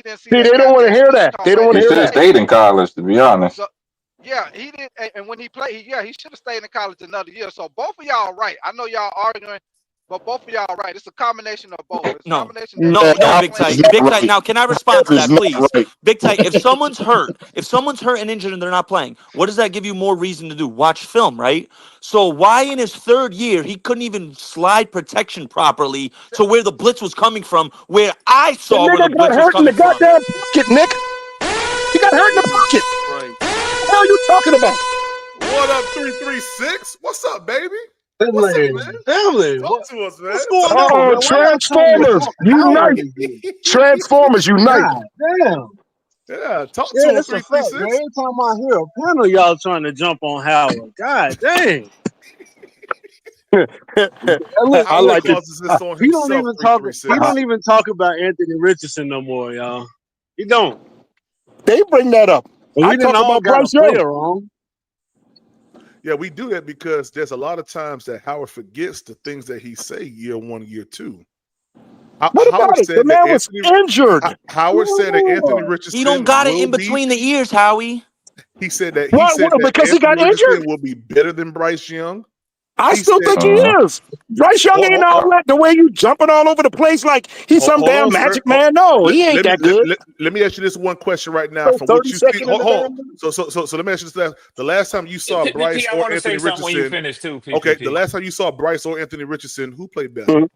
didn't see. They don't want to hear that. They don't want to hear that. He stayed in college, to be honest. So, yeah, he did, and when he played, he should have stayed in college another year. So both of y'all right. I know y'all arguing But both of y'all right. It's a combination of both. It's a No, combination that no, they're no, not Big playing Tight, not Big defense. Tight. right. Now, can I respond to That is that, not please? right. Big Tight, if someone's hurt and injured and they're not playing, what does that give you more reason to do? Watch film, right? So why in his third year he couldn't even slide protection properly to where the blitz was coming from, where I The saw where the nigga got blitz was hurt in the coming from? goddamn pocket, Nick. He got hurt in the pocket. Right. What the hell are you talking about? What up, 336? What's up, baby? What's up, Family, man? family. Talk to us, man. What's going Talk on, Oh, man? Why y'all trying to Transformers, talk Howard unite. in here? Transformers, unite. God damn. Yeah, talk Yeah, to him, that's a fact, man. 336. Every time I hear a panel, y'all trying to jump on Howard. God dang. Look, I Howard like listen, it. causes this on he don't himself, even talk. He 336. don't even talk about Anthony Richardson no more, y'all. He don't. They bring that up. But I we didn't talk all about got a Bryce Young. player wrong. Yeah, we do that because there's a lot of times that Howard forgets the things that he say year one, year two. What about it? The man was injured. Howard said that Anthony He Richardson don't got it will in be. between the ears, Howie. He said that What? Because he Anthony got Richardson injured? will be better than Bryce Young. I He still said, think he is. Bryce Young ain't all that. The way you jumping all over the place like he's some hold damn on, magic sir. man. No, he ain't that good. Let me ask you this one question right now. So From what you see, 32nd in the hold on. damn So let me ask you this: the last time you saw Bryce PPP, I or want to Anthony say something when you Richardson, finish too, PPP. okay, the last time you saw Bryce or Anthony Richardson, who played better? Mhm.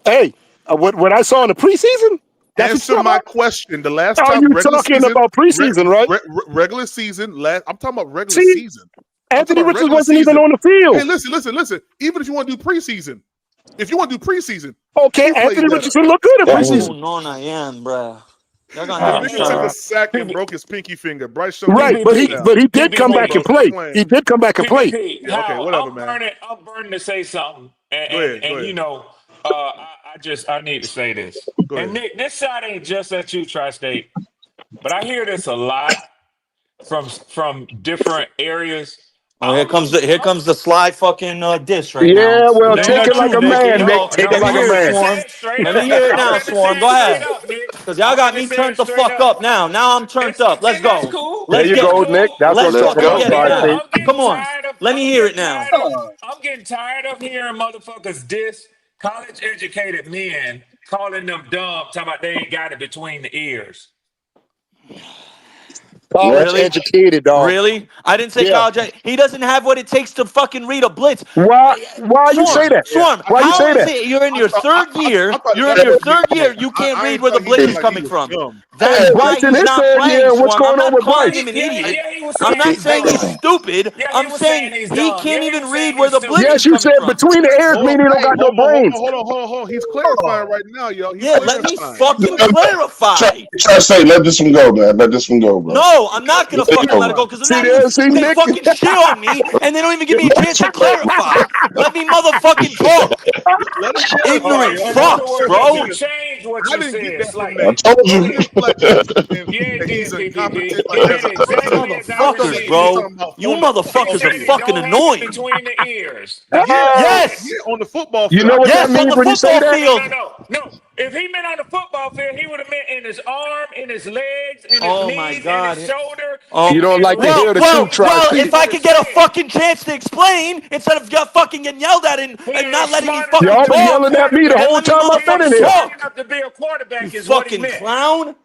Hey, what I saw in the preseason? Answer my question. The last Are time you regular talking season, about preseason, right? regular season. I'm talking about regular See, season. Anthony Richardson regular wasn't even season. on the field. Hey, listen. Even if you want to do preseason, Okay, who played Anthony better? Richardson looked good in Oh, preseason. no, I am, bruh. Y'all gonna The have me nigga took a start. sack and broke his pinky finger. Bryce Young Right, took but a he touchdown. but he did come Come on, back bro. and Stop play. playing. He did come back and play. PPP, Yeah, okay, Hal, whatever, man. I'm burning to say something, Go ahead. you know, I need to say this. Go And ahead. Nick, this side ain't just at you, Tri-State, but I hear this a lot from different areas. Oh, here comes the sly fucking diss right now. Yeah, well, Here you take go, it like too, a Nick. Here man, you Nick. go. Take Let it me like a hear it, man. Swarm. Let me hear it now, Swarm. Go ahead. Because y'all got me turned the fuck up now. Now I'm turned up. Let's And that's go. cool. There Let's you get go, it. Nick. That's what I'm Let's Let's talking fucking go. about, get it now. Tri-State. Come on. Let me hear it now. I'm getting tired of hearing motherfuckers diss college educated men calling them dumb, talking about they ain't got it between the ears. College Really? educated, dog. Really? I didn't say Yeah. He doesn't have what it takes to fucking read a blitz. Why you say that? Swarm, Why you how say is that? it you're in your third year? I thought You're that in your was third year. dumb. You can't I read ain't where the thought he blitz meant is like he coming was from. dumb. That's Hey, why Bryce in he's his not third playing, year. What's Swarm. I'm going on not with calling Bryce? him an Yeah, idiot. he was I'm saying not he's saying dumb. he's stupid. Yeah, he I'm was saying saying he's he dumb. can't Yeah, he even was read saying where he's the blitz stupid. is Yes, you coming said from. between the ears, Hold on, meaning he don't got no brains. hold on. He's clarifying right now, yo. He's Yeah, let me clarifying. fucking clarify. Try to say, let this one go, man. Let this one go, bro. No, I'm not gonna Let it fucking go, let it man. go because See now there, see they Nick? fucking shit on me and they don't even give me a chance to clarify. Let me motherfucking talk. Let him All Ignorant right. clarify. In other fucks, words, bro. you changed what I you didn't get said that from I that. slightly. told I you. didn't feel like you was saying Yeah, it that he's did, PPP. incompetent like It as did a You person. exactly as I It motherfuckers, seemed like you was received it. bro. talking about You on the He football motherfuckers are said he field. fucking don't have it annoying. between the ears. Yes. On the football You field. know I what get that Yes, that. on means the when you say football that? field. No. If he meant on the football field, he would have meant in his arm, in his legs, in his Oh my knees, in his god. shoulder, Oh, You in don't his like to well, hear the wrist. well, truth, well. Tri-State. That's If I what could it get a said. fucking chance to explain instead of fucking getting yelled at and He not ain't letting me smart enough fucking Y'all to been be a talk yelling at me the quarterback. and whole let me time I've He been ain't in motherfucking here. smart talk. enough to be a You quarterback is what he fucking meant. clown.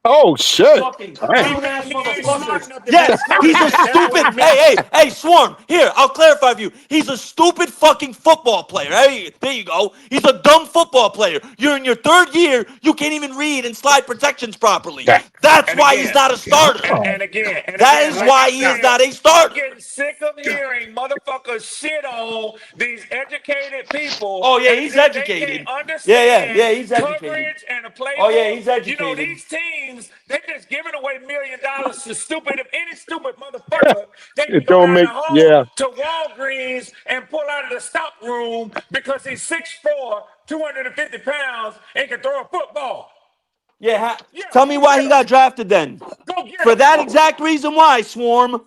Oh shit. Fucking Dang. clown ass He ain't smart motherfuckers. enough to be a Yes, he's a quarterback. That's what stupid. he meant. Hey, Swarm. Here, I'll clarify for you. He's a stupid fucking football player. Hey, there you go. He's a dumb football player. You're in your third year. You can't even read and slide protections properly. That's And why he's again, not a starter. That is like why I he is said, not a I'm starter. getting sick of hearing motherfuckers shit on these educated people, Oh yeah, as he's if they can't educated. understand He's educated. coverage and a Oh yeah, playbook. he's You know, educated. these teams, they just giving away $1 million to any stupid motherfucker. They can It go don't down the make hall yeah. to Walgreens and pull out of the stock room because he's 6'4", 250 pounds, and can throw a football. Yeah, Yeah, tell me go why get he him. got drafted then. Go get For him. that exact reason why, Swarm.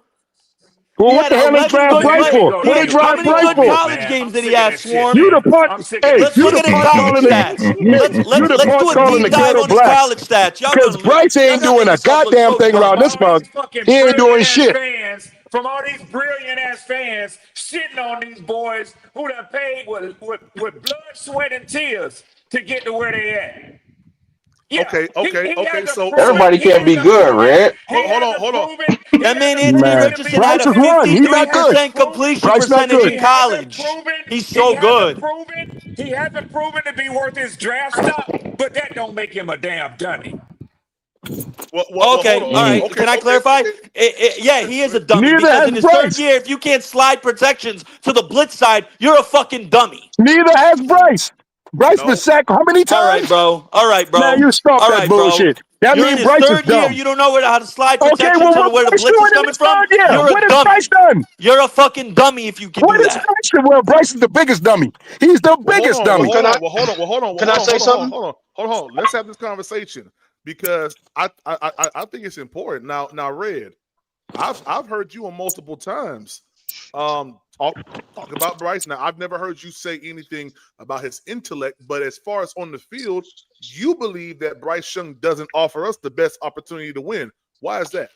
Well, He what had the hell they 11 draft good Bryce Here play. you for? go. He What There they had you go. how draft many You Bryce good on for? mute, college man. games I'm did he sick of have, this shit, Swarm? You man. the part I'm sick of hey, this Let's you look the shit. at his part college calling the stats. Nick, you the Let's part do a calling deep the dive ghetto on his black. college stats. Y'all Because gonna Bryce y'all ain't gonna make doing a yourself look goddamn so thing around dumb. this All mug. these fucking He ain't brilliant doing ass shit. fans from all these brilliant ass fans shitting on these boys who done paid with blood, sweat, and tears to get to where they at. Yeah, Okay. So everybody can't be good, Red. Hold on. I mean, Anthony Richardson had a Bryce is one. He's not good. 53% completion Bryce not percentage good. in college. He's so good. He hasn't proven to be worth his draft stock, but that don't make him a damn dummy. Okay, all right. Can I clarify? Yeah, he is a dummy. Neither because has in his Bryce. third year, if you can't slide protections to the blitz side, you're a fucking dummy. Neither has Bryce. Bryce been sacked how many times? All right, bro. Man, you stop All that right, bullshit. That you're in means his Bryce is third year. dumb. You don't know how to slide Okay, protection well, to what where the Bryce blitz is doing in coming his from. third year? You're What a has dummy. Bryce done? You're a fucking dummy if you can What do is that. Bryce done? Well, Bryce is the biggest dummy. He's the biggest dummy. Hold on. Can I say something? Hold on. Let's have this conversation because I think it's important. Now, Red, I've heard you on multiple times talk about Bryce. Now, I've never heard you say anything about his intellect, but as far as on the field, you believe that Bryce Young doesn't offer us the best opportunity to win. Why is that?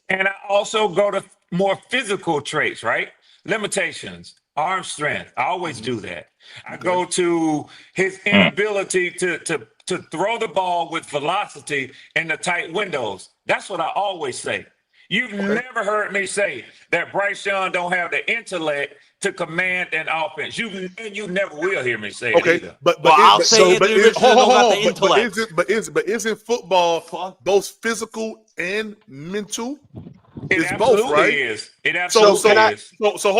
And I also go to more physical traits, right? Limitations, arm strength. I always do that. I go to his inability to throw the ball with velocity in the tight windows. That's what I always say. You've never heard me say that Bryce Young don't have the intellect to command an offense. You never will hear me say it either. But I'll say Anthony Richardson don't got the intellect. But isn't football both physical and mental? It It's absolutely both, right? is. It absolutely is. So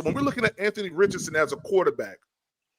when we're looking at Anthony Richardson as a quarterback,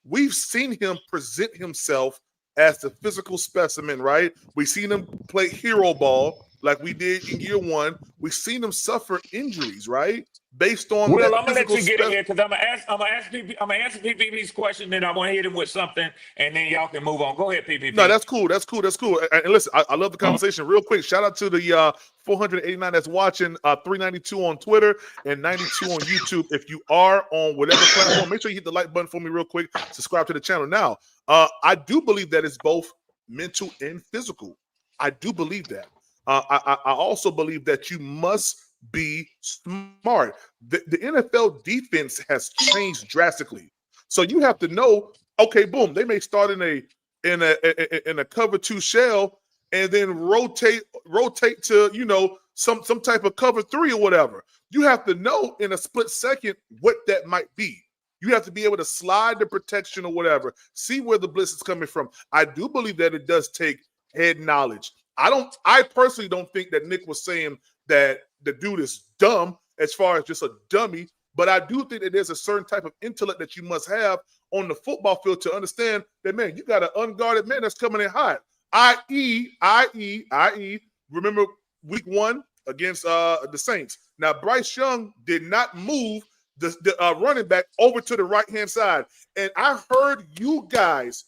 we've seen him present himself as the physical specimen, right? We've seen him play hero ball like we did in year one. We've seen him suffer injuries, right? Based on Well, that I'm gonna let you get in here specimen. because I'm gonna answer PPP's question, then I'm gonna hit him with something, and then y'all can move on. Go ahead, PPP. No, that's cool. And listen, I love the conversation. Real quick, shout out to the 489 that's watching, 392 on Twitter and 92 on YouTube. If you are on whatever platform, make sure you hit the like button for me real quick. Subscribe to the channel. Now, I do believe that it's both mental and physical. I do believe that. I also believe that you must be smart. The NFL defense has changed drastically, so you have to know. Okay, boom. They may start in a cover two shell and then rotate to some type of cover three or whatever. You have to know in a split second what that might be. You have to be able to slide the protection or whatever. See where the blitz is coming from. I do believe that it does take head knowledge. I personally don't think that Nick was saying that the dude is dumb as far as just a dummy, but I do think that there's a certain type of intellect that you must have on the football field to understand that, man, you got an unguarded man that's coming in hot. I.e. Remember week one against the Saints. Now, Bryce Young did not move the running back over to the right-hand side. And I heard you guys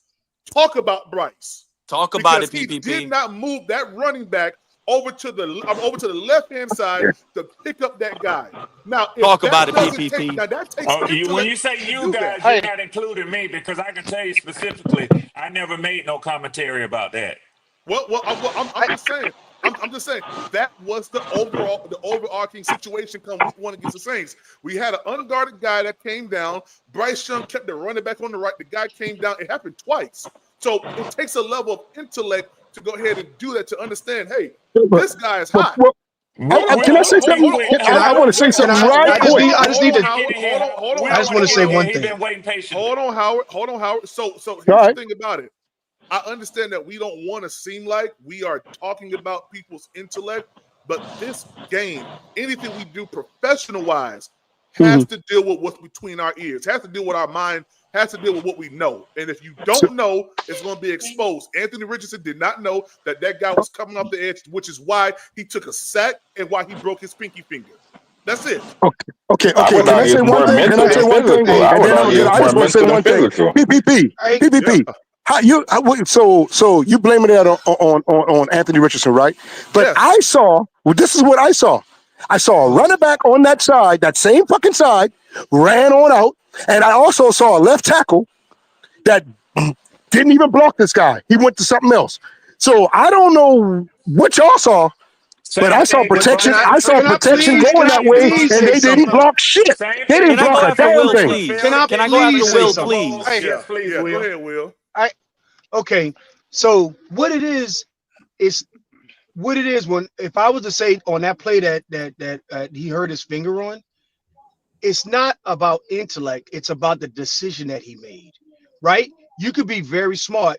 talk about Bryce. Talk about it, He PPP. did not move that running back over to the left-hand side to pick up that guy. Now, talk about it, PPP. That takes when you say you guys, you're not including me because I can tell you specifically, I never made no commentary about that. I'm just saying. I'm just saying that was the overarching situation come week one against the Saints. We had an unguarded guy that came down. Bryce Young kept the running back on the right. The guy came down. It happened twice. So it takes a level of intellect to go ahead and do that, to understand, hey, this guy is hot. Can I say something? I want to say something right quick. I just want to say one thing. Hold on, Howard. So here's the thing about it. I understand that we don't want to seem like we are talking about people's intellect, but this game, anything we do professional-wise, has to deal with what's between our ears, has to deal with our mind, has to deal with what we know. And if you don't know, it's going to be exposed. Anthony Richardson did not know that guy was coming off the edge, which is why he took a sack and why he broke his pinky finger. That's it. Okay. Can I say one thing? And then I just want to say one thing. PPP. So you blaming that on Anthony Richardson, right? But yes. This is what I saw. I saw a running back on that side, that same fucking side, ran on out, and I also saw a left tackle that didn't even block this guy. He went to something else. So I don't know what y'all saw, But I saw protection. I saw protection going that way, and they didn't block shit. They didn't Can I block go a after damn Will, thing. please? Can I Can I go after please say Will, something? please? Yes, please, Yeah, Will. go ahead, Will. Okay, so what it is what it is when if I was to say on that play that he hurt his finger on, it's not about intellect. It's about the decision that he made, right? You could be very smart,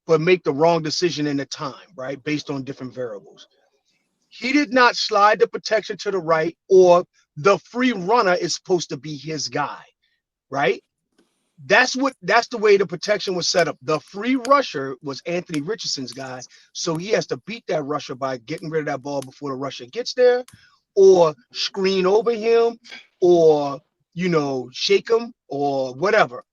but make the wrong decision in the time, right? Based on different variables. He did not slide the protection to the right, or the free runner is supposed to be his guy, right? That's the way the protection was set up. The free rusher was Anthony Richardson's guy, so he has to beat that rusher by getting rid of that ball before the rusher gets there, or screen over him, or shake him, or whatever,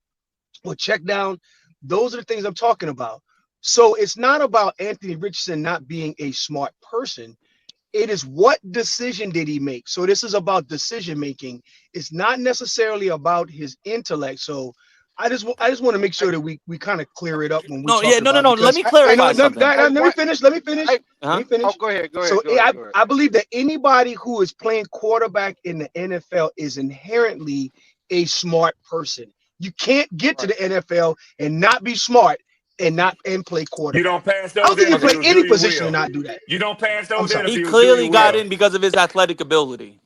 or check down. Those are the things I'm talking about. So it's not about Anthony Richardson not being a smart person. It is what decision did he make? So this is about decision making. It's not necessarily about his intellect. So I just want to make sure that we kind of clear it up when we talk about No. it, Let me because clarify something. let me finish. Let me finish. Oh, go ahead. So I believe that anybody who is playing quarterback in the NFL is inherently a smart person. You can't get to the NFL and not be smart and play quarterback. You don't pass I don't those think you play interviews, any do you, position Will? and not do that. You don't pass I'm those sorry. He interviews, do clearly you, got Will? in because of his athletic ability.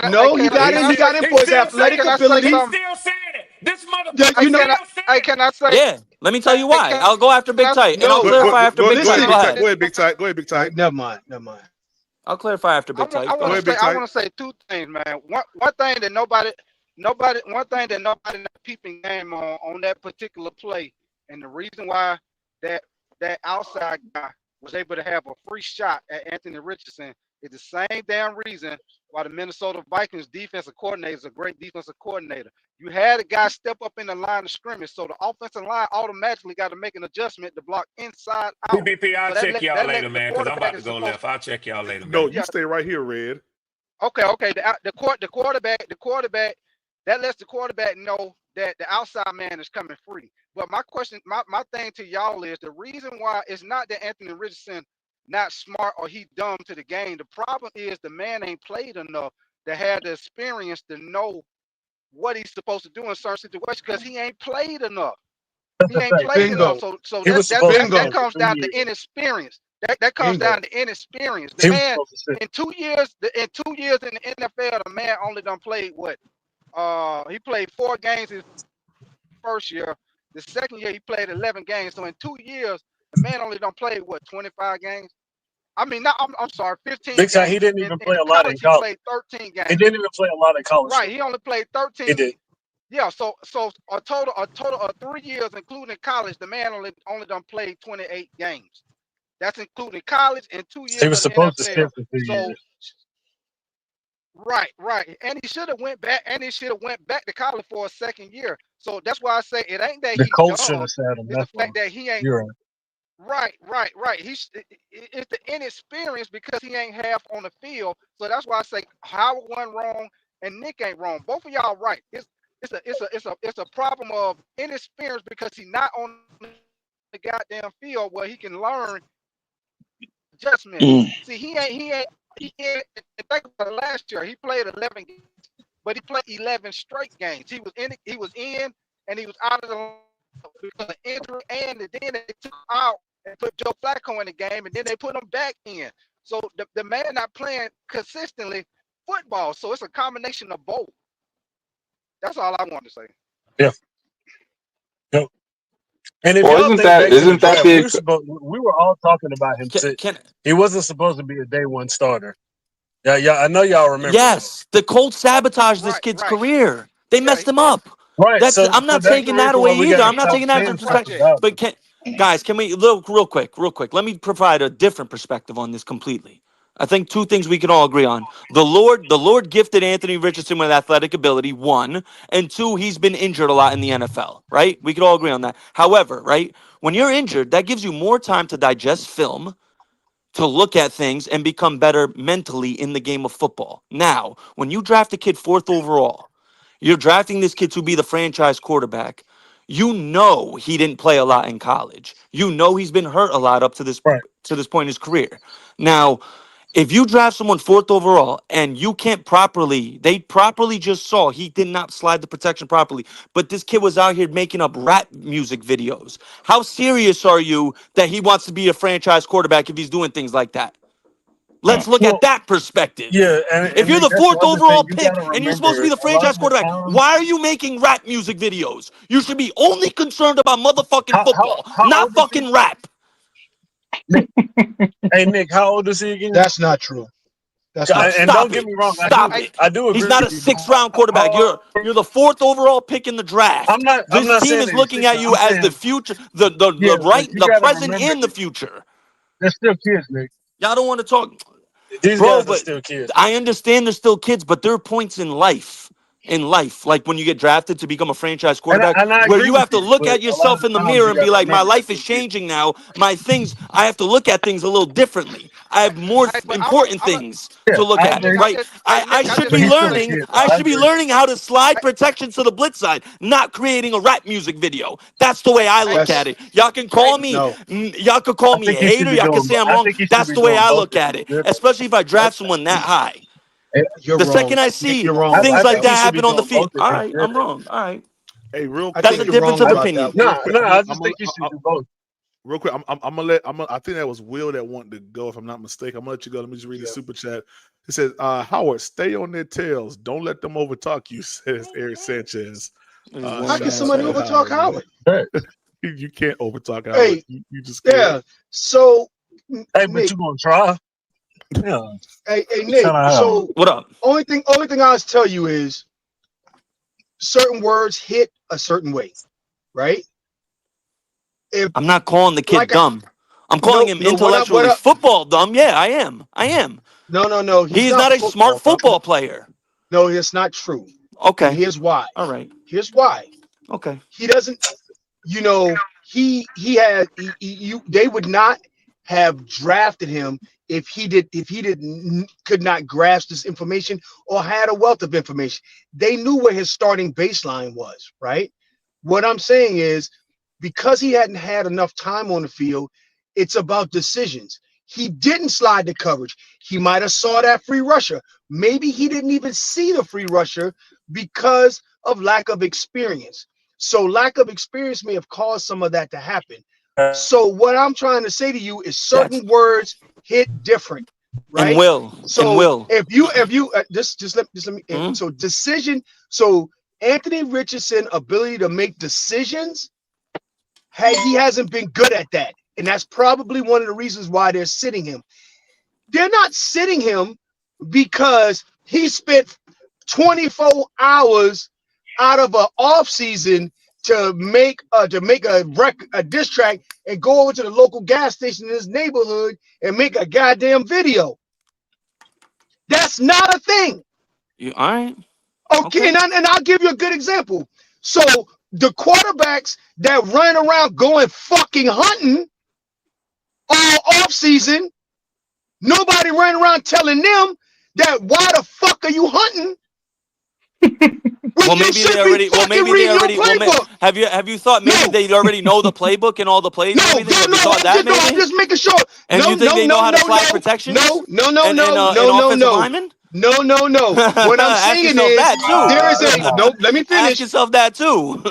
No, he got in. He got in He's for his still saying athletic it. ability. He's still saying it. This Yeah, motherfucker still saying it. Can I say? Yeah, let me tell you why. I'll go after Big Tight, and I'll No, clarify after Big listen. Tight. Go ahead. Go ahead, Big Tight. Go ahead, Big All right, Tight. never mind. I'll clarify after Big Tight. Go ahead. I want to say two things, man. One thing that nobody peeping game on that particular play, and the reason why that outside guy was able to have a free shot at Anthony Richardson is the same damn reason why the Minnesota Vikings defensive coordinator is a great defensive coordinator. You had a guy step up in the line of scrimmage, so the offensive line automatically got to make an adjustment to block inside out. PPP, I'll So check y'all later, man, because I'm about to go left. I'll check y'all later, man. No, you stay right here, Red. Okay. The quarterback that lets the quarterback know that the outside man is coming free. But my question, my thing to y'all is the reason why it's not that Anthony Richardson not smart or he dumb to the game. The problem is the man ain't played enough to have the experience to know what he's supposed to do in certain situations because he ain't played enough. He ain't played enough. So that comes down to inexperience. That comes down to inexperience. The man in 2 years in the NFL, the man only done played what? He played 4 games his first year. The second year he played 11 games. So in 2 years, the man only done played what? 25 games. I mean, I'm sorry, 15 Big time, games. he didn't even play a lot in college. college. He played 13 games. He didn't even play a lot in college. Right, he only played 13. He did. Yeah, so a total of 3 years, including college, the man only done played 28 games. That's including college and 2 years. He was of supposed NFL. to skip for 2 years. Right, and he should have went back. And he should have went back to college for a second year. So that's why I say it ain't that The he's Colts should dumb. have sat him. It's the fact that he ain't. You're right. Right. It's the inexperience because he ain't half on the field. So that's why I say Howard went wrong and Nick ain't wrong. Both of y'all right. It's a problem of inexperience because he's not on the goddamn field where he can learn adjustment. See, he ain't. Think about last year. He played 11 games, but he played 11 straight games. He was in, and he was out of the because of injury, and then they took him out and put Joe Flacco in the game, and then they put him back in. So the man not playing consistently football. So it's a combination of both. That's all I want to say. Yeah. Yep. And if Well, y'all think back to the draft, we were all talking about him. He wasn't supposed to be a day one starter. Yeah, I know y'all remember. Yes, the Colts sabotaged this kid's career. They messed him up. Right. I'm not taking that away either. I'm not taking that disrespect. But guys, can we real quick? Let me provide a different perspective on this completely. I think 2 things we can all agree on. The Lord gifted Anthony Richardson with athletic ability, 1, and 2, he's been injured a lot in the NFL, right? We could all agree on that. However, right, when you're injured, that gives you more time to digest film, to look at things and become better mentally in the game of football. Now, when you draft a kid 4th overall, you're drafting this kid to be the franchise quarterback. You know he didn't play a lot in college. You know he's been hurt a lot up to this point in his career. Now, If you draft someone 4th overall and you can't they properly just saw he did not slide the protection properly, but this kid was out here making up rap music videos. How serious are you that he wants to be a franchise quarterback if he's doing things like that? Let's look at that perspective. Yeah, If and you're Nick, the that's the 4th other thing. overall You pick got to and you're supposed to be remember, the a lot franchise of the quarterback, time. why are you making rap music videos? You should be only concerned about motherfucking How football, old not is he? fucking rap. Nick, hey Nick, how old is he again? That's not true. That's not true. And don't Stop get it. me wrong, Stop it. I do He's agree not a with you. But 6th-round quarterback. You're the 4th overall pick in the I'm draft. not This team saying is that he's looking at 6. you I'm as the saying, future, yeah, but you the got to present remember, and the future. they're still kids, Nick. Y'all don't want to talk. These Bro, guys are but still kids. I understand they're still kids, but there are points in life. Like when you get drafted to become a franchise quarterback, And I where agree you with have to you, look but at a lot of yourself the in the times mirror you and got be to like, my remember they're life is still kids. changing now. I have to look at things a little differently. I have more Hey, but important things Yeah, to look I hey at, Nick, agree. I right? just hey I Nick, I should just be But he's want to still a say learning. kid, though. I I should be agree. learning how to slide protection to the blitz side, not creating a rap music video. That's the way I hey look at That's it. Y'all can call hey me, no. y'all could call I me think a he should hater. be Y'all can doing. say I'm I wrong. think he should That's be the way doing I both look if at he's it, good. especially if I draft someone that high. You're The wrong. second I Nick, see you're wrong things about like think that he that one. should be happen on the doing field, both if all he's right, good. I'm wrong. All right, Hey, real I that's quick. a think you're difference wrong of about that opinion. one. Real No, quick. no, I I'm just gonna think he should do both. real quick. I'm gonna let. I think that was Will that wanted to go. If I'm not mistaken, I'm gonna let you go. Let me just read the Yeah. super chat. It says, "Howard, stay on their tails. Don't let them overtalk you," says Eric Sanchez. This is How one can Shout out somebody asshole. to overtalk Howard, man. Howard? Hey, You can't overtalk Howard. Hey, You just can't. yeah. So but Nick, you gonna try? Yeah. hey Shout Nick. out Howard. So What up? only thing I'll tell you is certain words hit a certain way, right? If I'm not calling the kid like I dumb. I'm calling no him no what up intellectually football dumb. Yeah, I am. I am. no He he's is not not a smart football dumb. football player. No, it's not true. And Okay. here's why. All right. Here's why. Okay. He doesn't. You know he had you. They would not have drafted him if he could not grasp this information or had a wealth of information. They knew where his starting baseline was, right? What I'm saying is because he hadn't had enough time on the field, it's about decisions. He didn't slide the coverage. He might have saw that free rusher. Maybe he didn't even see the free rusher because of lack of experience. So lack of experience may have caused some of that to happen. So what I'm trying to say to you is That's certain words hit different, and right? will and So will. if you just let me Hmm? so decision so Anthony Richardson ability to make decisions, he hasn't been good at that, and that's probably one of the reasons why they're sitting him. They're not sitting him because he spent 24 hours out of an off season to make a diss track and go over to the local gas station in his neighborhood and make a goddamn video. That's not a thing. You all right? Okay, Okay. and I'll give you a good example. So the quarterbacks that run around going fucking hunting all off season, nobody ran around telling them that why the fuck are you hunting when you should be fucking reading your playbook? Have you thought maybe No, they already know the playbook and all the plays no, and no, everything? Have no. you thought I'm that just no. I'm maybe? just making sure. And No, you think no, they no, know how to no, slide no, protections no, no, no, and no, and no, no, offensive no, linemen? no, no, no. What I'm Ask saying yourself is that too. there is a no. Let me Ask finish. yourself that too.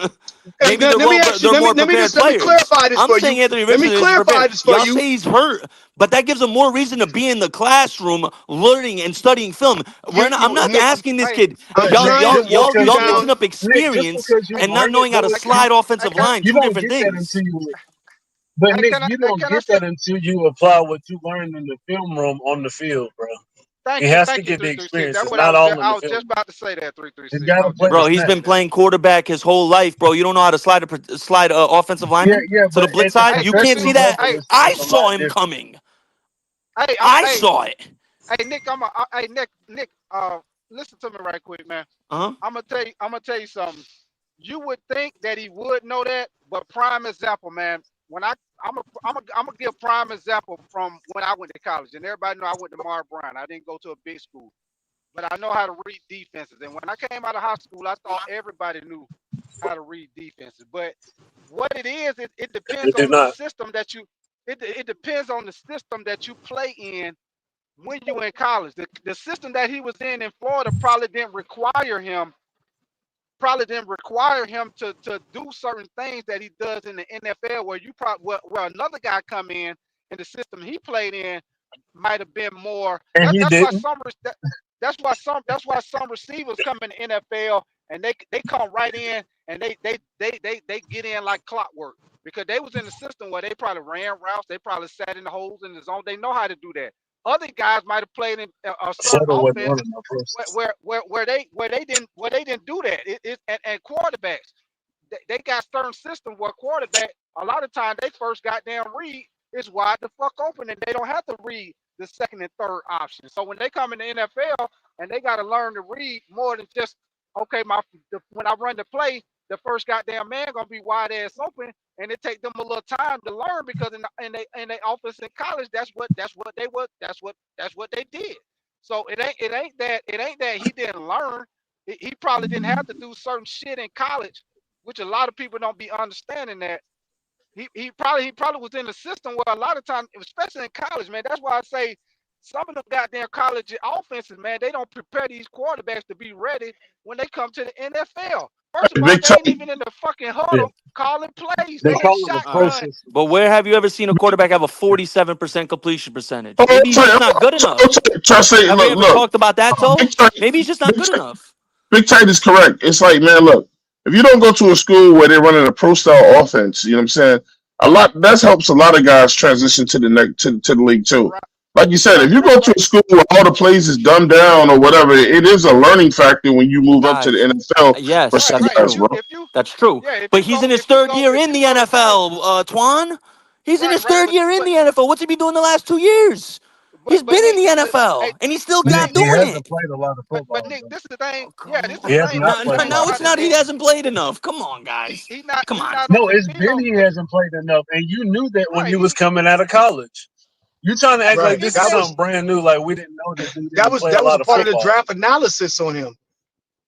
Hey, Maybe let me ask you. they're more Let me prepared just let me players. clarify this I'm for saying you. Anthony Let me Richardson is clarify prepared. this for Y'all you. say he's hurt, but that gives him more reason to be in the classroom learning and studying film. I'm not Nick. asking this hey kid. I'm Nick, trying to just walk you because Y'all you down. mixing up Nick, just experience because you and not learn it, knowing how to can slide offensive can line. you Two don't different get that things. until you. But hey Nick, you don't can I get say that until you apply what you learned in the film room on the field, bro. He has to thank you get the 336. experience. That's It's what I not was just all in the film just room. about to say that He's 336. got I to was play just the Bro, about to he's snap. say been that. playing quarterback his whole life, bro. You don't know how to slide offensive Yeah, lineman yeah, to the but blitz at the side. Hey You can't see professional 336. that. level, Hey I it's a lot saw him different. coming. hey I hey saw it. hey Nick. Hey Nick. Listen to me right quick, man. Uh huh. I'm gonna tell you something. You would think that he would know that, but prime example, man. When I'm gonna give prime example from when I went to college, and everybody know I went to Mar Brown. I didn't go to a big school, but I know how to read defenses. And when I came out of high school, I thought everybody knew how to read defenses. But what it is, it They depends do on the not. system that you. It depends on the system that you play in when you in college. The system that he was in Florida probably didn't require him to do certain things that he does in the NFL, where you probably where another guy come in the system he played in might have been more. And he didn't. That's why some receivers come in the NFL and they come right in and they get in like clockwork, because they was in the system where they probably ran routes, they probably sat in the holes in the zone. They know how to do that. Other guys might have played in a certain offense where they didn't do that. And quarterbacks, they got certain systems where quarterback, a lot of times they first goddamn read is wide the fuck open, and they don't have to read the second and third option. So when they come in the NFL and they got to learn to read more than just, okay, when I run the play, the first goddamn man gonna be wide ass open, and it take them a little time to learn, because in they office in college, that's what they did. So it ain't that he didn't learn. He probably didn't have to do certain shit in college, which a lot of people don't be understanding that. He probably was in the system where a lot of times, especially in college, man. That's why I say some of the goddamn college offenses, man, they don't prepare these quarterbacks to be ready when they come to the NFL. First of all, they ain't even in the fucking huddle calling plays. They in shotgun. But where have you ever seen a quarterback have a 47% completion percentage? Maybe he's just not good enough. Have we ever talked about that, though? Maybe he's just not good enough. Big Tight is correct. It's like, man, look, if you don't go to a school where they're running a pro style offense, you know what I'm saying? That helps a lot of guys transition to the league too. Right. Like you said, if you go to a school where all the plays is dumbed down or whatever, it is a learning factor when you move up to the NFL. Yes, for some guys, bro. That's true. But he's in his third year in the NFL, Twan. He's in his third year in the NFL. What's he been doing the last 2 years? He's been in the NFL, and he's still not doing it. He hasn't played a lot of football. But Nick, this is the thing. Yeah, this is the thing. No, it's not. He hasn't played enough. Come on, guys. Come on. No, it's been he hasn't played enough, and you knew that when he was coming out of college. You trying to act like this is something brand new, like we didn't know that. That was a part of the draft analysis on him.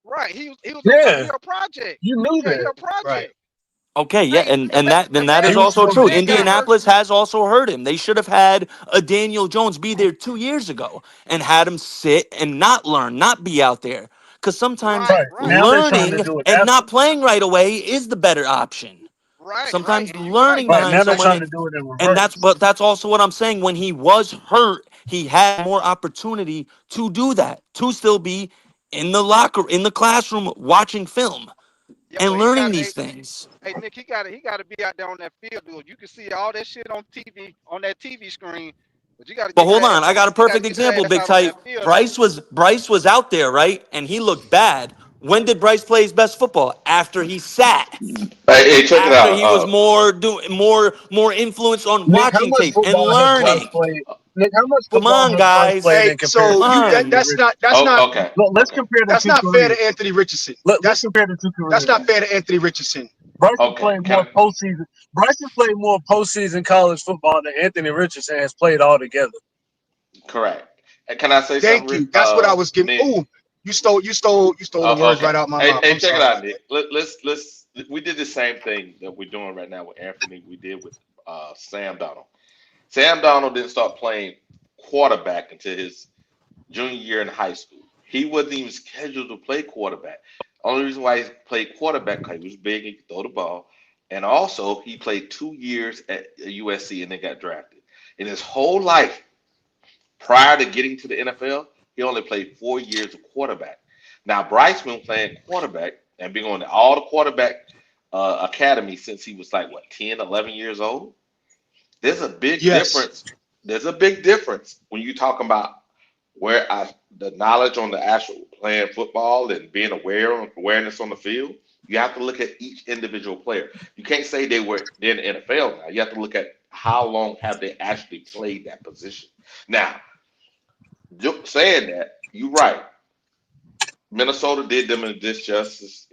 Right, he was a project. You knew that. He a project. Right. Okay, yeah, and that is also true. Indianapolis has also hurt him. They should have had a Daniel Jones be there 2 years ago and had him sit and not learn, not be out there. Because sometimes learning and not playing right away is the better option. Right. Sometimes learning behind someone, and that's also what I'm saying. When he was hurt, he had more opportunity to do that, to still be in the classroom, watching film and learning these things. Hey Nick, he got to be out there on that field, dude. You can see all that shit on TV, on that TV screen. But hold on, I got a perfect example, Big Tight. Bryce was out there, right? And he looked bad. When did Bryce play his best football? After he sat. Hey, check it out. After he was more influence on watching tape and learning. Nick, how much Come on, guys. Hey, so that's not okay. Look, let's compare. That's not fair to Anthony Richardson. Let's compare the two careers. That's not fair to Anthony Richardson. Bryce has played more postseason. Bryce has played more postseason college football than Anthony Richardson has played altogether. Correct. And can I say something? Thank you. That's what I was getting. Ooh, you stole the words right out my mouth. Hey, check it out, Nick. Let's. We did the same thing that we're doing right now with Anthony. We did with Sam Darnold. Sam Darnold didn't start playing quarterback until his junior year in high school. He wasn't even scheduled to play quarterback. Only reason why he played quarterback because he was big and could throw the ball. And also, he played 2 years at USC and then got drafted. In his whole life, prior to getting to the NFL, he only played 4 years of quarterback. Now, Bryce been playing quarterback and been on all the quarterback academy since he was like, 10, 11 years old? There's a big difference. There's a big difference when you talk about the knowledge on the actual playing football and being awareness on the field. You have to look at each individual player. You can't say they're in the NFL now. You have to look at how long have they actually played that position. Now, saying that, you're right. Minnesota did them injustice,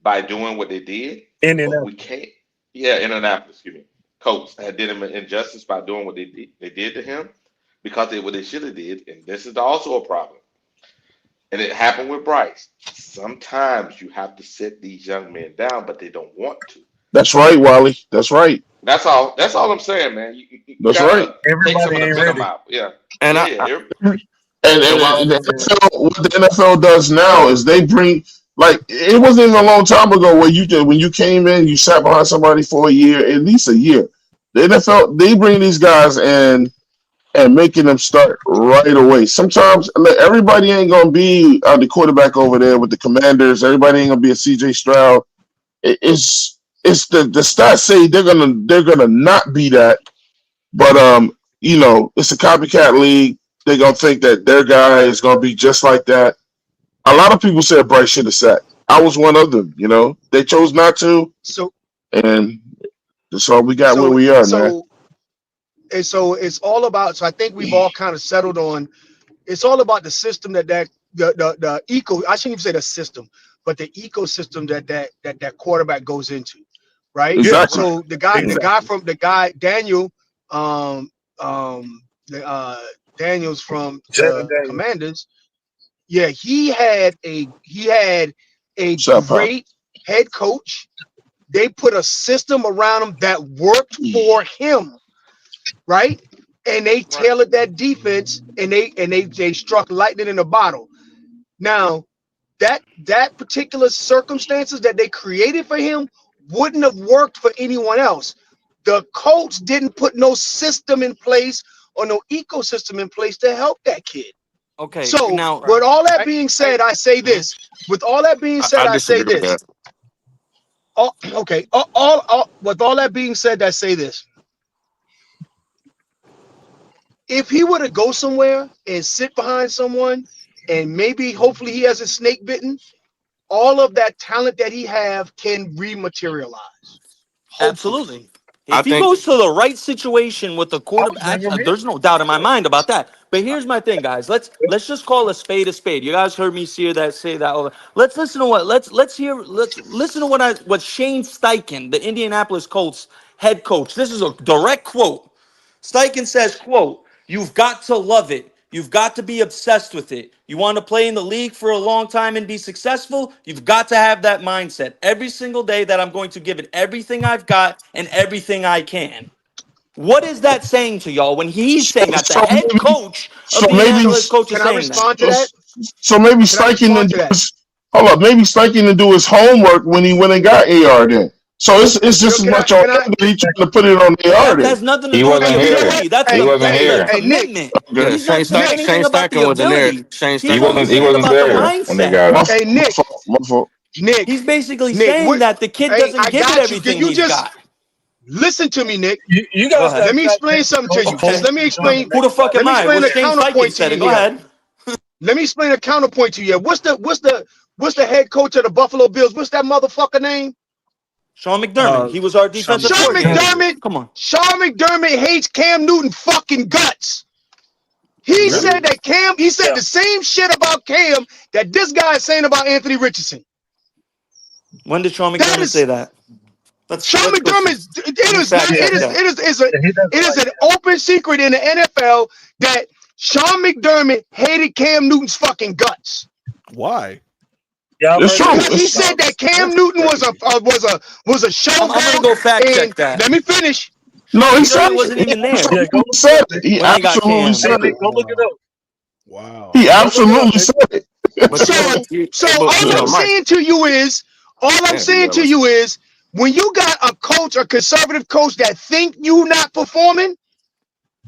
by doing what they did. We can't. Yeah, Indianapolis, Colts did him an injustice by doing what they did to him because what they should have did, and this is also a problem. And it happened with Bryce. Sometimes you have to sit these young men down, but they don't want to. That's right, Wally. That's right. That's all. That's all I'm saying, man. You That's right. gotta take some Everybody of the ain't venom ready. out. Yeah, And yeah, I, yeah. I And and while the NFL, what the NFL does now is they bring like it wasn't even a long time ago where when you came in, you sat behind somebody for a year, at least a year. The NFL they bring these guys in and making them start right away. Sometimes everybody ain't gonna be the quarterback over there with the Commanders. Everybody ain't gonna be a CJ Stroud. It's the stats say they're gonna not be that, but it's a copycat league. They're gonna think that their guy is gonna be just like that. A lot of people said Bryce should have sat. I was one of them. They chose not to, So and that's all we got where so we are, man. so so it's all about. So I think we've all kind of settled on. It's all about the system the eco. I shouldn't even say the system, but the ecosystem that quarterback goes into, right? Yeah, Exactly. right. So the guy Daniel, Daniels from Jaden the Daniels. Commanders. Yeah, he had a Shut up, Pop. great head coach. They put a system around him that worked for him, right? And they tailored that defense, and they struck lightning in a bottle. Now, that particular circumstances that they created for him wouldn't have worked for anyone else. The coach didn't put no system in place or no ecosystem in place to help that kid. Okay, So, now with all that being said, I say this. With all that being said, I I say disagree with this. that. With all that being said, I say this. If he were to go somewhere and sit behind someone, and maybe, hopefully, he has a snake bitten, all of that talent that he have can rematerialize. Hopefully. absolutely. I If he think goes to the right situation with the I would bring quarterback, him here. there's no doubt in my mind about that. But here's my thing, guys. Let's just call a spade a spade. You guys heard me say that. Let's listen to let's listen to what Shane Steichen, the Indianapolis Colts head coach. This is a direct quote. Steichen says, quote, "You've got to love it. You've got to be obsessed with it. You want to play in the league for a long time and be successful? You've got to have that mindset every single day that I'm going to give it everything I've got and everything I can." What is that saying to y'all when he's So, saying that? The so head maybe, coach so of the maybe, Indianapolis coach is Can I saying that. respond to that? so maybe Can I Steichen respond didn't to do that? his hold up. Maybe Steichen didn't do his homework when he went and got AR. Then, so it's just as Can I? much on Can him I? that he trying to put it on AR. That Then, has nothing to He do with wasn't the You know here. what? ability. That's He Hey, wasn't hey, the here. hey, Nick, commitment. yeah, He's not saying Nick, anything Shane about the Steichen wasn't there. ability. Shane He's He Steichen only wasn't. wasn't He saying there. wasn't about the there when they mindset. got him. my hey, fault. My Nick, fault. My fault. Nick, He's basically Nick. saying that the kid Hey, doesn't I give it got you. Can everything you he's just got. listen to me, Nick? You Go guys ahead. Let have me not explain been something to you. Okay. Just let me trying to explain. Who make the fuck Let am me I? explain Well, a Shane Steichen counterpoint to said it. you Go here. ahead. Let me explain a counterpoint to you. What's the head coach of the Buffalo Bills? What's that motherfucker name? Sean McDermott. He was our Sean defensive Sean McDermott. coordinator. McDermott. Come on. Sean McDermott hates Cam Newton fucking guts. He Yep. said that Cam. He said Yeah. the same shit about Cam that this guy is saying about Anthony Richardson. When did Sean That McDermott say is that? Sean Let's go see. McDermott. Let It me is not. fact Yeah, check It is. that. It is. Is a. he doesn't It is like an open secret in the NFL that Sean McDermott hated Cam Newton's fucking guts. Why? Yeah, I've It's heard true. Because that. he said that Cam That's Newton was crazy. a I'm gonna showgirl. go fact check And that. let me finish. Sean No, he said McDermott it. wasn't He even there Yeah, go absolutely look it said up, it. Nick. He when they got absolutely Cam. Hey, said Nick, it. go look it up. Wow. He Go look it up, absolutely Nick. said it. But you know, So but all you I'm know, Mike. saying to you is, when you got a coach, a conservative coach that think you not performing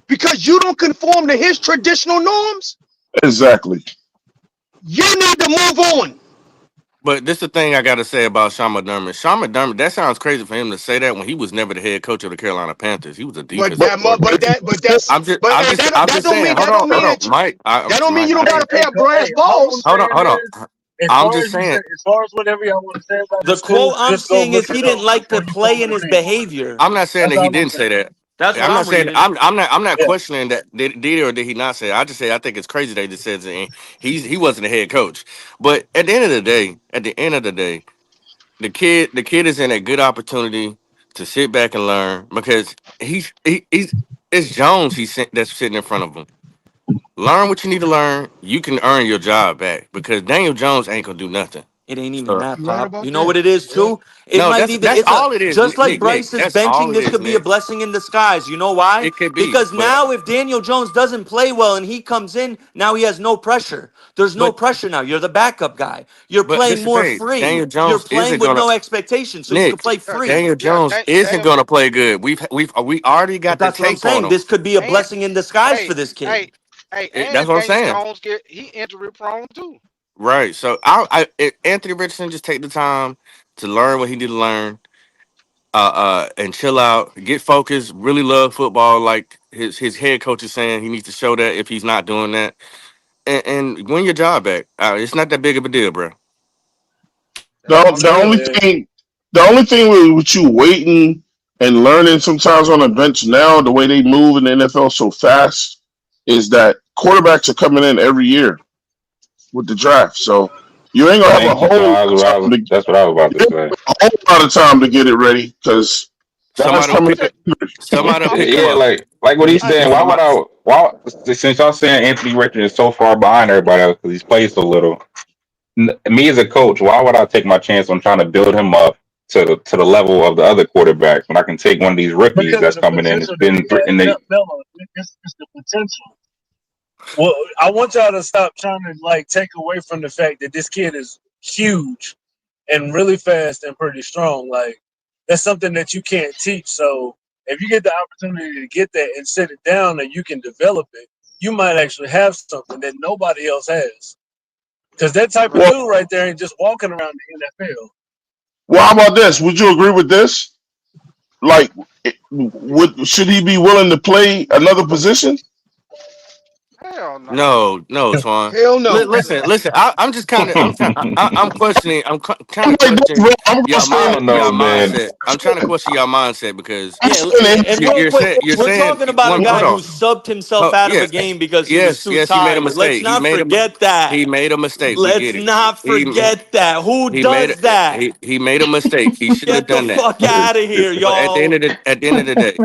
because you don't conform to his traditional norms, Exactly. you need to move on. But this is the thing I got to say about Sean McDermott. Sean McDermott, that sounds crazy for him to say that when he was never the head coach of the Carolina Panthers. He was a But defensive that, But coordinator. if you I'm that just don't saying. mean Hold that on, don't hold mean on, it. Mike. That don't mean Mike. you don't gotta pay a brass All I'm balls. Hold on, saying hold on. is, as I'm far just as you say, saying. as far as whatever y'all want to say about the The quote school, I'm just go seeing look is he it didn't up like before to you pull play in my his name. behavior. I'm not saying That's that he all I'm didn't say saying. that. That's what I'm not I'm saying reading. I'm not Yeah. questioning that did he or did he not say it. I just say I think it's crazy that he just says it and he wasn't the head coach. But at the end of the day, the kid is in a good opportunity to sit back and learn because he's it's Jones that's sitting in front of him. Learn what you need to learn. You can earn your job back because Daniel Jones ain't gonna do nothing. It ain't even So that, You right Pop. about You know what that. it is Yeah. too? It no, might that's even that's it's a all it is, just like Nick. Bryce is That's benching, all it this is, could be a Nick. blessing in disguise. You know why? It could be, Because but now if Daniel Jones doesn't play well and he comes in, now he has no pressure. There's no but pressure now. You're the backup guy. You're but playing this is the more thing. free. Daniel You're Jones playing isn't with gonna no expectation, so you can Nick. play free. Daniel Jones isn't Daniel, gonna play good. We already But got the that's what I'm tape on saying. him. This could be a and blessing in disguise for hey, this kid. hey, hey, That's and what I'm Daniel saying. Jones he injury prone too. Right. So Anthony Richardson just take the time to learn what he need to learn, and chill out, get focused, really love football. Like his head coach is saying, he needs to show that if he's not doing that, and win your job back. It's not that big of a deal, bro. That's The, all the it only is. Yeah. thing, the only thing with you waiting and learning sometimes on the bench now, the way they move in the NFL so fast, is that quarterbacks are coming in every year with the draft. So you ain't gonna have a Thank you, whole lot Paul. of time to, That's what I was about you to ain't say. gonna have a whole lot of time to get it ready because guys Somebody will coming pick. in. Somebody will pick him Yeah, up. like what he's I saying. Why would somebody. I? Why since y'all saying Anthony Richardson is so far behind everybody else because he's played so little? Me as a coach, why would I take my chance on trying to build him up to the level of the other quarterbacks when I can take one of these rookies Because of that's the coming in? It's potential that been he three, has. and they Mello, it's the potential. Well, I want y'all to stop trying to like take away from the fact that this kid is huge and really fast and pretty strong. Like that's something that you can't teach. So if you get the opportunity to get that and sit it down and you can develop it, you might actually have something that nobody else has. Because that type of Well, dude right there ain't just walking around the NFL. well, how about this? Would you agree with this? Like, should he be willing to play another position? Hell no. No, no, Twan. Hell no. Listen. I'm just kind of. I'm questioning. Trying I'm to like this, question bro. I'm your just saying I mind, don't your know, man. mindset. I'm trying to question your mindset because I'm Yeah, saying and real quick, you're we're saying talking about a one. Hold guy who on. subbed himself out of Yeah. a game because he was Yes. too Yes. He made a tired. Let's mistake. not forget that. He made a mistake. We Let's get it. not forget that. Who He made does that? he made a mistake. He shouldn't have Get the done that. fuck out of here, But at the y'all. end of the day,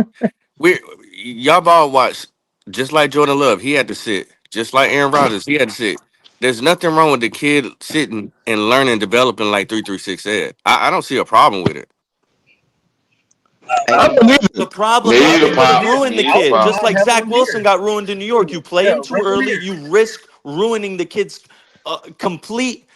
we y'all ball watch just like Jordan Love. He had to sit. Just like Aaron Rodgers, he had to sit. There's nothing wrong with the kid sitting and learning, developing like 336 said. I don't see a problem with it. I don't The either. problem is Maybe the you're gonna problem. ruin the Maybe the kid, problem. just like Have Zach one Wilson year. got ruined in New York. You play Yeah, him too rest of the early, year. you risk ruining the kid's complete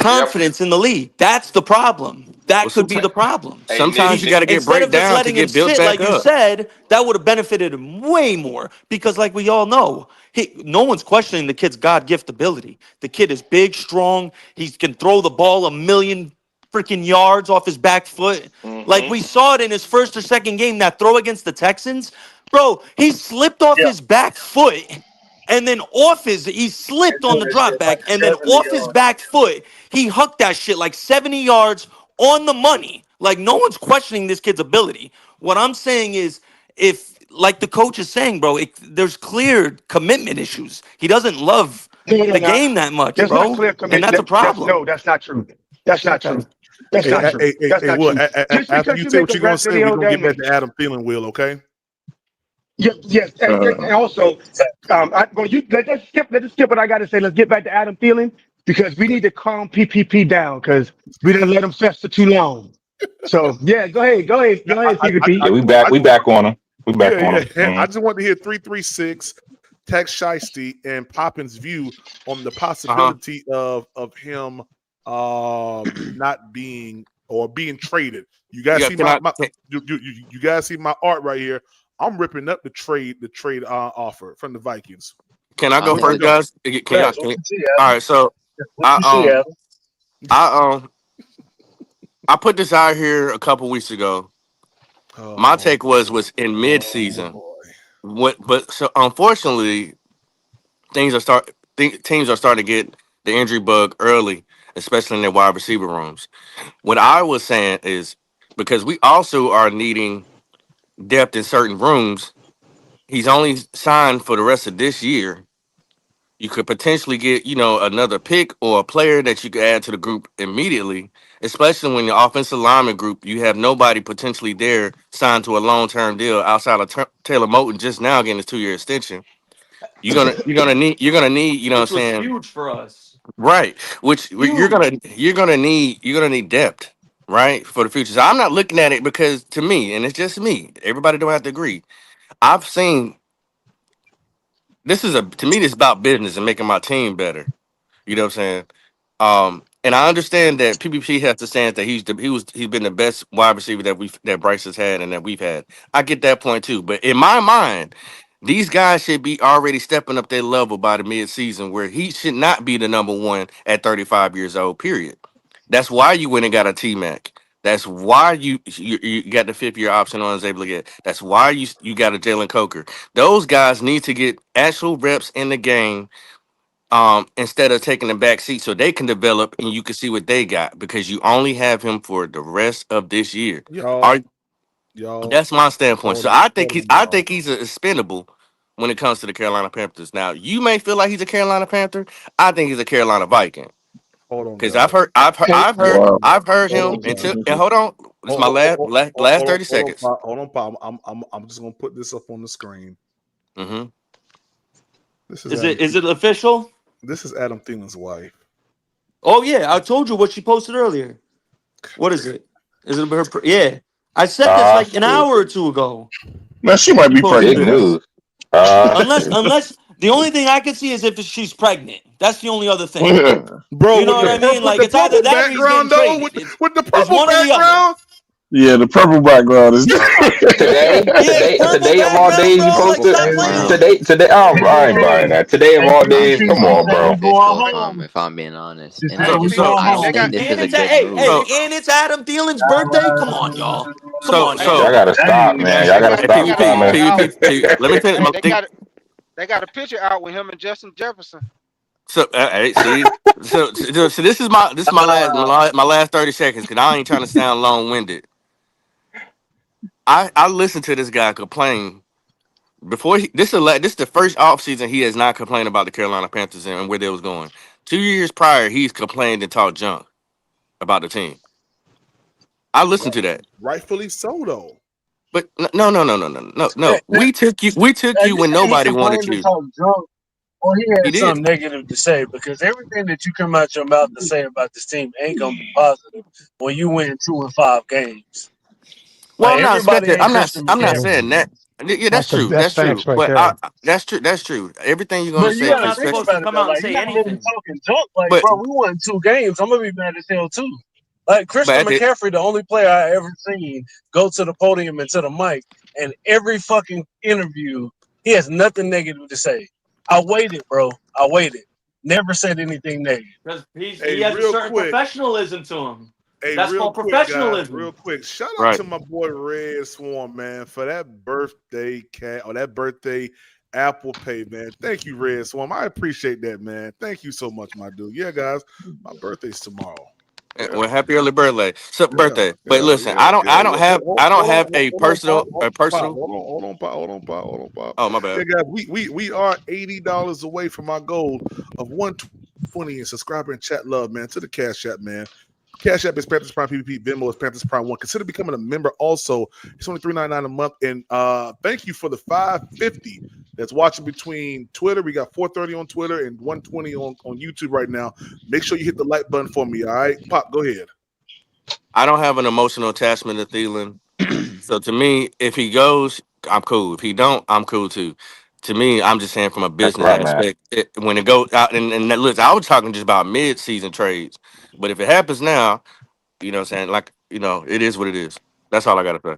Yep. confidence in the league. That's the problem. Well, That could be sometimes the problem. Hey, Nick. sometimes you got to get Instead break of just down to letting him get built sit, back like you up. said, that would have benefited him way more. Because, like we all know, no one's questioning the kid's God gift ability. The kid is big, strong. He can throw the ball a million freaking yards off his back foot. Like Mm-hmm. we saw it in his first or second game, that throw against the Texans. Bro, he slipped off Yeah, his back foot and then he and slipped on threw the that drop shit like back, and then 70 off his yards. back foot, he hucked that shit like 70 yards on the money. Like, no one's questioning this kid's ability. What I'm saying is, if, like the coach is saying, bro, there's clear commitment issues. He doesn't love No, no, the no. game that much, That's not bro. clear And commit. that's a That's problem. no, that's not true. That's not Okay. true. That's not true. That's not Well, true. Just after because you you say make what a you're gonna rap say, we're video, gonna get back Damon. to Adam Thielen, Will, okay? Yes, yes, and also, let's just skip what I got to say. Let's get back to Adam Thielen because we need to calm PPP down because we didn't let him fester too long. So yeah, Yeah, go ahead, Yeah, PPP. we back on him. We back on him. yeah. I just want to hear 336, Tex Shiesty, and Poppin's view on the Uh-huh. possibility of him not being or being traded. You guys Yeah, see you guys see my art right here. I'm ripping up the trade offer from the Vikings. can I go I'm Here we first, with you. go. guys? Yeah, Can what you, you see, all Adam? right, so What I you see, Adam? I I put this out here a couple weeks ago. My Oh, take was in mid oh season. boy. But so unfortunately, teams are starting to get the injury bug early, especially in their wide receiver rooms. What I was saying is because we also are needing depth in certain rooms. He's only signed for the rest of this year. You could potentially get, another pick or a player that you could add to the group immediately, especially when your offensive lineman group, you have nobody potentially there signed to a long-term deal outside of Taylor Moton just now getting his 2-year extension. You're gonna need, you know what I'm Which was saying? huge for us. Right. Which you're gonna need depth, right, for the future. So I'm not looking at it because to me, and it's just me. Everybody don't have to agree. I've seen to me this is about business and making my team better. You know what I'm saying? And I understand that PPP has to stand that he's been the best wide receiver that Bryce has had and that we've had. I get that point too. But in my mind, these guys should be already stepping up their level by the mid-season where he should not be the number one at 35 years old, period. That's why you went and got a T-Mac. That's why you got the 5th year option on Xavier Leggett. That's why you got a Jalen Coker. Those guys need to get actual reps in the game instead of taking the back seat so they can develop and you can see what they got because you only have him for the rest of this year. Are Y'all, That's my standpoint. hold So on, I y'all. think he's expendable when it comes to the Carolina Panthers. Now you may feel like he's a Carolina Panther. I think he's a Carolina Viking Hold on, because guys. I've heard Hold him on, until guys. and hold on. This is my last 30 seconds. Hold on, Pop. I'm just gonna put this up on the screen. Mm-hmm. This Is it official? This is Adam Thielen's wife. Oh yeah, I told you what she posted earlier. What is it? Is it her? Yeah, I said this like an hour or two ago. Man, she might She be posted pregnant. Big this. news. Unless the only thing I can see is if she's pregnant. That's the only other thing. Bro, You know what I mean? Like it's either that or he's getting traded. with the It's purple one or the other. background. Yeah, the purple background is Yeah, today of purple all days background, you bro. Like posted stop playing. today. Oh, I ain't buying that. Today of all days, come on, bro. If I'm being honest. And Hey, we also, going I don't home. think this And is a it's good move. and it's Adam Thielen's birthday. Come on, y'all. Come on, So Y'all y'all. gotta stop, man. Y'all gotta hey, stop trying let me finish Hey, my thing. they got a picture out with him and Justin Jefferson. So see, so this is my last 30 seconds because I ain't trying to sound long winded. I listened to this guy complain before this is the first offseason he has not complained about the Carolina Panthers and where they was going. 2 years prior, he's complained and talked junk about the team. I listened to that, Rightfully so, though. but no. We took you You when say he nobody wanted complained to you. talk drunk, or he He had did. something negative to say, because everything that you come out your mouth to say about this team ain't gonna be positive when you win 2 and 5 games. Well, Like I'm not everybody expecting. ain't Christian I'm not McCaffrey. saying that. Yeah, that's true. that's That's true. facts right But there. that's true. That's true. Everything you're gonna But you say, You're gotta not think especially. supposed to about it come though. out and Like say you're not really anything. talking junk. Like, But bro, we won 2 games. I'm gonna be mad as hell too. Like Christian at the McCaffrey, the only player I ever seen go to the podium and to the mic, and every fucking interview, he has nothing negative to say. I waited, bro. I waited. Never said anything negative. Because Hey, he has a real certain quick. professionalism to him. Hey, That's real called quick, guys. professionalism. Real quick. Shout out right. to my boy Red Swarm, man, for that birthday cat or that birthday Apple Pay, man. Thank you, Red Swarm. I appreciate that, man. Thank you so much, my dude. Yeah, guys, my birthday's tomorrow. Yeah. Well, happy early birthday. So Yeah, birthday. But yeah, listen, yeah, I don't yeah. have a personal Pop. Hold on, Pop. Oh, my Yeah, bad. guys, we are $80 away from our goal of 120 in subscriber and chat love, man, to the Cash App, man. Cash App is Panthers Prime PPP. Venmo is Panthers Prime 1. Consider becoming a member also. It's only $3.99 a month. And thank you for the 550 that's watching between Twitter. We got 430 on Twitter and 120 on YouTube right now. Make sure you hit the like button for me, all right? Pop, go ahead. I don't have an emotional attachment to Thielen. So to me, if he goes, I'm cool. If he don't, I'm cool too. To me, I'm just saying from a That's business where I'm at. aspect, when it goes out and look, I was talking just about mid-season trades. But if it happens now, you know what I'm saying? Like, it is what it is. That's all I gotta say.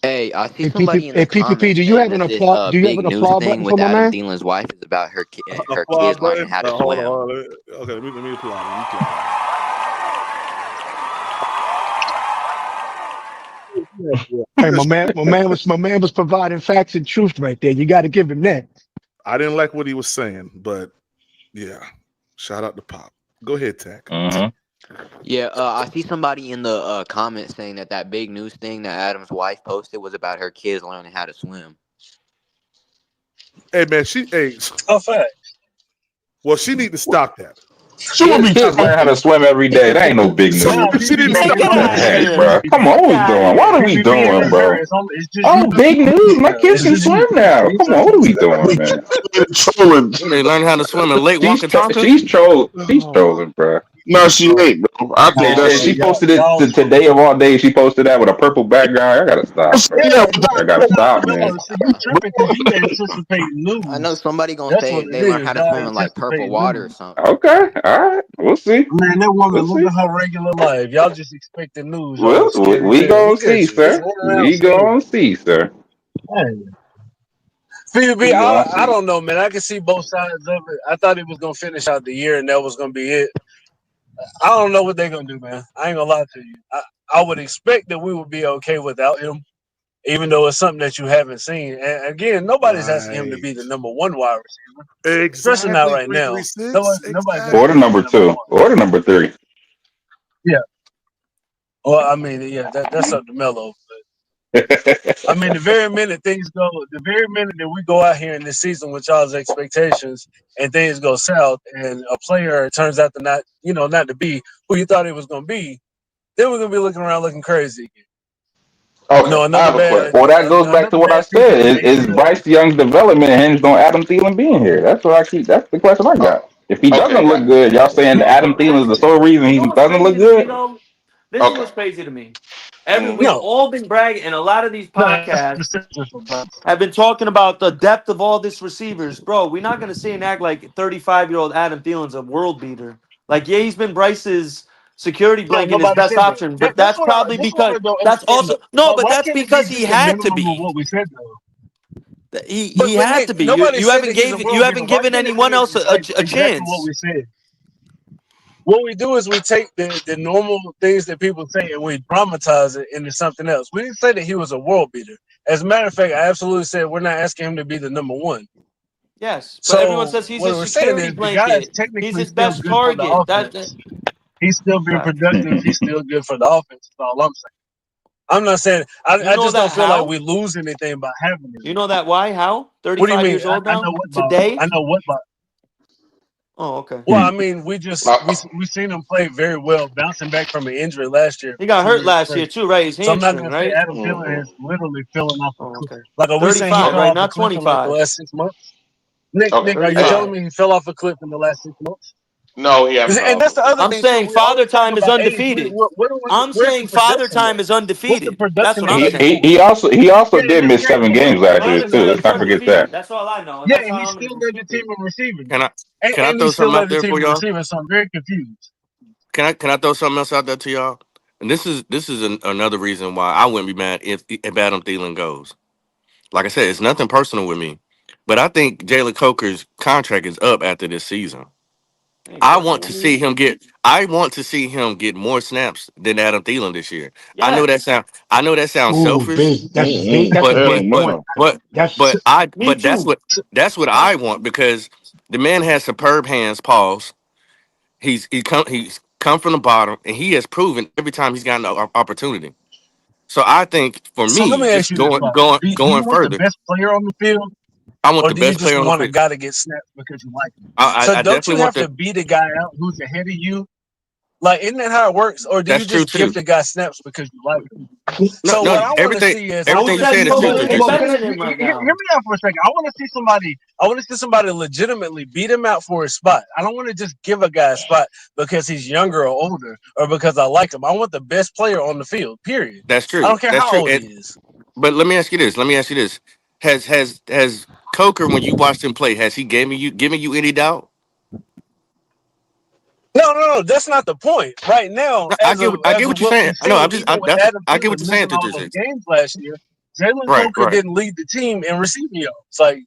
Hey, I see Hey, PPP, somebody in the hey, PPP, comments do you saying have an that this applaud? Do you have big an news applaud thing button for with my Adam man? Thielen's wife is about her Applaud kids learning button. how to Hold swim. on. Okay, let me applaud. Hey, my man was providing facts and truth right there. You got to give him that. I didn't like what he was saying, but yeah, shout out to Pop. Go ahead, Tech. Yeah, I see somebody in the comments saying that big news thing that Adam's wife posted was about her kids learning how to swim. Hey man, Tough fact. well, she need to stop that. Kids learn how to swim every day. That ain't no big news. Nah, PPP, Get out of Hey, here. bro, come on, what we doing? What are we PPP doing, isn't her. bro? It's just Oh, you. big news! My kids It's can just you. swim now. Come on, what are we doing, man? Trolling. They learn how to swim in Lake Wakantanka. She's trolling, bro. No, she ain't, bro. I think And she posted it today of all days. She posted that with a purple background. I gotta stop, bro. I gotta stop, man. So you tripping because you anticipating news. I know somebody gonna That's say what they it learn is. how to Y'all swim in like purple anticipating water or news. something. Okay, all right, we'll see. Man, that woman We'll see. living her regular life. Y'all just expecting news. Y'all Well, scared as we hell. gonna Look at see, you. Just sir. running around We scared. gonna see, sir. Hey. PB, We gonna I see. don't know, man. I can see both sides of it. I thought he was gonna finish out the year and that was gonna be it. I don't know what they're gonna do, man. I ain't gonna lie to you. I would expect that we would be okay without him, even though it's something that you haven't seen. And again, nobody's asking him to be the number one wide receiver, especially not right now. 336. Nobody's Or the asking him to number be number 2, one. or the number 3. Yeah. Well, I mean, yeah, that's up to Melo. I mean, the very minute that we go out here in this season with y'all's expectations and things go south, and a player turns out to not to be who you thought he was going to be, then we're going to be looking around looking crazy again. Okay, I have a question. Well, that goes back to what I said. Is Bryce Young's development hinged on Adam Thielen being here? That's the question I got. If he doesn't look good, y'all saying that Adam Thielen is the sole reason he What's doesn't look crazy to me good? though? This is what's crazy to me. We've No, all been bragging, and a lot of these that's podcasts specific. have been talking about the depth of all these receivers. Bro, we're not going to sit and act like 35-year-old Adam Thielen's a world beater. Like, yeah, he's been Bryce's security No, blanket, his nobody best said that. option, but That's that's what I probably that's what because I don't that's understand. also no, but Why that's can't it be because he just a had to minimum of be. what we said though? He But had to Nick, be. nobody You said haven't that he's a you world beater. haven't Why given can't it be anyone else a exactly what chance. we said? What we do is we take the normal things that people say and we dramatize it into something else. We didn't say that he was a world beater. As a matter of fact, I absolutely said we're not asking him to be the number one. Yes, but everyone So says he's what his we're saying security is the guy is blanket. He's technically his still best good for the target. offense. He's still being productive. He's still good for the offense. That's all I'm saying. I'm not saying I know just don't that feel like how? we lose anything by having him. You know that why? How? What do you 35 mean? years old I now? know what about. Today? I know what about. Oh, okay. Well, I mean, we seen him play very well, bouncing back from an injury last year He for got 2 hurt years last year straight. too, right? His So I'm not hamstring, gonna say right? Adam Thielen is literally falling off a Oh, cliff. okay. Like, are we saying he 35, fell right? off a Not cliff in like the 25. last 6 months? Nick, are you telling 35. me he fell off a cliff in the last 6 months? No, he haven't fell And off that's a the cliff. other I'm thing too. saying We always father talk time is about age. undefeated. I'm Where's the saying father production time at? is What's the undefeated. That's production what at I'm He, that saying. he age? he also Yeah, did that's miss great. 7 But what's games the last year Father too. production time Let's is not before? forget that. undefeated. That's all I know. Yeah, That's and how he I'm still gonna led the speak team it. in receiving. Can I And he throw still something led out the there team for in y'all? receiving. So I'm very confused. Can I throw something else out there to y'all? And this is another reason why I wouldn't be mad if Adam Thielen goes. Like I said, it's nothing personal with me, but I think Jalen Coker's contract is up after this season. Hey, I good want for to him. see him get. I want to see him get more snaps than Adam Thielen this year. I know that Yes. sound. I know that sounds Ooh, selfish, big. That's big. That's a but big point. That's Me that's too. what I want because the man has superb hands. Pause. He's come from the bottom and he has proven every time he's gotten an opportunity. So I think for So let me, me ask just you this, going Bob. going Do you going want the further, best player on the field, I want or the do you best just player on the want a field. guy to get snaps because you like him? So I don't you definitely want have to the. beat a guy out who's ahead of you? Like, isn't that how it works? Or do you That's true just give too. the guy snaps because you like him? No, So no, what I want to everything see is, I Who everything want you to said see said is true, Coker somebody. is Trisha. better Hear, than him right hear now? me out for a second. I want to see somebody. I want to see somebody legitimately beat him out for his spot. I don't want to just give a guy a spot because he's younger or older or because I like him. I want the best player on the field. Period. That's I true. don't care That's how true. old he is. But let me ask you this. Let me ask you this. Has Coker, when you watched him play, has he given you any doubt? No. That's not the point. Right now, No, as of I get what you're what saying. we've No, seen, even with Adam I get what Thielen you're saying, missing all those 336. games last year, Jalen Right, Coker right. didn't lead the team in receiving yards. Like,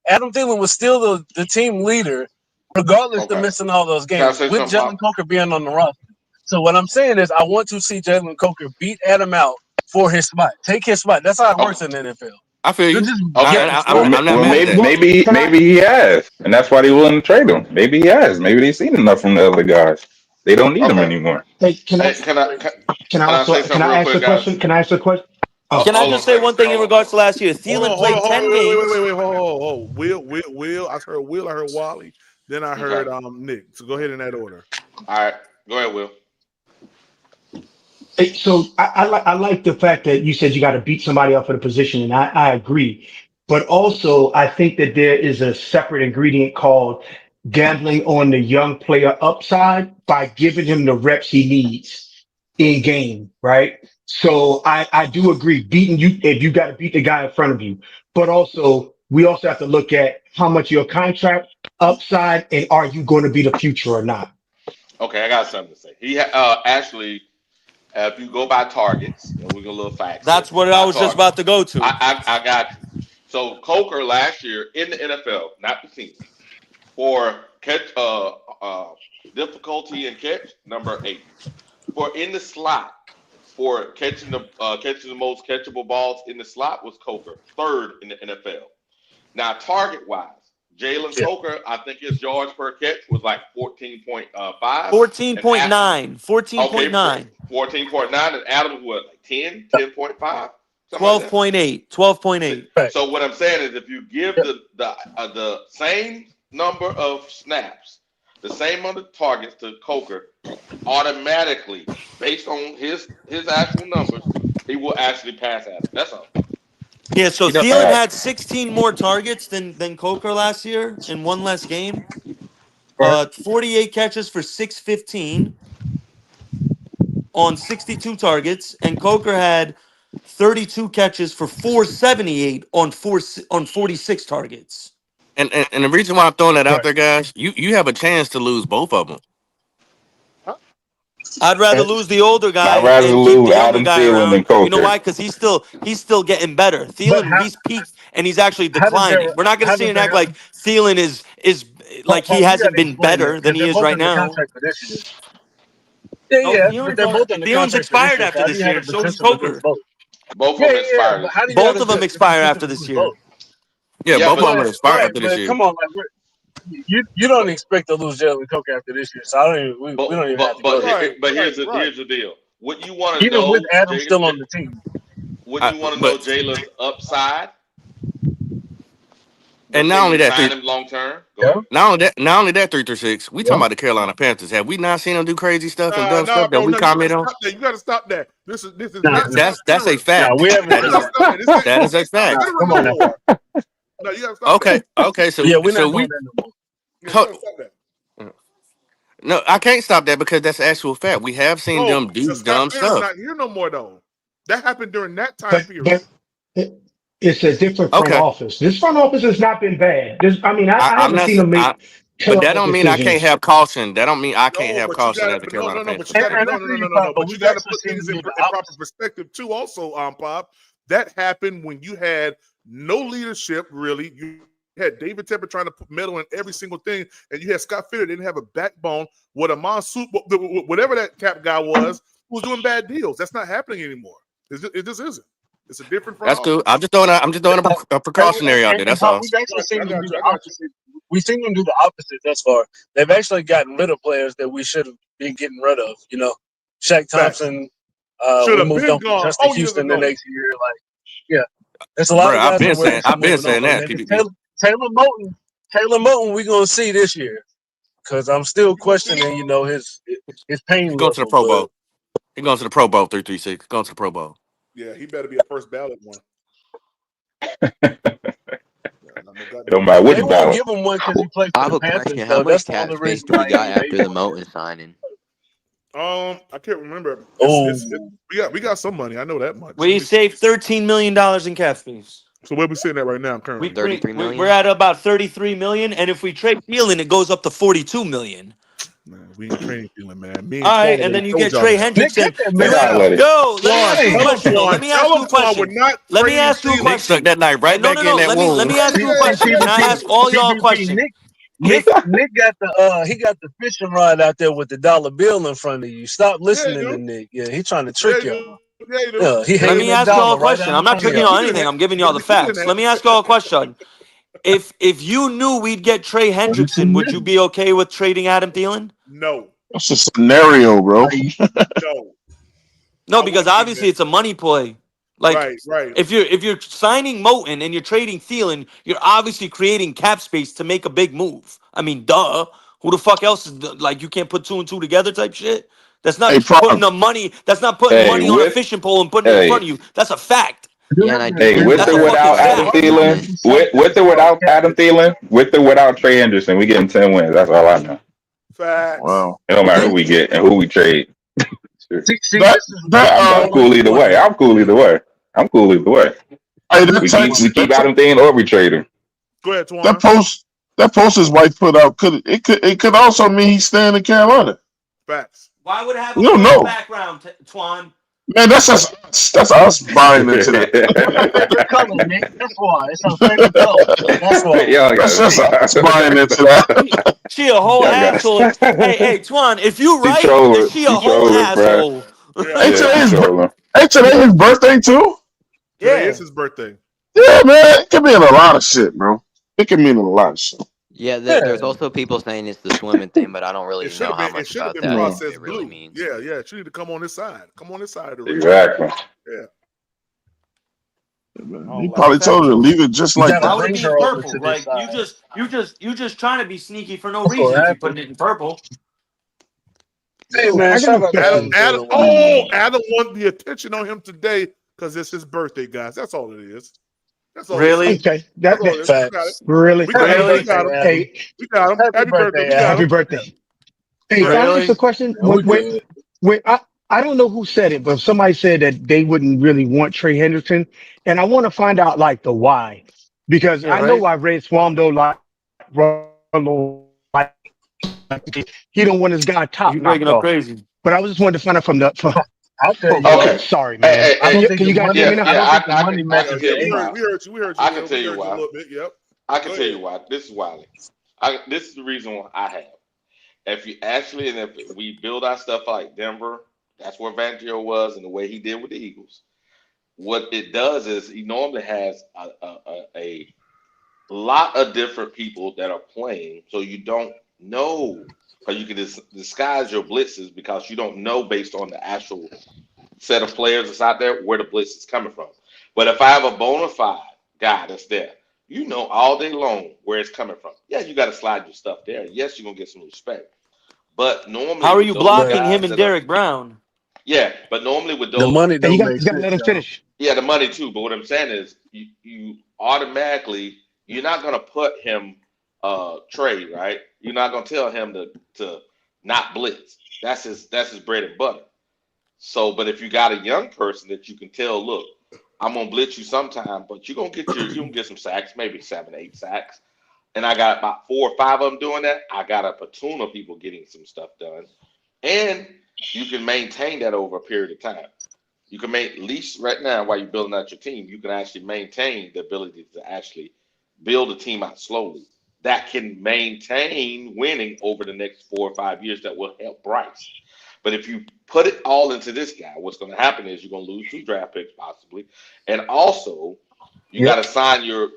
Adam Thielen was still the team leader, regardless of Okay. missing all those Can I games, say with something, Jalen Pop? Coker being on the roster. So what I'm saying is, I want to see Jalen Coker beat Adam out for his spot. Take his spot. That's how it Okay. works in the NFL. I feel You you. just get Okay. the Well, spot. I'm not well, mad at maybe that. well. maybe Can I? maybe he has, and that's why they willing to trade him. Maybe he has. Maybe they seen enough from the other guys. They don't need him Okay. anymore. Hey, can I? Hey, Can I can I also? say Can something I real ask a quick, guys? question? Can I ask a question? Oh, Can I Hold on just a say second. one thing in Hold on. regards to last year? Hold Thielen on, hold on, played hold 10 on. games. Wait. Hold on. Will. I heard Will. I heard Wally. Then I heard Nick. So go ahead in that order. All right, go ahead, Will. Hey, so I like the fact that you said you got to beat somebody up for the position, and I agree. But also, I think that there is a separate ingredient called gambling on the young player upside by giving him the reps he needs in game, right? So I do agree, beating you if you got to beat the guy in front of you. But also, we also have to look at how much your contract upside and are you going to be the future or not? Okay, I got something to say. He actually, if you go by targets, and we're gonna little facts. That's what I was just about to go to. I got you. So Coker last year in the NFL, not the team, for catch difficulty in catch, number 8. For in the slot, for catching the most catchable balls in the slot was Coker, 3rd in the NFL. Now target wise, Jalen Coker, I think his yards per catch was like 14.5. 14.9. 14.9. 14.9, and Adams was like 10, 10.5. 12.8. 12.8. So what I'm saying is, if you give the same number of snaps, the same number of targets to Coker, automatically, based on his actual numbers, he will actually pass Adams. That's all. Yeah, so Thielen had 16 more targets than Coker last year in one less game. 48 catches for 615 on 62 targets, and Coker had 32 catches for 478 on 46 targets. And the reason why I'm throwing that out there, guys, you have a chance to lose both of them. I'd rather lose the older guy I'd rather and keep lose the younger Adam guy Thielen around. than Coker. You know why? Because he's still getting better. Thielen, he's peaked and he's actually declining. We're not going to sit and act like Thielen is like he hasn't been better than he is right now. But they're both under Thielen's contract expired for this year, after how do this you have year. the So does potential to Coker. lose both? Both of them expired. But how do you Both have of them the expire potential after to this lose year. both? Yeah, both of them are expired Right, after this but year. come on, like you don't expect to lose Jalen Coker after this year, so I don't even we don't even have to go there. Here's the deal. What you want to Even know, with Adam still on the team. What you want to know, Jalen's upside. And not only that, sign him long term. Not only that, 336. We talking about the Carolina Panthers. Have we not seen them do crazy stuff and dumb stuff that we comment on? You got to stop that. This is That's a fact. No, we haven't. That is a fact. Come on. No, you got to stop that. Okay. So we're not so we. doing that no more. You gotta stop that. No, I can't stop that because that's actual fact. We have seen them do dumb stuff. Not here no more though. That happened during that time period. It's a different front office. This front office has not been bad. I haven't seen them make. But that don't mean I can't have caution. That don't mean I can't have but caution you as a Carolina fan. But you got to put things in proper perspective too. Also, Pop, that happened when you had no leadership. Really, you had David Tepper trying to put metal in every single thing, and you had Scott Fitter didn't have a backbone. What a monsoon, whatever that cap guy was doing bad deals. That's not happening anymore. It just isn't. It's a different. That's cool. I'm just throwing a precautionary out there. That's all. We've actually seen them do the opposite. We've seen them do the opposite thus far. They've actually gotten rid of players that we should have been getting rid of. You know, Shaq Thompson. We moved on from Justin Houston the next year. There's a lot of guys. I've been saying that. Taylor Moton, we're gonna see this year because I'm still questioning. You know, his pain. Go to the Pro Bowl. He going to the Pro Bowl. 336. Going to the Pro Bowl. Yeah, he better be a first ballot one. Don't matter which they won't give him one because he played for the Panthers. How much cap space do we got after the Moton signing? I can't remember. We got some money. I know that much. We saved $13 million in cap space. So where we sitting at right now currently? 33 million. We're at about 33 million, and if we trade Thielen, it goes up to 42 million. Man, we ain't trading Thielen, man. All right, and then you get Trey Hendrickson. Go. Let me ask you a question. Let me ask you a question. Nick stuck that knife right back in that wound. Let me ask you a question. Can I ask all y'all a question? Nick got the fishing rod out there with the dollar bill in front of you. Stop listening to Nick. Yeah, he trying to trick y'all. Let me ask y'all a question. I'm not tricking y'all anything. I'm giving y'all the facts. Let me ask y'all a question. If you knew we'd get Trey Hendrickson, would you be okay with trading Adam Thielen? No. That's a scenario, bro. No, because obviously it's a money play. Like, right. If you're signing Moton and you're trading Thielen, you're obviously creating cap space to make a big move. I mean, duh. Who the fuck else is like? You can't put 2 and 2 together type shit. That's not Hey, putting the money. That's not putting Hey, money on a with fishing pole and putting it in front hey, of you. That's a fact. Yeah, and I do hey, think with That's or a fucking without Adam fact. Thielen, with or without Adam Thielen, with or without Trey Henderson, we getting 10 wins. That's all I know. Facts. wow. It don't matter who we get and who we trade. See, That this is that I'm cool either way. I'm cool either way. I'm cool either way. hey, that We text keep Adam Thielen or we trade him. Go ahead, that Twan. post his wife put out could also mean he's staying in Carolina. Facts. Why would it have a You don't purple know, background, Twan? man. That's us buying into that. It's her favorite color, Nick. That's why. It's her favorite color. That's why. Y'all That's got just us to buying into that. She a whole Y'all got asshole. Hey, Twan, if you She right, then trolling. she a She whole trolling, bro. asshole. Yeah. Ain't Yeah, she trolling. today his birthday too? Today is Yeah. his birthday. Yeah, man. It can mean a lot of shit, bro. It can mean a lot of shit. Yeah, Yeah. there's also people saying it's the swimming thing, but I don't It really should know have how been. It much should have about been that. Yeah. If processed it really blue. means. Yeah. She need to come on this side. Come on this side of the ring. Exactly. Yeah. Oh, He like probably told her to leave it just You like gotta why that. would it bring be her over purple? to this Like side. you just trying to be sneaky for no That's what reason if you happened. putting it in purple. Hey Yo, man, I got shout a out to question. Adam. Thielen, man. Oh, Adam want the attention on him today because it's his birthday, guys. That's all it is. That's all this Really? is. Okay, That's all it that is. We got it. Facts. really. We got Hey, him. Really? We hey, got him. Adam. hey, We got him. Happy Happy birthday. birthday, We got happy him. Adam. birthday. Hey, Yeah. can I ask a Really? question? Yeah, we good. When I don't know who said it, but somebody said that they wouldn't really want Trey Henderson, and I want to find out like the why, because Yeah, I know right? why Red Swamdo like he don't want his guy top You breaking knocked up off. crazy. But I was just wanted to find out from I'll tell oh, you why. Okay. sorry, man. Hey, I don't think Can the you guys hear money. me now? I don't think the I money I can messes tell Yeah. the you We why. heard. issue. We heard you. We heard you, I can Will. tell We you heard you a why. little bit. Yep. I can Go tell ahead. you why. This is Wiley. This is the reason why I have. If you actually, and if we build our stuff like Denver, that's where Fangio was, and the way he did with the Eagles. What it does is he normally has a lot of different people that are playing, so you don't know, or you can disguise your blitzes because you don't know based on the actual set of players that's out there where the blitz is coming from. But if I have a bona fide guy that's there, you know all day long where it's coming from. Yeah, you got to slide your stuff there. Yes, you're gonna get some respect. But normally How are with you those But blocking him guys and that are, Derek Brown? yeah, but normally with the those, money Hey, don't make you got to sense, let him y'all. finish. yeah, the money too. But what I'm saying is, you automatically, you're not gonna put him trade, right? You're not gonna tell him to not blitz. That's his bread and butter. So, but if you got a young person that you can tell, look, I'm gonna blitz you sometime, but you're gonna get some sacks, maybe 7, 8 sacks. And I got about 4 or 5 of them doing that. I got a platoon of people getting some stuff done, and you can maintain that over a period of time. You can make, at least right now while you're building out your team, you can actually maintain the ability to actually build a team out slowly that can maintain winning over the next 4 or 5 years that will help Bryce. But if you put it all into this guy, what's going to happen is you're going to lose 2 draft picks possibly, and also you got Yep. to sign your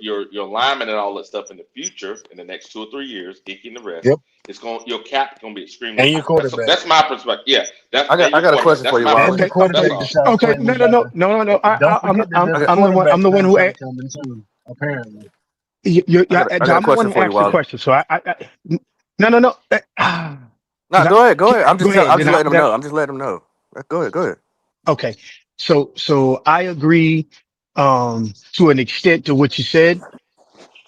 linemen and all that stuff in the future in the next 2 or 3 years, Icky and the rest. Yep. It's going your cap is going to be extremely And your high. quarterback. That's my perspective. Yeah, that's I got and I your got a quarterback. question for That's you, my Wiley. And the Okay, perspective. That's quarterback all. to start okay. playing better. I, Don't forget that there's a I'm the one. quarterback I'm the one who. contract coming too. Apparently. I got a I'm the one question who for you, asked the Wiley. question. So no. No, go ahead, go ahead. Go ahead. I'm just letting them know. I'm just letting them know. Go ahead, go ahead. Okay. So I agree to an extent to what you said,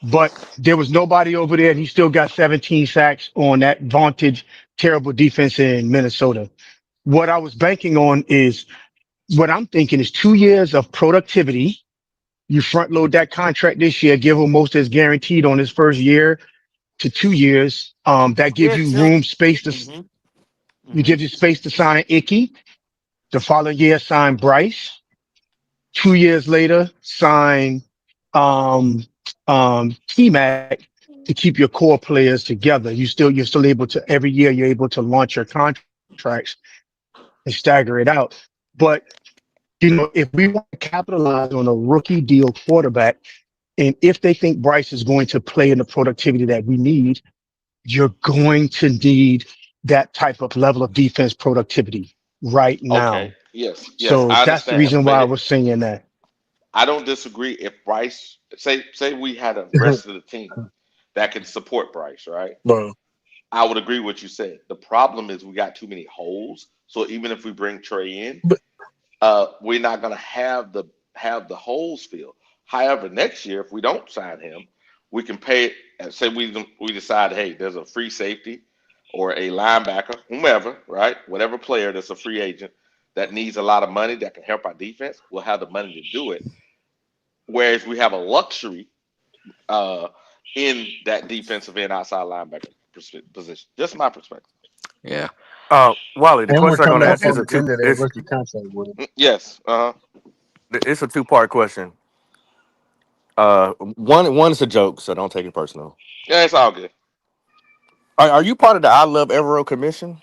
but there was nobody over there and he still got 17 sacks on that vaunted terrible defense in Minnesota. What I was banking on is what I'm thinking is 2 years of productivity. You front load that contract this year, give him most as guaranteed on his first year to 2 years. That gives Yeah, you chill. room, space to, you give you space to sign Icky. The following year, sign Bryce. 2 years later, sign um T-Mac to keep your core players together. You're still able to every year you're able to launch your contracts and stagger it out. But if we want to capitalize on a rookie deal quarterback, and if they think Bryce is going to play in the productivity that we need, you're going to need that type of level of defense productivity right Okay. now. Yes, So I that's the understand. reason why But I was saying that. I don't disagree if Bryce say we had the rest of the team that can support Bryce, right? Bro. I would agree with what you said. The problem is we got too many holes. So even if we bring Trey in, But we're not gonna have the holes filled. However, next year if we don't sign him, we can pay. Say we decide, hey, there's a free safety or a linebacker, whomever, right? Whatever player that's a free agent that needs a lot of money that can help our defense, we'll have the money to do it. Whereas we have a luxury in that defensive end outside linebacker position. Just my perspective. Yeah. Wally, the and we're question I'm going coming to up ask on is the end of that rookie contract with him. Yes. it's a two-part question. One is a joke, so don't take it personal. Yeah, it's all good. Are you part of the I Love Evero Commission?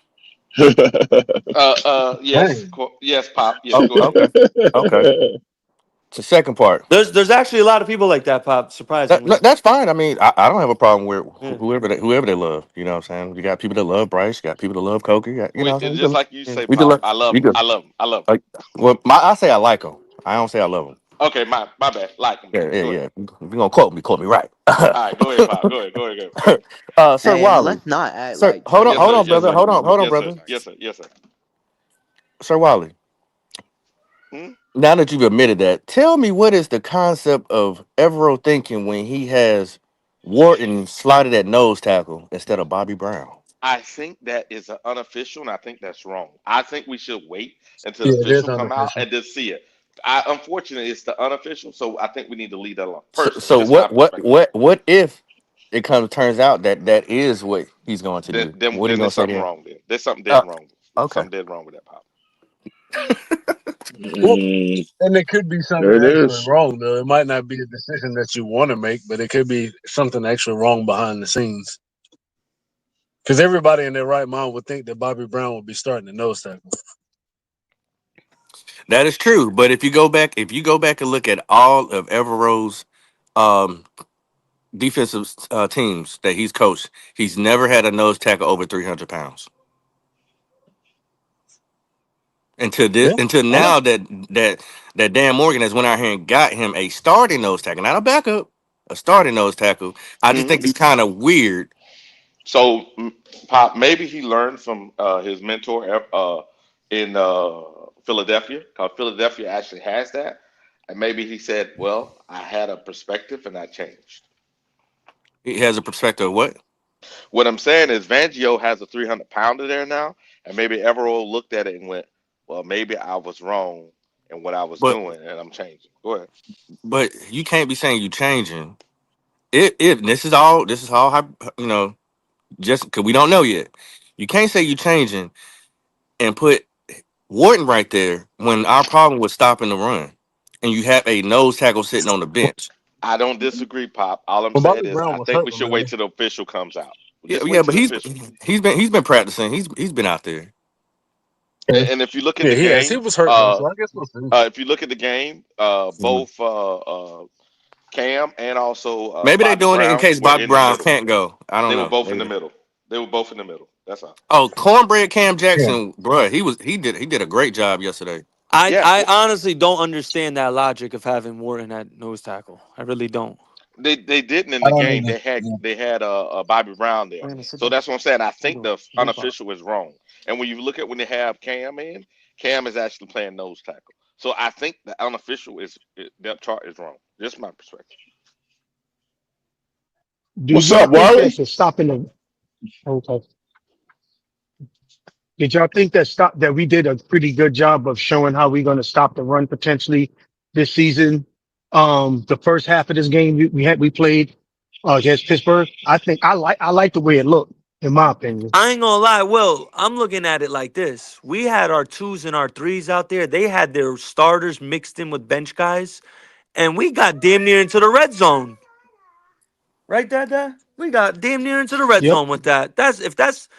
Yes. Dang. Yes, Pop. Yes, Oh, go ahead. okay. It's the second part. There's actually a lot of people like that, Pop. Surprisingly. That's fine. I mean, I don't have a problem with Yeah. whoever they love. You know what I'm saying? You got people that love Bryce. You got people that love Coker. You got, you know what I'm It's just saying? like you say, We can Pop. love. I love You him. can. I love him. I love him. Like, well, I say I like them. I don't say I love them. Okay, my bad. Like him. Yeah, Go ahead. yeah. If you're gonna quote me right. All right, go ahead, Pop. Go ahead. Go ahead. Sir Hey, and Wally. let's not act Sir, like hold Trey on, Yes, hold sir. on, Lance Yes, brother. sir. wasn't Hold on, Yes, sir. brother. Yes, sir. Yes, sir. Sir Wally. Hmm? Now that you've admitted that, tell me what is the concept of Evero thinking when he has Wharton slotted at nose tackle instead of Bobby Brown? I think that is an unofficial, and I think that's wrong. I think we should wait until the Yeah, it is official come out unofficial. and just see it. Unfortunately, it's the unofficial, so I think we need to leave that alone. So, Personally, so just my perspective. what if it turns out that is what he's going to Then, do? then, What are you then going there's to say something then? wrong. Then there's something Uh, dead wrong. okay. Something dead wrong with that, Pop. Well, and it could be There something it actually is. wrong, though. It might not be a decision that you want to make, but it could be something actually wrong behind the scenes. Because everybody in their right mind would think that Bobby Brown would be starting the nose tackle. That is true. But if you go back and look at all of Evero's um, defensive teams that he's coached, he's never had a nose tackle over 300 pounds. Yeah, Until I know. now that Dan Morgan has went out here and got him a starting nose tackle, not a backup, a starting nose tackle. I just Hmm. think it's kind of weird. So, Pop, maybe he learned from his mentor in Philadelphia, because Philadelphia actually has that, and maybe he said, "Well, I had a perspective and I changed." He has a perspective of what? What I'm saying is, Vangio has a 300-pounder there now, and maybe Evero looked at it and went, "Well, maybe I was wrong in what I was But doing, and I'm changing." Go ahead. you can't be saying you changing. If this is all just because we don't know yet. You can't say you changing and put Wharton right there when our problem was stopping the run, and you have a nose tackle sitting on the bench. I don't disagree, Pop. All I'm Well, saying Bobby is, Brown I was think hurt, we should wait remember? till the official comes out. Yeah, Just yeah, wait but till the official. he's been practicing. He's been out there. Yeah, And if you look at yeah, the he has. He game, was hurt, though, so I guess we'll see. if you look at the game, both Cam and also Maybe they're Bobby doing it in Brown case were Bobby in the Brown middle. can't go. I don't They were know. both in the Maybe. middle. They were both in the middle. That's all. Oh, cornbread Cam Yeah. Jackson, bruh, he did a great job yesterday. Yeah, I honestly don't understand that logic of having Wharton at nose tackle. I really don't. they didn't in I the don't game. either. They had Bobby Brown there. We're gonna sit So down. that's what I'm saying. I Hold think on. the Group up. unofficial is wrong. And when you look at when they have Cam in, Cam is actually playing nose tackle. So I think the unofficial depth chart is wrong. Just my perspective. Do What's y'all up, think Wally? that the stopping the okay. Did y'all think that we did a pretty good job of showing how we're going to stop the run potentially this season? The first half of this game we played against Pittsburgh. I like the way it looked, in my opinion. I ain't gonna lie. Well, I'm looking at it like this. We had our twos and our threes out there. They had their starters mixed in with bench guys, and we got damn near into the red zone. Right, Dad? We got damn near into the red Yep. zone with that. That's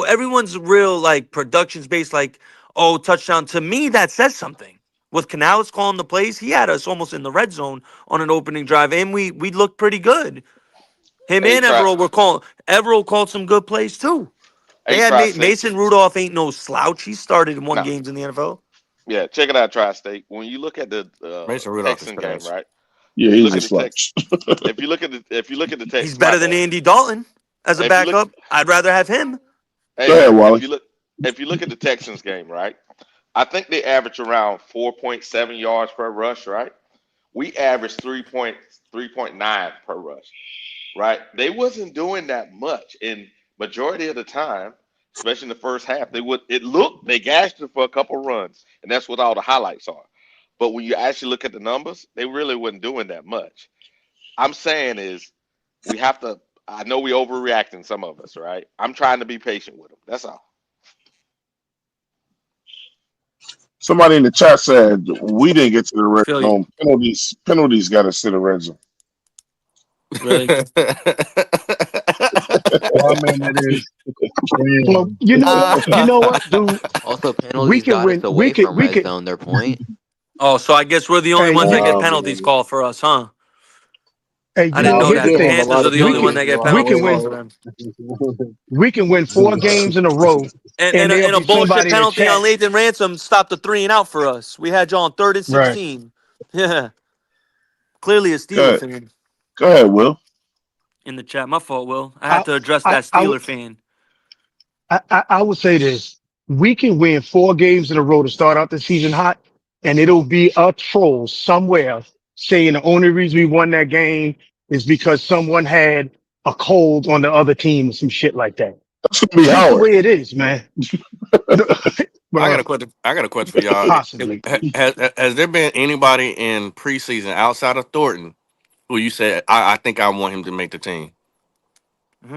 everyone's real like productions based, like, oh, touchdown. To me, that says something. With Canales calling the plays, he had us almost in the red zone on an opening drive, and we looked pretty good. Him Hey, and try. Evero were calling. Evero called some good plays too. They Hey, had Tri-State. Mason Rudolph ain't no slouch. He started in one No. games in the NFL. Yeah, check it out, Tri-State. When you look at the Mason Rudolph is Texan game, trash. right? Yeah, he's a flex. If you look at the Texans, He's better than Andy Dalton as a backup. I'd rather have him. Hey, Go ahead, Wally. if you look at the Texans game, right? I think they average around 4.7 yards per rush, right? We average 3.9 per rush, right? They wasn't doing that much, and majority of the time, especially in the first half, they gashed it for a couple runs, and that's what all the highlights are. But when you actually look at the numbers, they really wasn't doing that much. I'm saying is we have to. I know we overreacting, some of us, right? I'm trying to be patient with them. That's all. Somebody in the chat said we didn't get to the red zone. Penalties got us to the red zone. Really? Well, I mean, it is. Well, you know what, dude? Also, penalties got us away from red zone. Their point. Oh, so I guess we're the only ones that get penalties called for us, huh? Hey, I didn't know here's that. the The thing. Panthers are the only one that get penalties called for them. We can win 4 games in a row, And there'll a be bullshit somebody in the penalty chat. on Lathan Ransom stopped the 3 and out for us. We had you on 3rd and 16. Yeah. Clearly a Steeler fan. Go ahead, Will. In the chat. My fault, Will. I had to address that Steeler fan. I would say this. We can win 4 games in a row to start out the season hot, and it'll be a troll somewhere saying the only reason we won that game is because someone had a cold on the other team or some shit like that. That's gonna be That's the way it is, man. I got a question for y'all. Possibly. Has there been anybody in preseason outside of Thornton who you said I think I want him to make the team? You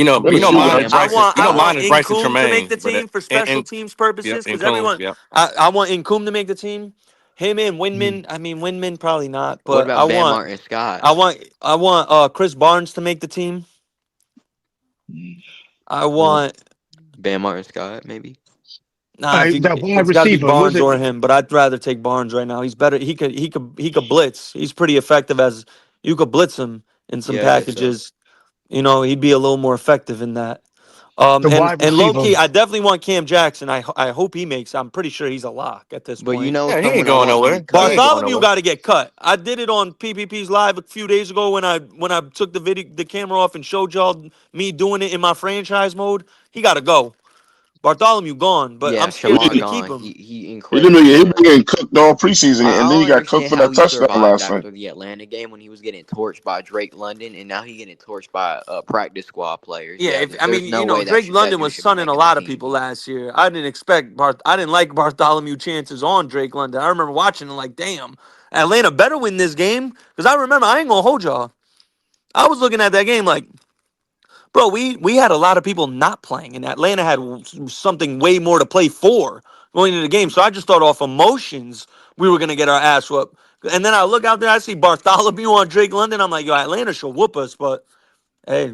know, mine is Bryson. Mine is Bryson Incoom to make the Tremaine. team for special teams purposes because everyone. Yep. I want Incoom to make the team. Him and Winman. I mean, Winman probably not. But What about Van Martin Scott? I want Chris Barnes to make the team. I want Van Martin Scott maybe. Nah, it's got to be Barnes or him. But I'd rather take Barnes right now. He's better. He could blitz. He's pretty effective as you could blitz him in some packages. You know, he'd be a little more effective in that. And low key, I definitely want Cam Jackson. I hope he makes. I'm pretty sure he's a lock at this point. But you know, he ain't going nowhere. Bartholomew got to get cut. I did it on PPP's live a few days ago when I took the camera off and showed y'all me doing it in my franchise mode. He got to go. Bartholomew gone, but I'm scared to keep him. He incredible. He been getting cooked all preseason, and then he got cooked for that touchdown last night. After the Atlanta game when he was getting torched by Drake London, and now he getting torched by practice squad players. Yeah, Drake London was sunning a lot of people last year. I didn't like Bartholomew chances on Drake London. I remember watching it like, damn, Atlanta better win this game because I remember I ain't gonna hold y'all. I was looking at that game like. Bro, we had a lot of people not playing, and Atlanta had something way more to play for going into the game. So I just thought off emotions we were going to get our ass whooped. And then I look out there, I see Bartholomew on Drake London. I'm like, yo, Atlanta should whoop us, but hey,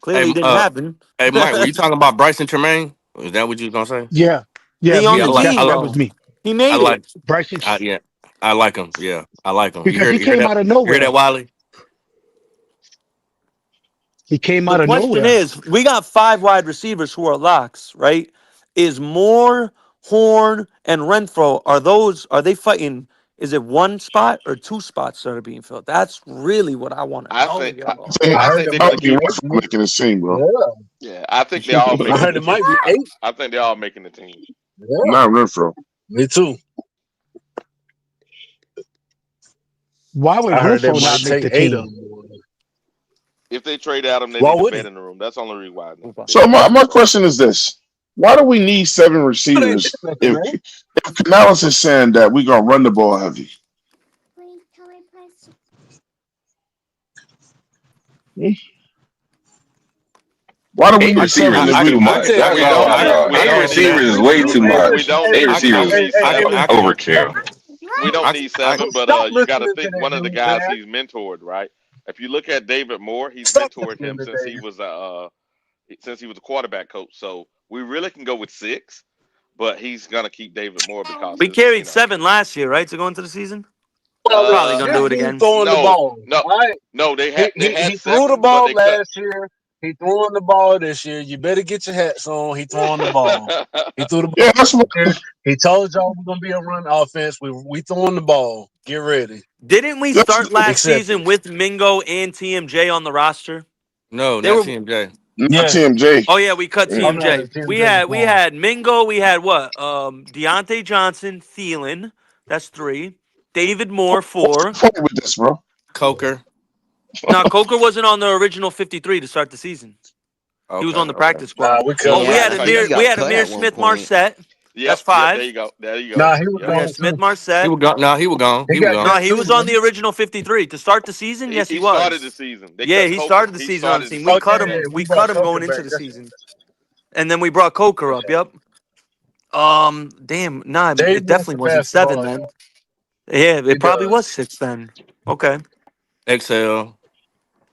clearly it didn't happen. Hey, Mike, were you talking about Bryson Tremaine? Is that what you was going to say? Yeah. He on the team, that was me. He made it. Bryson. I like him. Yeah, I like him. Because he came out of nowhere. You hear that, Wiley? He came out of nowhere. The question is, we got 5 wide receivers who are locks, right? Is Moore, Horn, and Renfro, are they fighting? Is it 1 spot or 2 spots that are being filled? That's really what I want to know. I think Renfro making the team, bro. Yeah, I think they all making. I heard it might be 8. I think they're all making the team. Yeah. Not Renfro. Me too. Why would Renfro not make the team? If they trade Adam, they need a vet in the room. That's the only reason why. So my question is this: why do we need 7 receivers if Canales is saying that we're gonna run the ball heavy? Why do we need 7 too much? 8 receivers is way too much. 8 receivers is overkill. We don't need 7, but you got to think one of the guys he's mentored, right? If you look at David Moore, he's mentored him since he was a quarterback coach. So we really can go with 6, but he's gonna keep David Moore because we carried 7 last year, right, to go into the season. Probably gonna do it again. Throwing the ball. No, they had. He threw the ball last year. He throwing the ball this year. You better get your hats on. He throwing the ball. He threw the ball. He told y'all we're gonna be a run offense. We throwing the ball. Get ready. Didn't we start last Accept season it. with Mingo and TMJ on the roster? No, They not were. TMJ. Not Yes. TMJ. Oh yeah, we cut Oh, no, TMJ. the We 10 had gone. Mingo. We had what? Deontay Johnson, Thielen. That's 3. David Moore, 4. What's the point with this, bro? Coker. Now Coker wasn't on the original 53 to start the season. He was Okay, on the okay. practice Nah, squad. we cut Oh, him we Yeah, had I out. think he Amir. We got had cut Amir at one Smith point. Marset. That's Yep. 5. There you go. There you go. Nah, he was Yep. We had gone Smith too. Marset. He was gone. No, he was gone. He He was got gone. No, cut he too, was on man. the original 53 to start the season. Yes, he He started the was. season. They Yeah, cut he Coker. started the He season on the started the team. We Oh, season. cut yeah, him. yeah, we We brought cut him Coker going back. into the That's season, and then we brought Coker up. Yep. Damn. Nah, Dave it wants definitely to wasn't pass the 7 ball. then. Yeah, He it probably does. was 6 then. Okay. XL.